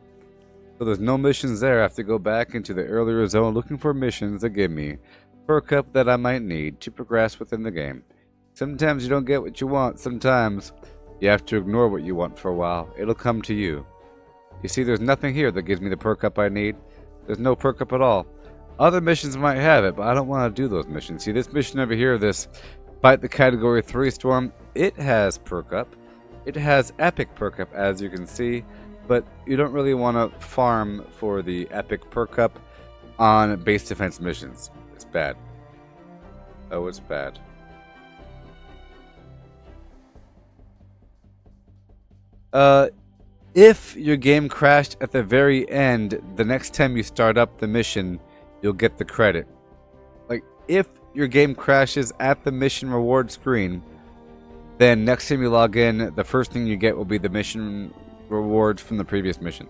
A: So there's no missions there. I have to go back into the earlier zone looking for missions that give me perk up that I might need to progress within the game. Sometimes you don't get what you want. Sometimes you have to ignore what you want for a while. It'll come to you. You see, there's nothing here that gives me the perk up I need. There's no perk up at all. Other missions might have it, but I don't want to do those missions. See, this mission over here, this Fight the Category 3 Storm, it has perk up. It has epic perk up, as you can see, but you don't really want to farm for the epic perk up on base defense missions. It's bad. Oh, it's bad. If your game crashed at the very end, the next time you start up the mission, you'll get the credit. Like, if your game crashes at the mission reward screen, then next time you log in, the first thing you get will be the mission rewards from the previous mission.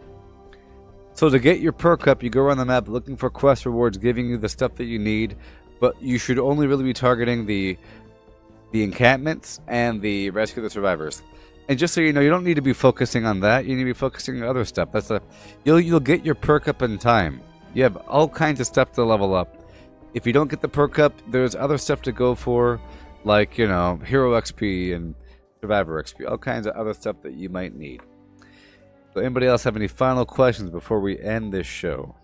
A: So to get your perk up, you go around the map looking for quest rewards, giving you the stuff that you need, but you should only really be targeting the encampments and the rescue of the survivors. And just so you know, you don't need to be focusing on that. You need to be focusing on other stuff. You'll get your perk up in time. You have all kinds of stuff to level up. If you don't get the perk up, there's other stuff to go for, like, you know, hero XP and survivor XP, all kinds of other stuff that you might need. So anybody else have any final questions before we end this show?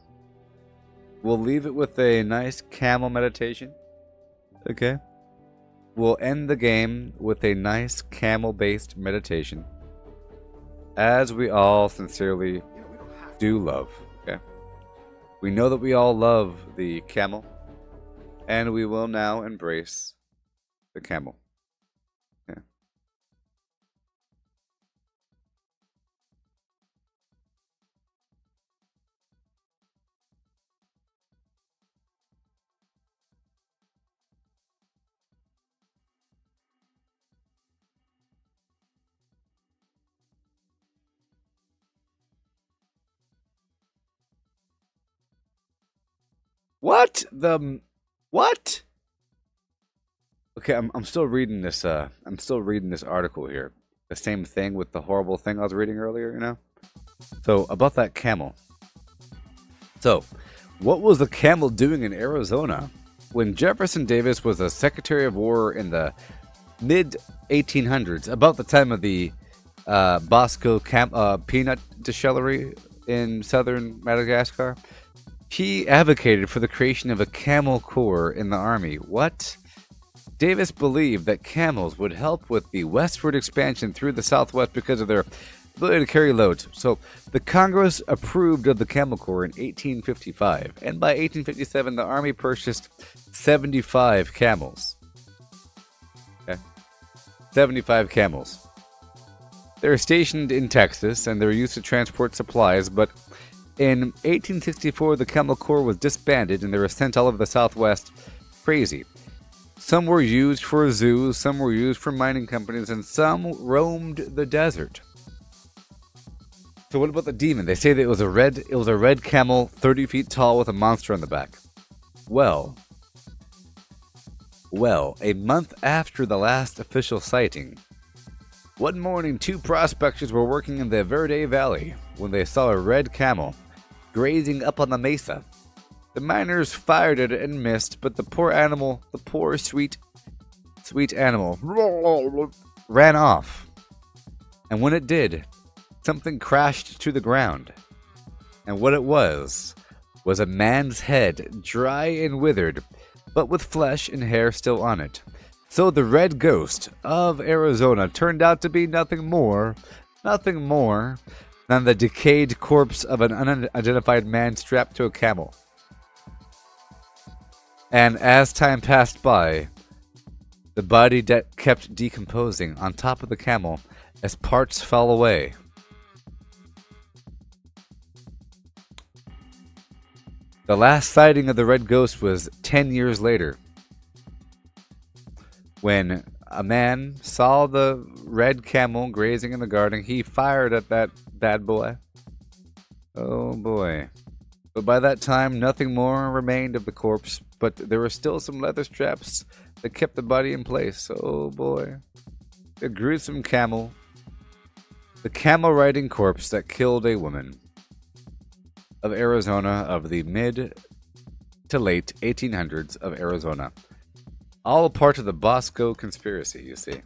A: We'll leave it with a nice camel meditation. Okay. We'll end the game with a nice camel-based meditation, as we all sincerely do love. Okay, we know that we all love the camel, and we will now embrace the camel. Okay. What? Okay, I'm still reading this. I'm still reading this article here. The same thing with the horrible thing I was reading earlier. You know. So about that camel. So, what was the camel doing in Arizona when Jefferson Davis was a Secretary of War in the mid 1800s, about the time of the Bosco peanut distillery in southern Madagascar? He advocated for the creation of a camel corps in the army. What? Davis believed that camels would help with the westward expansion through the southwest because of their ability to carry loads. So the Congress approved of the Camel Corps in 1855, and by 1857 the army purchased 75 camels. Okay. 75 camels. They're stationed in Texas, and they're used to transport supplies, but in 1864 the Camel Corps was disbanded, and they were sent all over the Southwest. Crazy. Some were used for zoos, some were used for mining companies, and some roamed the desert. So what about the demon? They say that it was a red camel, 30 feet tall, with a monster on the back. Well, a month after the last official sighting, one morning 2 prospectors were working in the Verde Valley when they saw a red camel grazing up on the mesa. The miners fired at it and missed, but the poor sweet animal ran off. And when it did, something crashed to the ground. And what it was a man's head, dry and withered, but with flesh and hair still on it. So the red ghost of Arizona turned out to be nothing more than the decayed corpse of an unidentified man strapped to a camel. And as time passed by, the body kept decomposing on top of the camel as parts fell away. The last sighting of the red ghost was 10 years later, when a man saw the red camel grazing in the garden. He fired at that bad boy. Oh boy. But by that time, nothing more remained of the corpse, but there were still some leather straps that kept the body in place. Oh boy. The gruesome camel. The camel riding corpse that killed a woman of Arizona, of the mid to late 1800s of Arizona. All a part of the Bosco conspiracy, you see.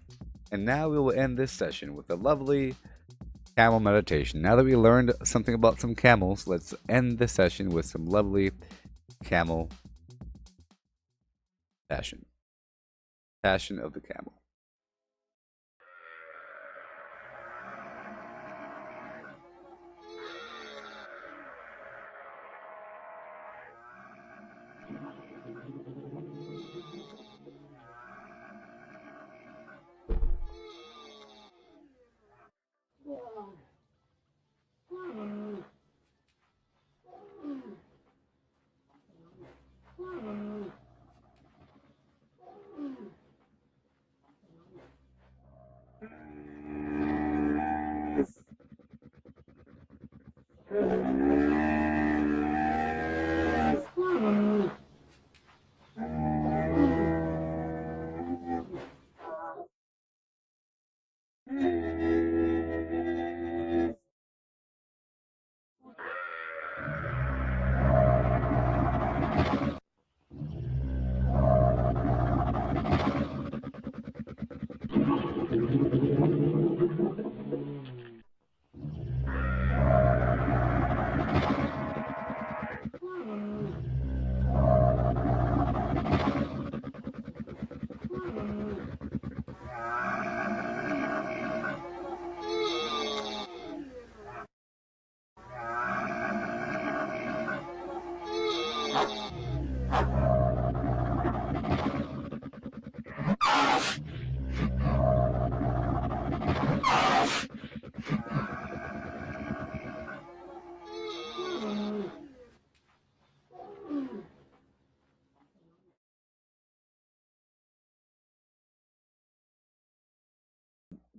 A: And now we will end this session with a lovely camel meditation. Now that we learned something about some camels, let's end the session with some lovely camel passion. Passion of the camel.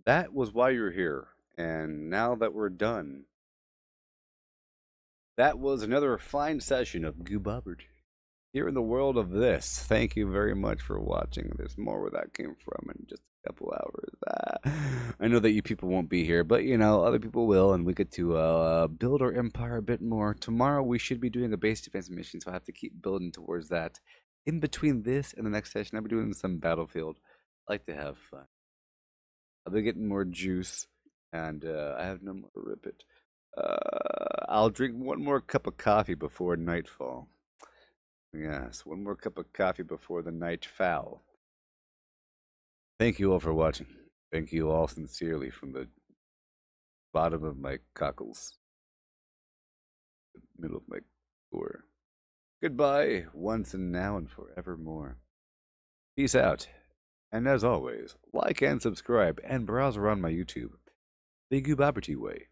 A: That was why you're here. And now that we're done, that was another fine session of Goobobberty. Here in the world of this, thank you very much for watching. There's more where that came from in just a couple hours. I know that you people won't be here, but you know, other people will, and we get to build our empire a bit more. Tomorrow we should be doing a base defense mission, so I have to keep building towards that. In between this and the next session, I'll be doing some battlefield. I like to have fun. I'll be getting more juice, and I have no more to rip it. I'll drink one more cup of coffee before nightfall. Yes, one more cup of coffee before the night foul. Thank you all for watching. Thank you all sincerely from the bottom of my cockles, the middle of my core. Goodbye, once and now and forevermore. Peace out. And as always, like and subscribe and browse around my YouTube. The Goobobberty way.